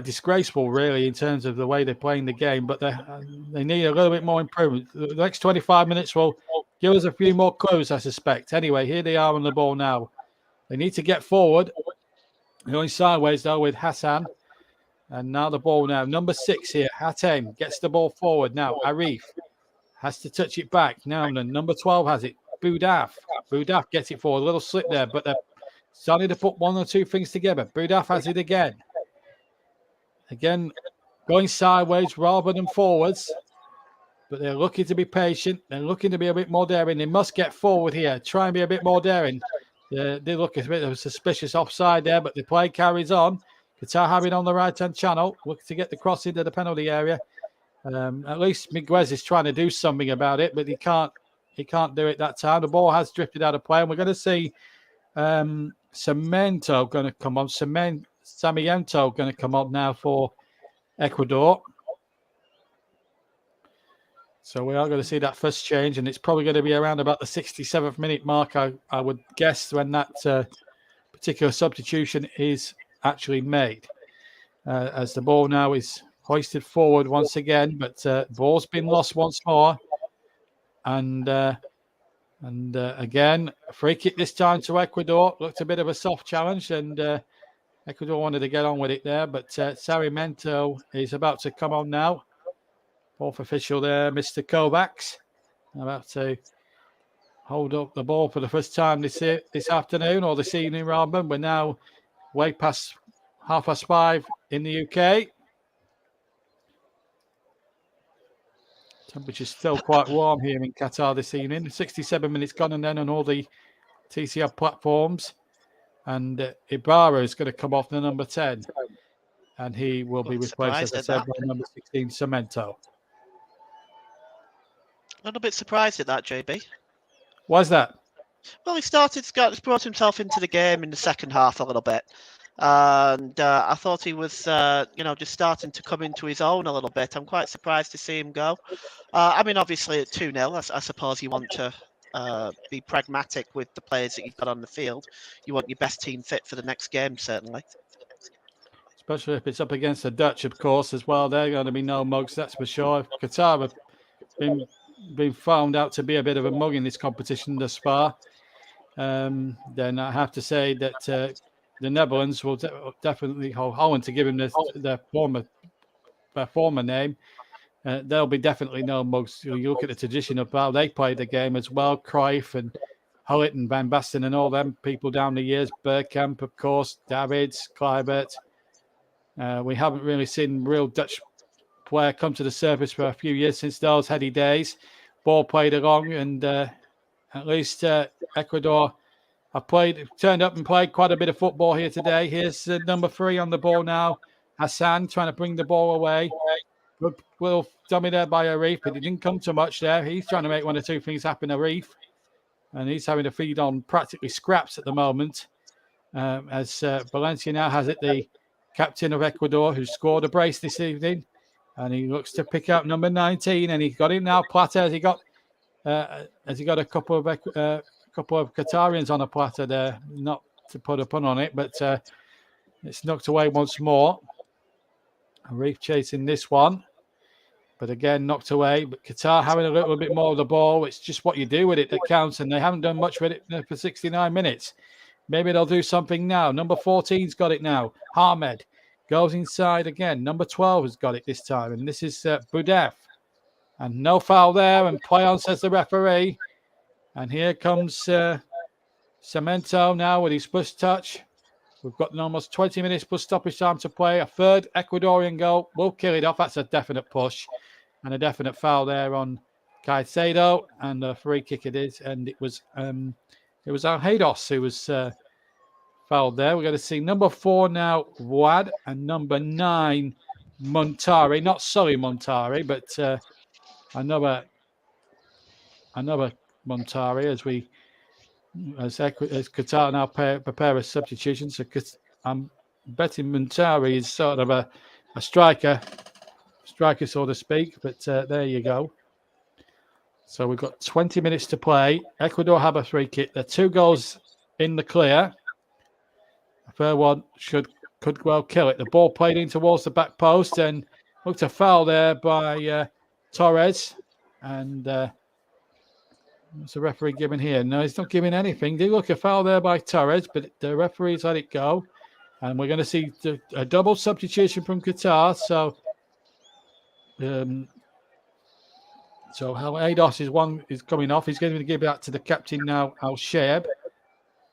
disgraceful, really, in terms of the way they're playing the game. But they need a little bit more improvement. The next 25 minutes will give us a few more clues, I suspect. Anyway, here they are on the ball now. They need to get forward. They're going sideways, though, with Hassan. And now the ball now. Number 6 here, Hatem, gets the ball forward now. Arif has to touch it back. Now, number 12 has it. Boudaf gets it forward. A little slip there, but they're starting to put one or two things together. Boudaf has it again. Again, going sideways rather than forwards. But they're looking to be patient. They're looking to be a bit more daring. They must get forward here. Try and be a bit more daring. They look a bit of a suspicious offside there, but the play carries on. Qatar have it on the right-hand channel. Looking to get the cross into the penalty area. At least Miguez is trying to do something about it, but he can't do it that time. The ball has drifted out of play, and we're going to see Sarmiento going to come on. Sarmiento going to come on now for Ecuador. So we are going to see that first change, and it's probably going to be around about the 67th minute mark, I would guess, when that particular substitution is actually made. As the ball now is hoisted forward once again, but ball's been lost once more. And again, a free kick this time to Ecuador. Looked a bit of a soft challenge, and Ecuador wanted to get on with it there, but Sarmiento is about to come on now. Fourth official there, Mr. Kovacs, about to hold up the ball for the first time this afternoon, or this evening rather. We're now way past 5:30 in the UK. Temperature's still quite warm here in Qatar this evening. 67 minutes gone and then on all the TCR platforms. And Ibarra is going to come off the number 10. And he will be replaced, as I said, by number 16, Cemento. A little bit surprised at that, JB. Why's that? Well, he's brought himself into the game in the second half a little bit. And I thought he was, just starting to come into his own a little bit. I'm quite surprised to see him go. I mean, obviously at 2-0, I suppose you want to be pragmatic with the players that you've got on the field. You want your best team fit for the next game, certainly. Especially if it's up against the Dutch, of course, as well. They're going to be no mugs, that's for sure. Qatar have been found out to be a bit of a mug in this competition thus far. Then I have to say that the Netherlands will definitely hold Holland to give him their former name. There'll be definitely no mugs. You look at the tradition of how they played the game as well. Cruyff and Hullet and Van Basten and all them people down the years. Bergkamp, of course, Davids, Kluivert. We haven't really seen real Dutch player come to the surface for a few years since those heady days. Ball played along, and at least Ecuador have turned up and played quite a bit of football here today. Here's number 3 on the ball now. Hassan trying to bring the ball away. Good little dummy there by Arif, but it didn't come to much there. He's trying to make one or two things happen, Arif. And he's having to feed on practically scraps at the moment. As Valencia now has it, the captain of Ecuador, who scored a brace this evening. And he looks to pick up number 19, and he's got him now. Platter, has he got a couple of Qatarians on a platter there? Not to put a pun on it, but it's knocked away once more. Arif chasing this one, but again knocked away. But Qatar having a little bit more of the ball. It's just what you do with it that counts, and they haven't done much with it for 69 minutes. Maybe they'll do something now. Number 14's got it now. Ahmed goes inside again. Number 12 has got it this time, and this is Budef. And no foul there, and play on, says the referee. And here comes Cemento now with his first touch. We've got almost 20 minutes plus stoppage time to play. A third Ecuadorian goal will kill it off. That's a definite push. And a definite foul there on Caicedo. And a free kick it is. And it was Alheidos who was fouled there. We're going to see number 4 now, Wad, and number 9, Montari. Not Sully Montari, but another Montari as Qatar now prepare a substitution. So I'm betting Montari is sort of a striker, so to speak. But there you go. So we've got 20 minutes to play. Ecuador have a free kick. They're 2 goals in the clear. A third one could well kill it. The ball played in towards the back post and looked a foul there by Torres. And what's the referee giving here? No, he's not giving anything. Did look a foul there by Torres, but the referee's let it go. And we're going to see a double substitution from Qatar. So Al-Aidos is coming off. He's going to give that to the captain now, Al-Shaib.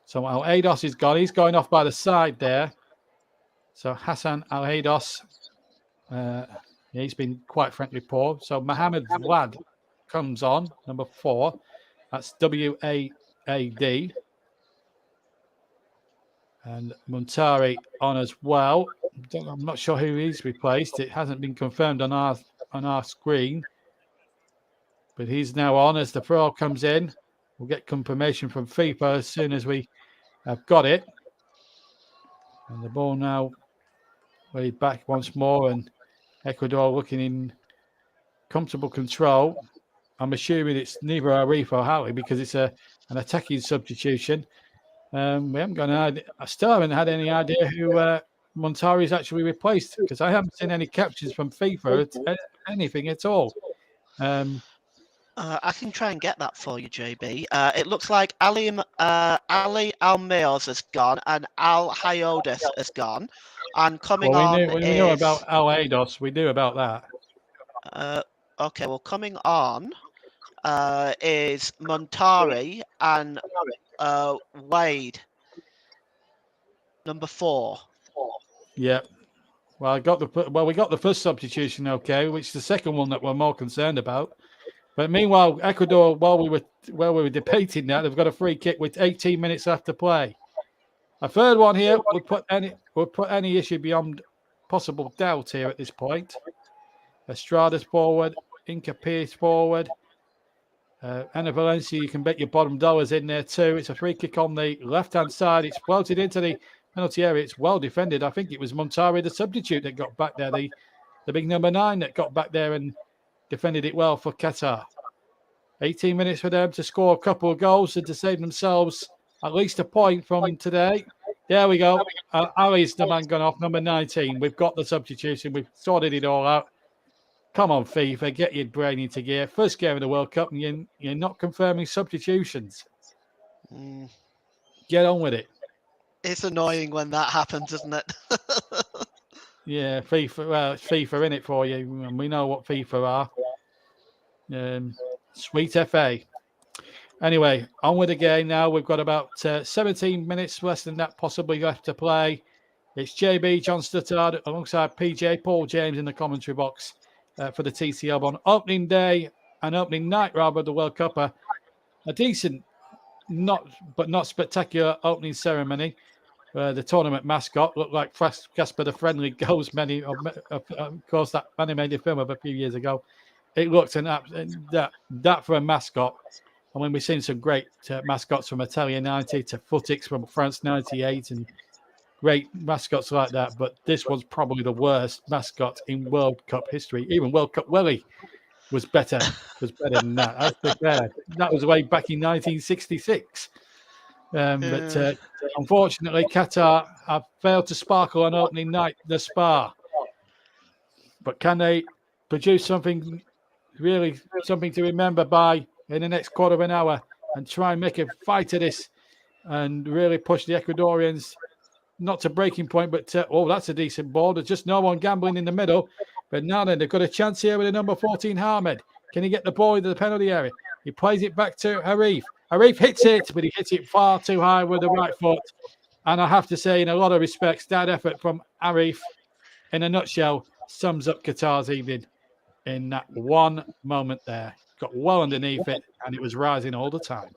So Al-Aidos is gone. He's going off by the side there. So Hassan Al-Aidos, he's been quite frankly poor. So Mohamed Wad comes on, number 4. That's W-A-A-D. And Montari on as well. I'm not sure who he's replaced. It hasn't been confirmed on our screen. But he's now on as the throw comes in. We'll get confirmation from FIFA as soon as we have got it. And the ball now way back once more. And Ecuador looking in comfortable control. I'm assuming it's neither Arif or Howie because it's an attacking substitution. We haven't got I still haven't had any idea who Montari's actually replaced because I haven't seen any captions from FIFA, anything at all. I can try and get that for you, JB. It looks like Ali Almeos has gone and Al Hayodas has gone. And coming on we know about Al-Aidos. We knew about that. Okay, well, coming on is Montari and Wade, number 4. Yeah. Well, we got the first substitution, okay, which is the second one that we're more concerned about. But meanwhile, Ecuador, while we were debating that, they've got a free kick with 18 minutes left to play. A third one here would put any issue beyond possible doubt here at this point. Estrada's forward, Inca Pierce forward. Ana Valencia, you can bet your bottom dollars in there too. It's a free kick on the left-hand side. It's floated into the penalty area. It's well defended. I think it was Montari, the substitute, that got back there. The big number 9 that got back there and defended it well for Qatar. 18 minutes for them to score a couple of goals and to save themselves at least a point from today. There we go. Ali's the man gone off, number 19. We've got the substitution. We've sorted it all out. Come on, FIFA, get your brain into gear. First game of the World Cup, and you're not confirming substitutions. Get on with it. It's annoying when that happens, isn't it? Yeah, FIFA. Well, it's FIFA in it for you, and we know what FIFA are. Sweet FA. Anyway, on with the game now. We've got about 17 minutes, less than that, possibly left to play. It's JB, John Stuttard, alongside PJ, Paul James in the commentary box for the TCL on opening day and opening night, rather, of the World Cup. A decent, not spectacular opening ceremony. The tournament mascot looked like Casper the Friendly Ghost, of course, that animated film of a few years ago. It looked that for a mascot. I mean, we've seen some great mascots from Italia 90 to Footix from France 98 and great mascots like that. But this was probably the worst mascot in World Cup history. Even World Cup Willie was better than that. I was prepared. That was way back in 1966. But unfortunately, Qatar have failed to sparkle on opening night, the Spa. But can they produce something to remember by in the next quarter of an hour and try and make a fight of this and really push the Ecuadorians not to breaking point, but that's a decent ball. There's just no one gambling in the middle. But now then, they've got a chance here with the number 14, Ahmed. Can he get the ball into the penalty area? He plays it back to Arif. Arif hits it, but he hits it far too high with the right foot. And I have to say, in a lot of respects, that effort from Arif, in a nutshell, sums up Qatar's evening in that one moment there. Got well underneath it, and it was rising all the time.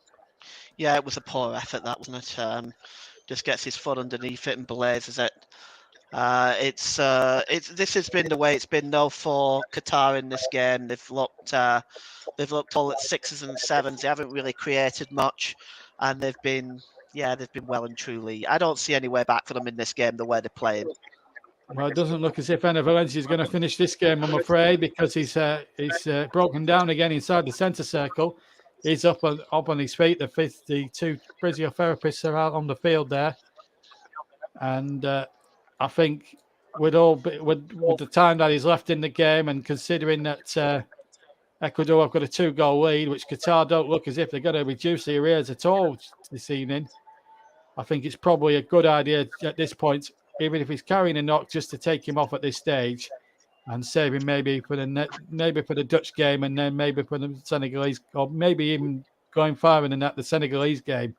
Yeah, it was a poor effort, that, wasn't it? Just gets his foot underneath it and blazes it. This has been the way it's been though for Qatar in this game. They've looked all at 6s and 7s. They haven't really created much, and they've been well and truly. I don't see any way back for them in this game the way they're playing. Well, it doesn't look as if Ana Valencia is going to finish this game, I'm afraid, because he's broken down again inside the centre circle. He's up on his feet. The two physiotherapists are out on the field there, and I think with the time that he's left in the game, and considering that Ecuador have got a 2-goal lead, which Qatar don't look as if they're going to reduce the arrears at all this evening, I think it's probably a good idea at this point, even if he's carrying a knock, just to take him off at this stage and save him maybe for the Dutch game, and then maybe for the Senegalese, or maybe even going farther than that, the Senegalese game.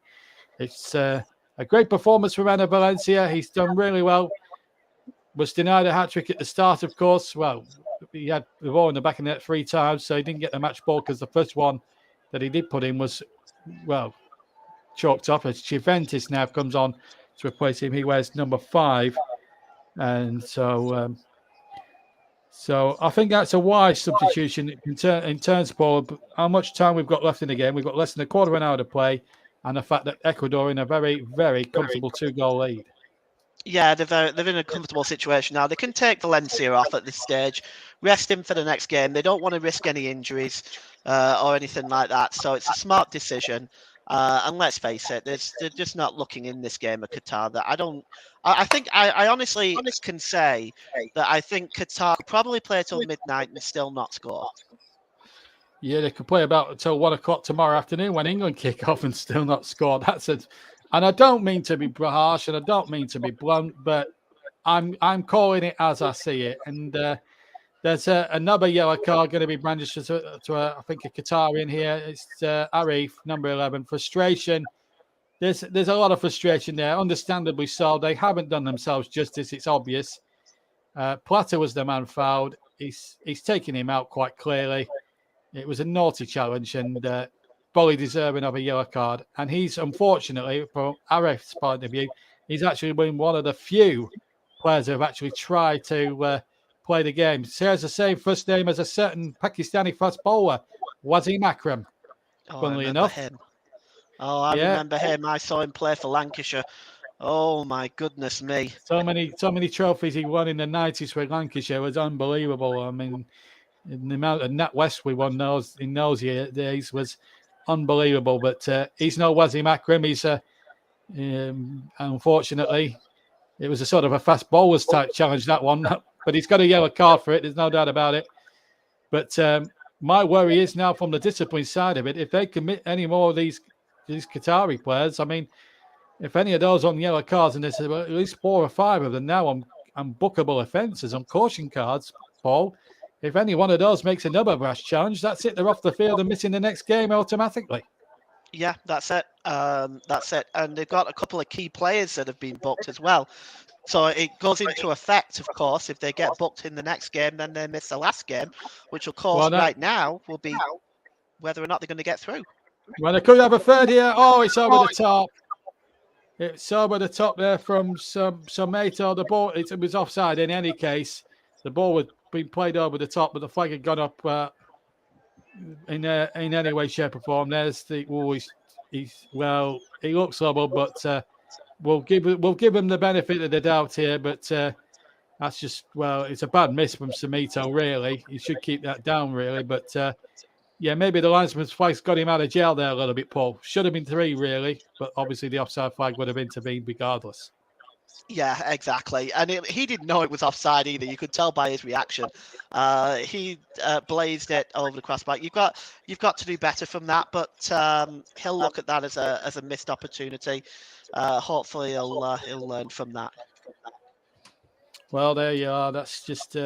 It's a great performance from Ana Valencia. He's done really well. Was denied a hat-trick at the start, of course. Well, he had the ball in the back of the net 3 times, so he didn't get the match ball because the first one that he did put in was, chalked off. As Chiventis now comes on to replace him. He wears number 5. And so I think that's a wise substitution in terms, Paul, how much time we've got left in the game. We've got less than a quarter of an hour to play, and the fact that Ecuador in a very, very comfortable 2-goal lead. Yeah, they're in a comfortable situation now. They can take Valencia off at this stage, rest him for the next game. They don't want to risk any injuries or anything like that. So it's a smart decision. And let's face it, they're just not looking in this game at Qatar. That I honestly can say that I think Qatar could probably play till midnight and still not score. Yeah, they could play about until 1 o'clock tomorrow afternoon when England kick off and still not score. And I don't mean to be harsh and I don't mean to be blunt, but I'm calling it as I see it. And there's another yellow card going to be brandished to I think a Qatari in here. It's Arif, number 11. Frustration. There's a lot of frustration there, understandably so. They haven't done themselves justice. It's obvious. Plata was the man fouled. He's taken him out quite clearly. It was a naughty challenge and fully deserving of a yellow card. And he's, unfortunately, from Aref's point of view, he's actually been one of the few players who have actually tried to play the game. Shares the same first name as a certain Pakistani fast bowler, Wasim Akram, funnily enough. Him. Oh, I remember him. I saw him play for Lancashire. Oh, my goodness me. So many trophies he won in the 90s for Lancashire was unbelievable. I mean, the amount of NatWest we won in those days was unbelievable. But he's no Wasim Akram. He's unfortunately, it was a sort of a fast bowlers type challenge, that one. But he's got a yellow card for it. There's no doubt about it. But my worry is now from the discipline side of it, if they commit any more of these Qatari players, I mean, if any of those on yellow cards, and there's at least 4 or 5 of them now on bookable offences, on caution cards, Paul, if any one of those makes another rash challenge, that's it. They're off the field and missing the next game automatically. Yeah, that's it. That's it. And they've got a couple of key players that have been booked as well. So it goes into effect, of course, if they get booked in the next game, then they miss the last game, which, of course, right now will be whether or not they're going to get through. Well, they could have a third here. Oh, it's over the top. It's over the top there from some mate or the ball. It was offside in any case. The ball was being played over the top, but the flag had gone up in any way, shape, or form. There's the he looks trouble, but we'll give him the benefit of the doubt here. But that's just it's a bad miss from Samito. Really, he should keep that down. Really, but. Yeah, maybe the linesman's flag's got him out of jail there a little bit, Paul. Should have been 3, really, but obviously the offside flag would have intervened regardless. Yeah, exactly. And he didn't know it was offside either. You could tell by his reaction. He blazed it over the crossbar. You've got to do better from that, but he'll look at that as a missed opportunity. Hopefully, he'll learn from that. Well, there you are. That's just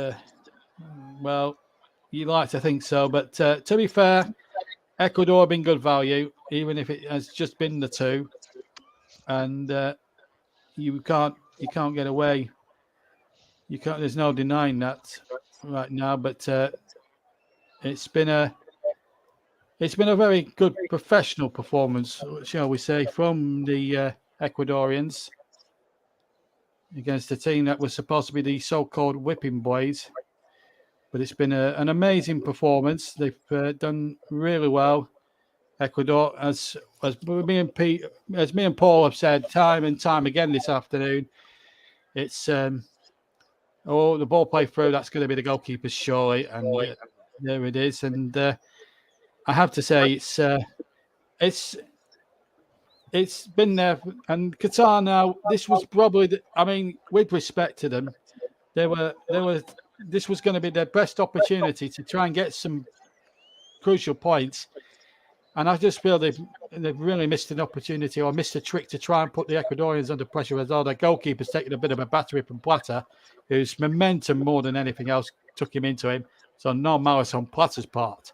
you like to think so, but to be fair, Ecuador have been good value, even if it has just been the 2, and you can't get away. You can't. There's no denying that right now. But it's been a very good professional performance, shall we say, from the Ecuadorians against a team that was supposed to be the so-called whipping boys. But it's been an amazing performance. They've done really well. Ecuador, as me and Paul have said time and time again this afternoon, it's the ball play through. That's going to be the goalkeeper's surely, and there it is. And I have to say, it's been there. And Qatar now. This was probably, with respect to them, they were. This was going to be their best opportunity to try and get some crucial points. And I just feel they've really missed an opportunity or missed a trick to try and put the Ecuadorians under pressure, as though their goalkeeper's taken a bit of a battering from Plata, whose momentum more than anything else took him into him. So no malice on Plata's part.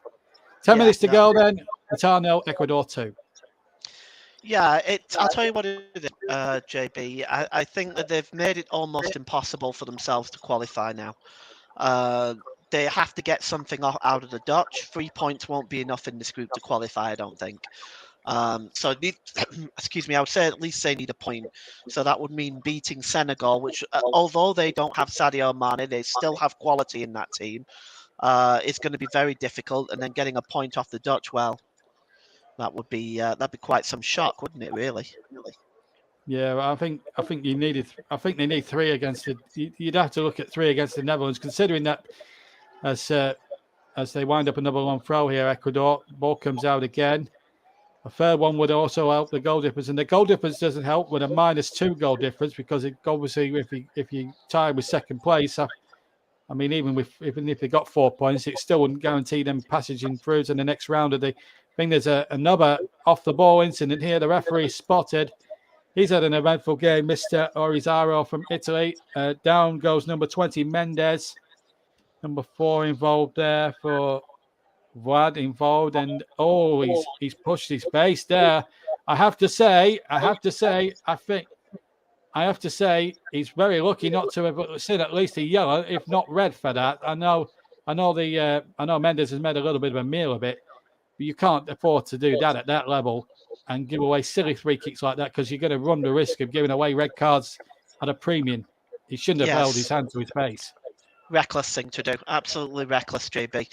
10 minutes to go then. Qatar 0, Ecuador 2. Yeah, I'll tell you what it is, JB. I think that they've made it almost impossible for themselves to qualify now. They have to get something out of the Dutch. 3 points won't be enough in this group to qualify, I don't think. So, excuse me, I would say at least they need a point. So that would mean beating Senegal, which, although they don't have Sadio Mane, they still have quality in that team. It's going to be very difficult. And then getting a point off the Dutch, well, that'd be quite some shock, wouldn't it? Really. Yeah, I think you needed. I think they need 3 against it. You'd have to look at 3 against the Netherlands, considering that as they wind up another long throw here, Ecuador ball comes out again. A third one would also help the goal difference, and the goal difference doesn't help with a -2 goal difference, because it obviously if you tie with second place, even if they got 4 points, it still wouldn't guarantee them passaging through to the next round of the. I think there's another off the ball incident here. The referee spotted. He's had an eventful game, Mr. Orizaro from Italy. Down goes number 20, Mendes. Number 4 involved there for Vlad involved. And he's pushed his face there. I have to say, he's very lucky not to have seen at least a yellow, if not red, for that. I know I know Mendes has made a little bit of a meal of it, but you can't afford to do that at that level and give away silly free kicks like that, because you're going to run the risk of giving away red cards at a premium. He shouldn't have held his hand to his face. Reckless thing to do, absolutely reckless, JB.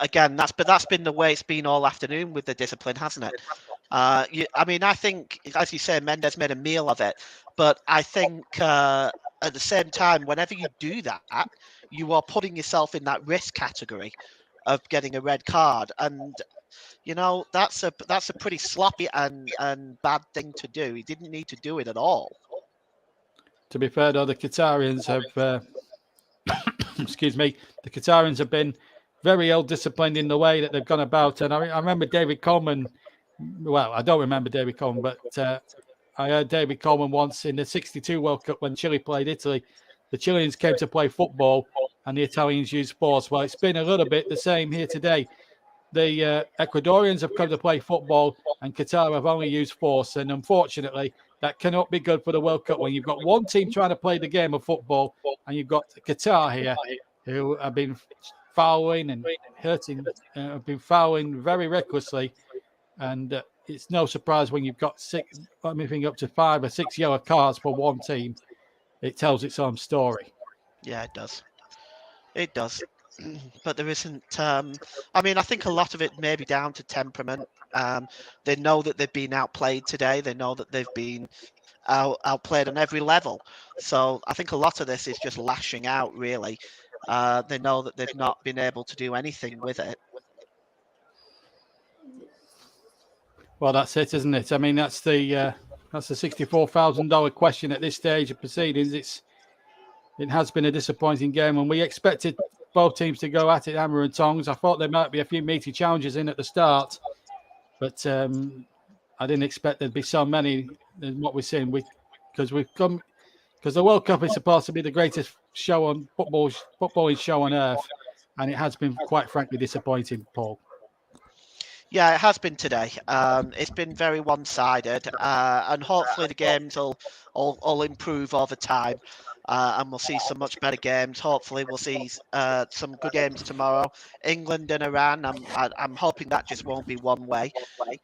Again, that's been the way it's been all afternoon with the discipline, hasn't it? I think, as you say, Mendes made a meal of it, but I think at the same time, whenever you do that, you are putting yourself in that risk category of getting a red card, and that's a pretty sloppy and bad thing to do. He didn't need to do it at all. To be fair, though, the Qatarians have, excuse me, the Qatarians have been very ill-disciplined in the way that they've gone about. And I remember David Coleman. Well, I don't remember David Coleman, but I heard David Coleman once in the '62 World Cup when Chile played Italy. The Chileans came to play football and the Italians used force. Well, it's been a little bit the same here today. The Ecuadorians have come to play football and Qatar have only used force. And unfortunately, that cannot be good for the World Cup when you've got one team trying to play the game of football and you've got Qatar here who have been fouling and hurting, have been fouling very recklessly. And it's no surprise when you've got anything up to 5 or 6 yellow cards for one team. It tells its own story. Yeah, it does. It does. But there isn't. I think a lot of it may be down to temperament. They know that they've been outplayed today. They know that they've been outplayed on every level. So I think a lot of this is just lashing out, really. They know that they've not been able to do anything with it. Well, that's it, isn't it? I mean, that's the $64,000 question at this stage of proceedings. It has been a disappointing game, and we expected both teams to go at it hammer and tongs. I thought there might be a few meaty challenges in at the start, but I didn't expect there'd be so many in what we're seeing. Because the World Cup is supposed to be the greatest show on footballing show on earth, and it has been quite frankly disappointing, Paul. Yeah, it has been today. It's been very one-sided, and hopefully the games will improve over time, and we'll see some much better games. Hopefully, we'll see some good games tomorrow. England and Iran. I'm hoping that just won't be one way.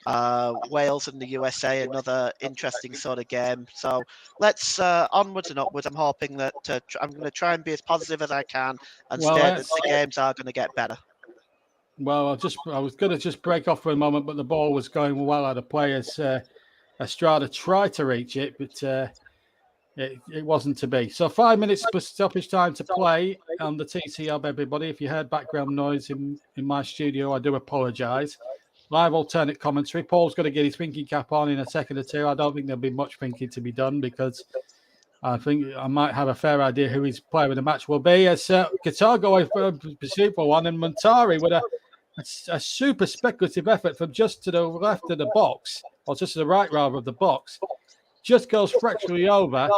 Wales and the USA, another interesting sort of game. So let's onwards and upwards. I'm hoping that I'm going to try and be as positive as I can and state that the games are going to get better. Well, I was going to just break off for a moment, but the ball was going well out of play as Estrada tried to reach it, but it wasn't to be. So 5 minutes stoppage time to play on the TC Hub, everybody. If you heard background noise in my studio, I do apologise. Live alternate commentary. Paul's going to get his thinking cap on in a second or two. I don't think there'll be much thinking to be done because I think I might have a fair idea who his player of the match will be. As Qatar go away for pursuit for one, and Montari with a super speculative effort from just to the left of the box, or just to the right, rather, of the box, just goes fractionally over.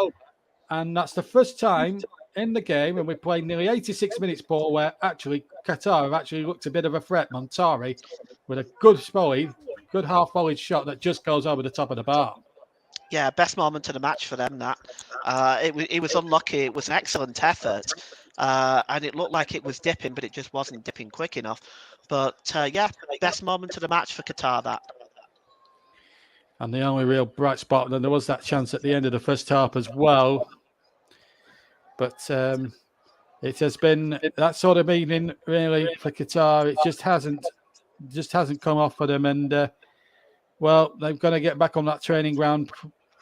And that's the first time in the game, and we played nearly 86 minutes, Paul, where actually Qatar have actually looked a bit of a threat. Montari with a good half-volleyed shot that just goes over the top of the bar. Yeah, best moment of the match for them, that. It was unlucky. It was an excellent effort. And it looked like it was dipping, but it just wasn't dipping quick enough. But, best moment of the match for Qatar, that. And the only real bright spot, then there was that chance at the end of the first half as well. But it has been that sort of evening, really, for Qatar. It just hasn't come off for them. And, they're going to get back on that training ground,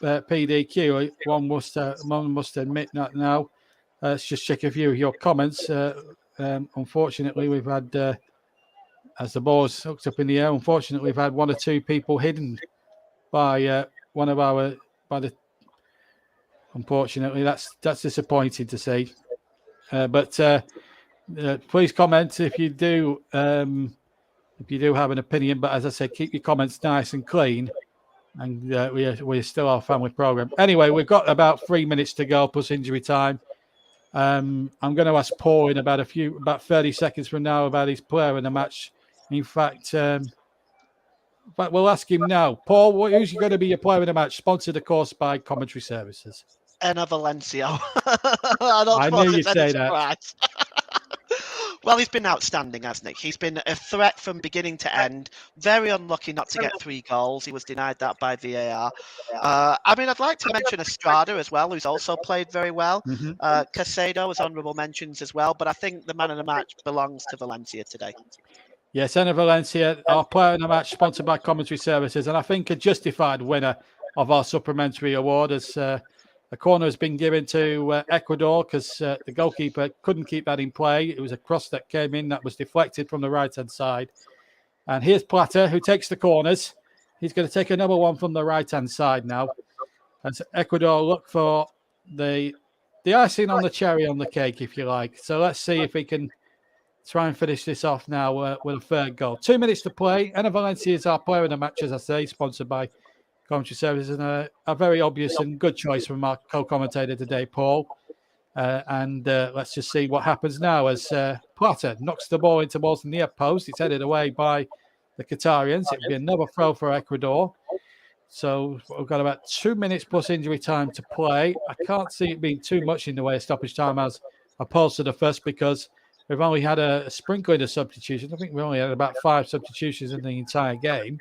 PDQ. One must admit that now. Let's just check a few of your comments. Unfortunately, we've had, as the ball's hooked up in the air, unfortunately, we've had one or two people hidden by one of our. Unfortunately, that's disappointing to see. But please comment if you do have an opinion. But as I said, keep your comments nice and clean. And we're still our family program. Anyway, we've got about 3 minutes to go plus injury time. I'm going to ask Paul in about 30 seconds from now about his player in the match. In fact, we'll ask him now. Paul, who's going to be your player in the match? Sponsored, of course, by Commentary Services. Enna Valencia. I knew you'd say that. Well, he's been outstanding, hasn't he? He's been a threat from beginning to end. Very unlucky not to get 3 goals. He was denied that by VAR. I mean, I'd like to mention Estrada as well, who's also played very well. Casado was honourable mentions as well, but I think the man of the match belongs to Valencia today. Yes, Enner Valencia, our player in the match, sponsored by Commentary Services, and I think a justified winner of our supplementary award, as a corner has been given to Ecuador because the goalkeeper couldn't keep that in play. It was a cross that came in that was deflected from the right-hand side. And here's Plata, who takes the corners. He's going to take another one from the right-hand side now. As Ecuador look for the icing on the cherry on the cake, if you like. So let's see if we can try and finish this off now with a third goal. 2 minutes to play. Enner Valencia is our player in the match, as I say, sponsored by Commentary Services, and a very obvious and good choice from our co-commentator today, Paul. Let's just see what happens now as Plata knocks the ball into towards the near post. It's headed away by the Qatarians. It'll be another throw for Ecuador. So we've got about 2 minutes plus injury time to play. I can't see it being too much in the way of stoppage time as opposed to the first, because we've only had a sprinkling of substitutions. I think we only had about 5 substitutions in the entire game.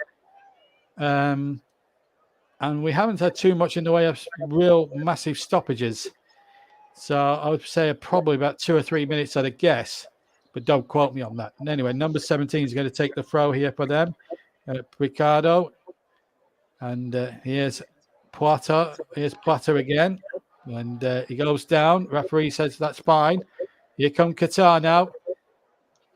And we haven't had too much in the way of real massive stoppages. So I would say probably about 2 or 3 minutes, I'd guess. But don't quote me on that. And anyway, number 17 is going to take the throw here for them. Ricardo. And here's Plata. Here's Plata again. And he goes down. Referee says that's fine. Here come Qatar now.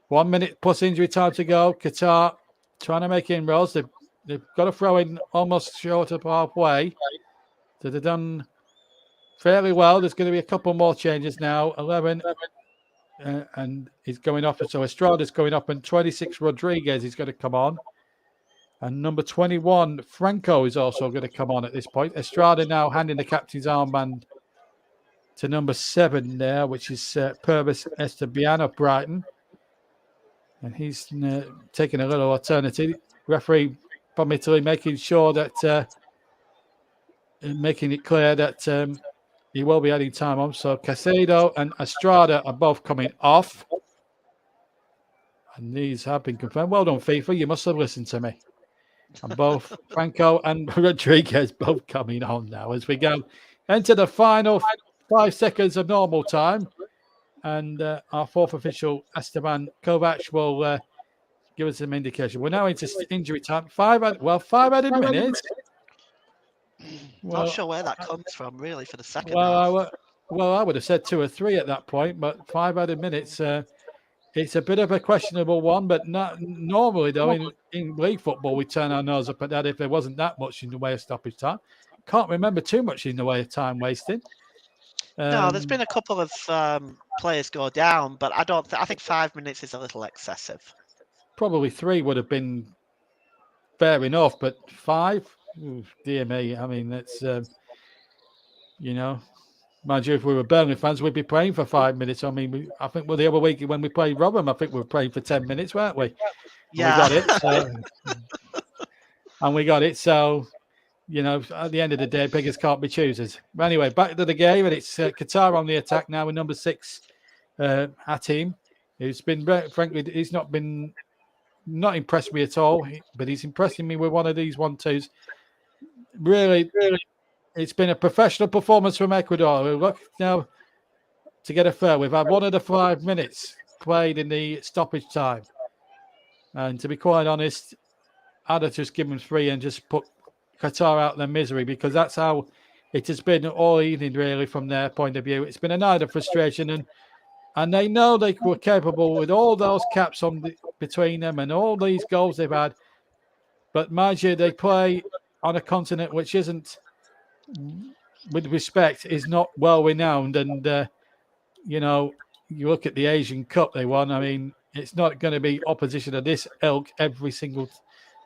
1 minute plus injury time to go. Qatar trying to make inroads. They've got a throw in almost short of halfway. So they've done fairly well. There's going to be a couple more changes now. 11. And he's going off. So Estrada's going up. And 26, Rodriguez is going to come on. And number 21, Franco, is also going to come on at this point. Estrada now handing the captain's armband to number 7 there, which is Purvis Esteban of Brighton. And he's taking a little alternative. Referee from Italy making sure that, making it clear that he will be adding time on. So Casado and Estrada are both coming off. And these have been confirmed. Well done, FIFA. You must have listened to me. And both Franco and Rodriguez both coming on now as we go into the final 5 seconds of normal time. And our 4th official, Esteban Kovac, will give us some indication. We're now into injury time. 5 added minutes. Not sure where that comes from, really, for the second half. half. I would have said 2 or 3 at that point, but 5 added minutes. It's a bit of a questionable one, but not normally, though, in league football, we turn our nose up at that if there wasn't that much in the way of stoppage time. Can't remember too much in the way of time wasted. No, there's been a couple of players go down, but I think 5 minutes is a little excessive. Probably 3 would have been fair enough, but 5? Ooh, dear me. I mean, that's, mind you, if we were Burnley fans, we'd be praying for 5 minutes. I mean, I think the other week when we played Rotherham, I think we were praying for 10 minutes, weren't we? Yeah. We got it. And we got it. So, at the end of the day, beggars can't be choosers. But anyway, back to the game, and it's Qatar on the attack now with number 6, Hatim, who's been, frankly, he's not impressed me at all, but he's impressing me with one of these 1-2s. Really, it's been a professional performance from Ecuador. We look now to get a third. We've had 1 of the 5 minutes played in the stoppage time. And to be quite honest, I'd have just given 3 and just put Qatar out of their misery, because that's how it has been all evening, really, from their point of view. It's been a night of frustration, and they know they were capable with all those caps between them and all these goals they've had. But mind you, they play on a continent which isn't, with respect, is not well renowned. And, you look at the Asian Cup they won. I mean, it's not going to be opposition of this ilk it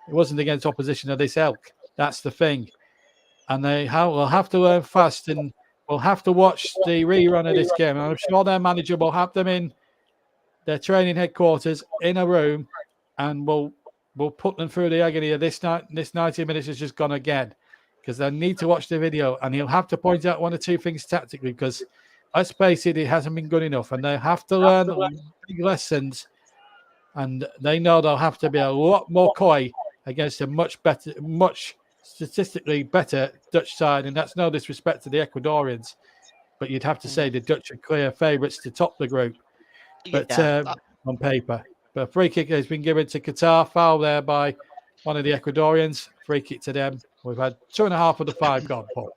wasn't against opposition of this ilk. That's the thing. And will have to learn fast, and we'll have to watch the rerun of this game. And I'm sure their manager will have them in their training headquarters in a room, and we'll put them through the agony of this 90 minutes has just gone again, because they need to watch the video, and he'll have to point out 1 or 2 things tactically, because let's face it, it hasn't been good enough, and they have to learn big lessons. And they know they'll have to be a lot more coy against a much statistically better Dutch side, and that's no disrespect to the Ecuadorians, but you'd have to say the Dutch are clear favourites to top the group. But on paper, but a free kick has been given to Qatar, foul there by one of the Ecuadorians. Free kick to them. We've had 2.5 of the 5 gone, Paul.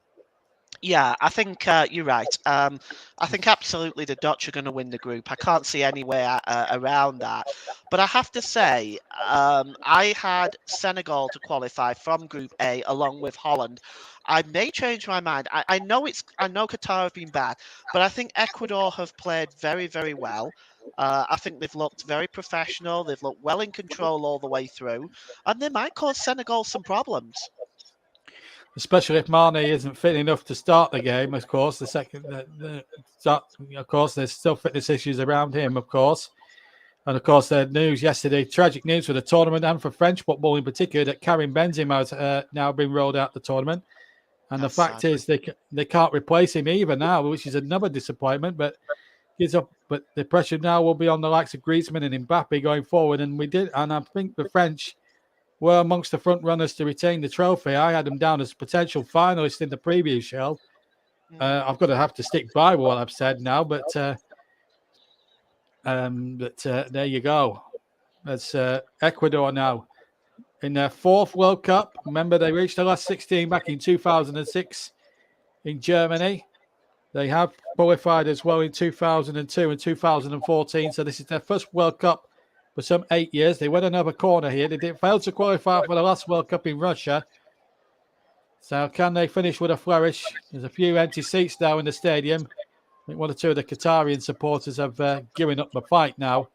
Yeah, I think you're right. I think absolutely the Dutch are going to win the group. I can't see any way around that. But I have to say, I had Senegal to qualify from Group A along with Holland. I may change my mind. I know Qatar have been bad, but I think Ecuador have played very, very well. I think they've looked very professional. They've looked well in control all the way through, and they might cause Senegal some problems. Especially if Mane isn't fit enough to start the game, of course. Of course, there's still fitness issues around him, of course. And of course, the news yesterday, tragic news for the tournament and for French football in particular, that Karim Benzema has now been rolled out the tournament. And the fact is, they can't replace him either now, which is another disappointment. But the pressure now will be on the likes of Griezmann and Mbappe going forward. And I think the French were amongst the front runners to retain the trophy. I had them down as potential finalists in the preview show. I've got to have to stick by what I've said now, but there you go. That's Ecuador now in their 4th World Cup. Remember, they reached the last 16 back in 2006 in Germany. They have qualified as well in 2002 and 2014. So this is their first World Cup for some 8 years. They went another corner here. They did fail to qualify for the last World Cup in Russia. So can they finish with a flourish? There's a few empty seats now in the stadium. I think 1 or 2 of the Qatarian supporters have given up the fight now,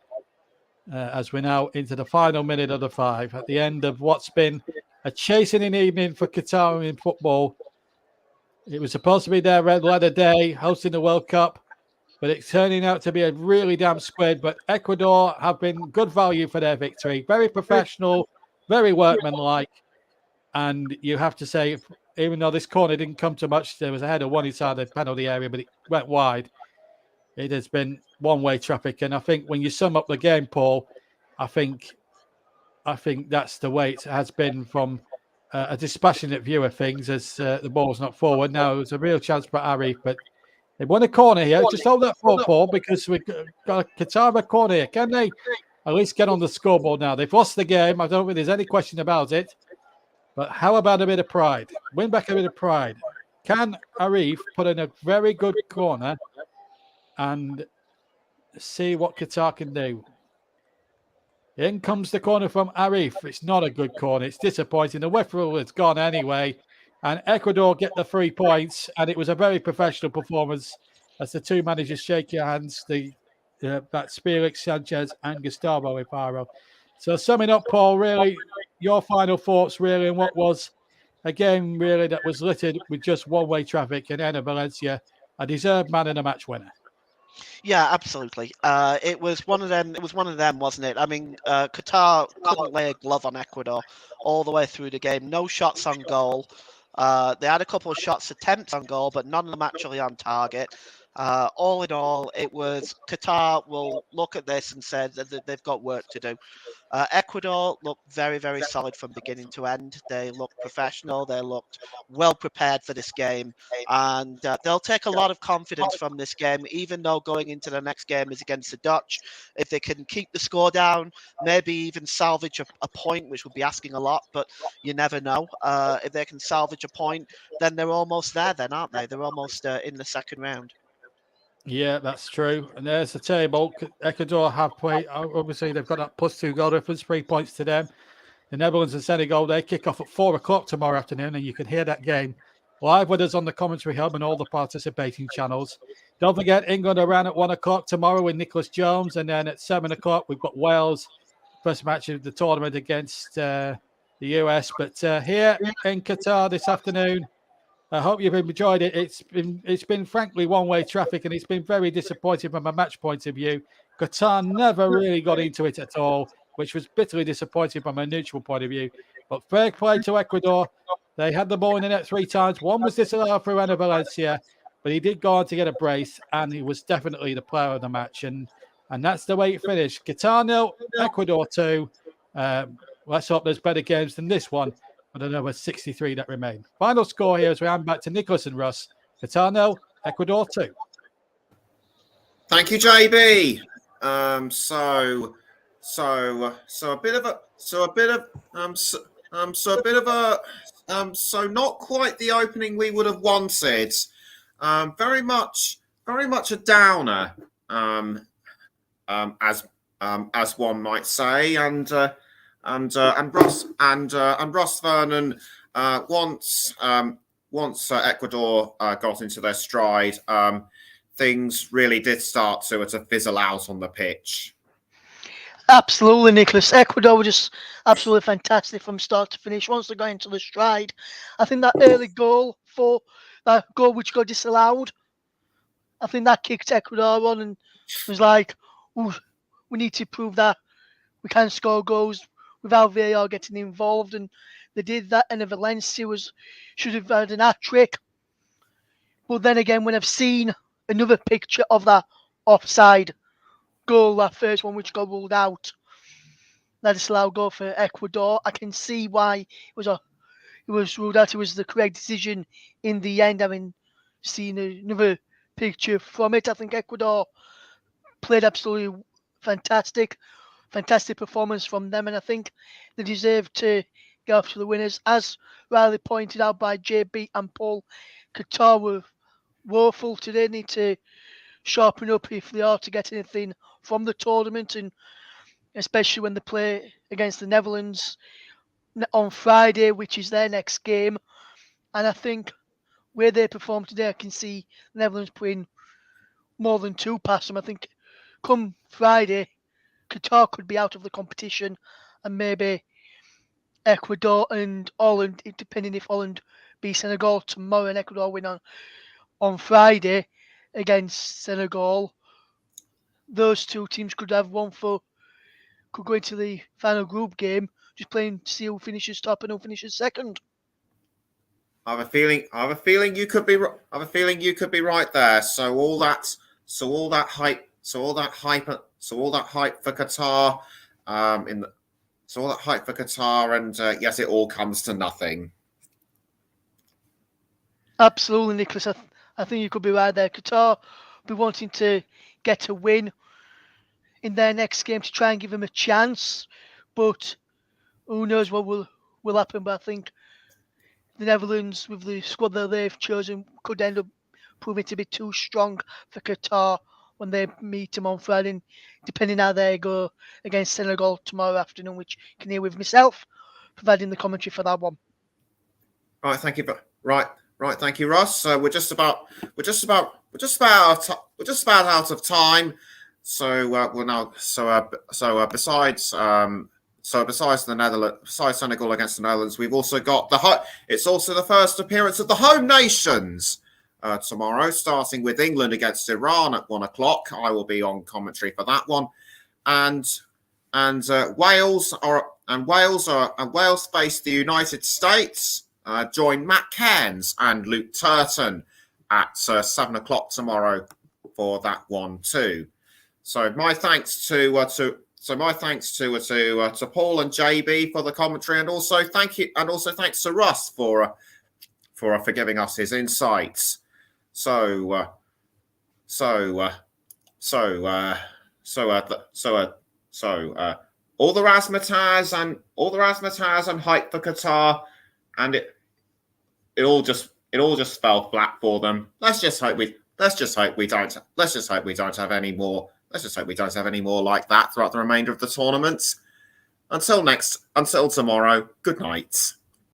as we're now into the final minute of the 5. At the end of what's been a chastening evening for Qatarian football. It was supposed to be their red letter day, hosting the World Cup, but it's turning out to be a really damn squid. But Ecuador have been good value for their victory. Very professional, very workmanlike. And you have to say, even though this corner didn't come to much, there was a header one inside the penalty area, but it went wide. It has been one-way traffic. And I think when you sum up the game, Paul, I think that's the way it has been from a dispassionate view of things as the ball's not forward. Now, it's a real chance for Arif, but they won a corner here. Just hold that thought, Paul, because we've got a Qatar corner here. Can they at least get on the scoreboard now? They've lost the game. I don't think there's any question about it. But how about a bit of pride? Win back a bit of pride. Can Arif put in a very good corner and see what Qatar can do? In comes the corner from Arif. It's not a good corner. It's disappointing. The referee has gone anyway. And Ecuador get the 3 points. And it was a very professional performance as the 2 managers shake your hands. That's Felix Sanchez and Gustavo Ifaro. So summing up, Paul, really, your final thoughts, really, on what was a game, really, that was littered with just one-way traffic, and Enner Valencia, a deserved man and a match winner. Yeah, absolutely. It was one of them. It was one of them, wasn't it? I mean, Qatar couldn't lay a glove on Ecuador all the way through the game. No shots on goal. They had a couple of shots attempts on goal, but none of them actually on target. All in all, it was Qatar will look at this and say that they've got work to do. Ecuador looked very, very solid from beginning to end. They looked professional. They looked well prepared for this game. And they'll take a lot of confidence from this game, even though going into the next game is against the Dutch. If they can keep the score down, maybe even salvage a point, which would be asking a lot, but you never know. If they can salvage a point, then they're almost there then, aren't they? They're almost in the second round. Yeah, that's true. And there's the table. Ecuador have played. Obviously, they've got that +2 goal difference, 3 points to them. The Netherlands and Senegal, they kick off at 4 o'clock tomorrow afternoon, and you can hear that game live with us on the commentary hub and all the participating channels. Don't forget, England are around at 1 o'clock tomorrow with Nicholas Jones, and then at 7 o'clock, we've got Wales, first match of the tournament against the US. But here in Qatar this afternoon, I hope you've enjoyed it. It's been frankly one-way traffic, and it's been very disappointing from a match point of view. Qatar never really got into it at all, which was bitterly disappointing from a neutral point of view. But fair play to Ecuador. They had the ball in the net 3 times. One was disallowed for Enner Valencia. but he did go on to get a brace, and he was definitely the player of the match. And that's the way it finished. Qatar 0, Ecuador 2. Let's hope there's better games than this one. I don't know, there's 63 that remain. Final score here as we hand back to Nicholas and Russ. Qatar 0, Ecuador 2. Thank you, JB. So not quite the opening we would have wanted. Very much a downer, as one might say, and Ross Vernon, once Ecuador got into their stride, things really did start to fizzle out on the pitch. Absolutely, Nicholas. Ecuador were just absolutely fantastic from start to finish. Once they got into the stride, I think that early goal which got disallowed, I think that kicked Ecuador on and was like, ooh, we need to prove that we can score goals without VAR getting involved, and they did that. And Valencia should have had an hat-trick. But then again, when I've seen another picture of that offside goal, that first one which got ruled out, that disallowed goal for Ecuador, I can see why it was ruled out. It was the correct decision in the end. Having seen another picture from it, I think Ecuador played absolutely fantastic performance from them, and I think they deserve to get off to the winners. As rightly pointed out by JB and Paul, Qatar were woeful today. Need to sharpen up if they are to get anything from the tournament, and especially when they play against the Netherlands on Friday, which is their next game. And I think where they perform today, I can see the Netherlands putting more than 2 past them. I think come Friday, Qatar could be out of the competition, and maybe Ecuador and Holland, depending if Holland beat Senegal tomorrow and Ecuador win on Friday against Senegal, those 2 teams could have could go into the final group game, just playing to see who finishes top and who finishes second. I have a feeling you could be right there. So all that hype for Qatar, and yes, it all comes to nothing. Absolutely, Nicholas. I think you could be right there. Qatar will be wanting to get a win in their next game to try and give them a chance, but who knows what will happen. But I think the Netherlands, with the squad that they've chosen, could end up proving to be too strong for Qatar when they meet them on Friday, depending how they go against Senegal tomorrow afternoon, which you can hear with myself providing the commentary for that one. Right, thank you. Right, thank you, Ross. We're just about out of time. Besides the Netherlands, besides Senegal against the Netherlands, we've also got it's also the first appearance of the home nations tomorrow, starting with England against Iran at 1:00. I will be on commentary for that one, and Wales face the United States. Join Matt Cairns and Luke Turton at 7:00 tomorrow for that one too. So my thanks to Paul and JB for the commentary, and also thanks to Russ for giving us his insights. All the razzmatazz and hype for Qatar, and it all just fell flat for them. Let's just hope we don't have any more. Let's just hope we don't have any more like that throughout the remainder of the tournament. Until tomorrow, good night.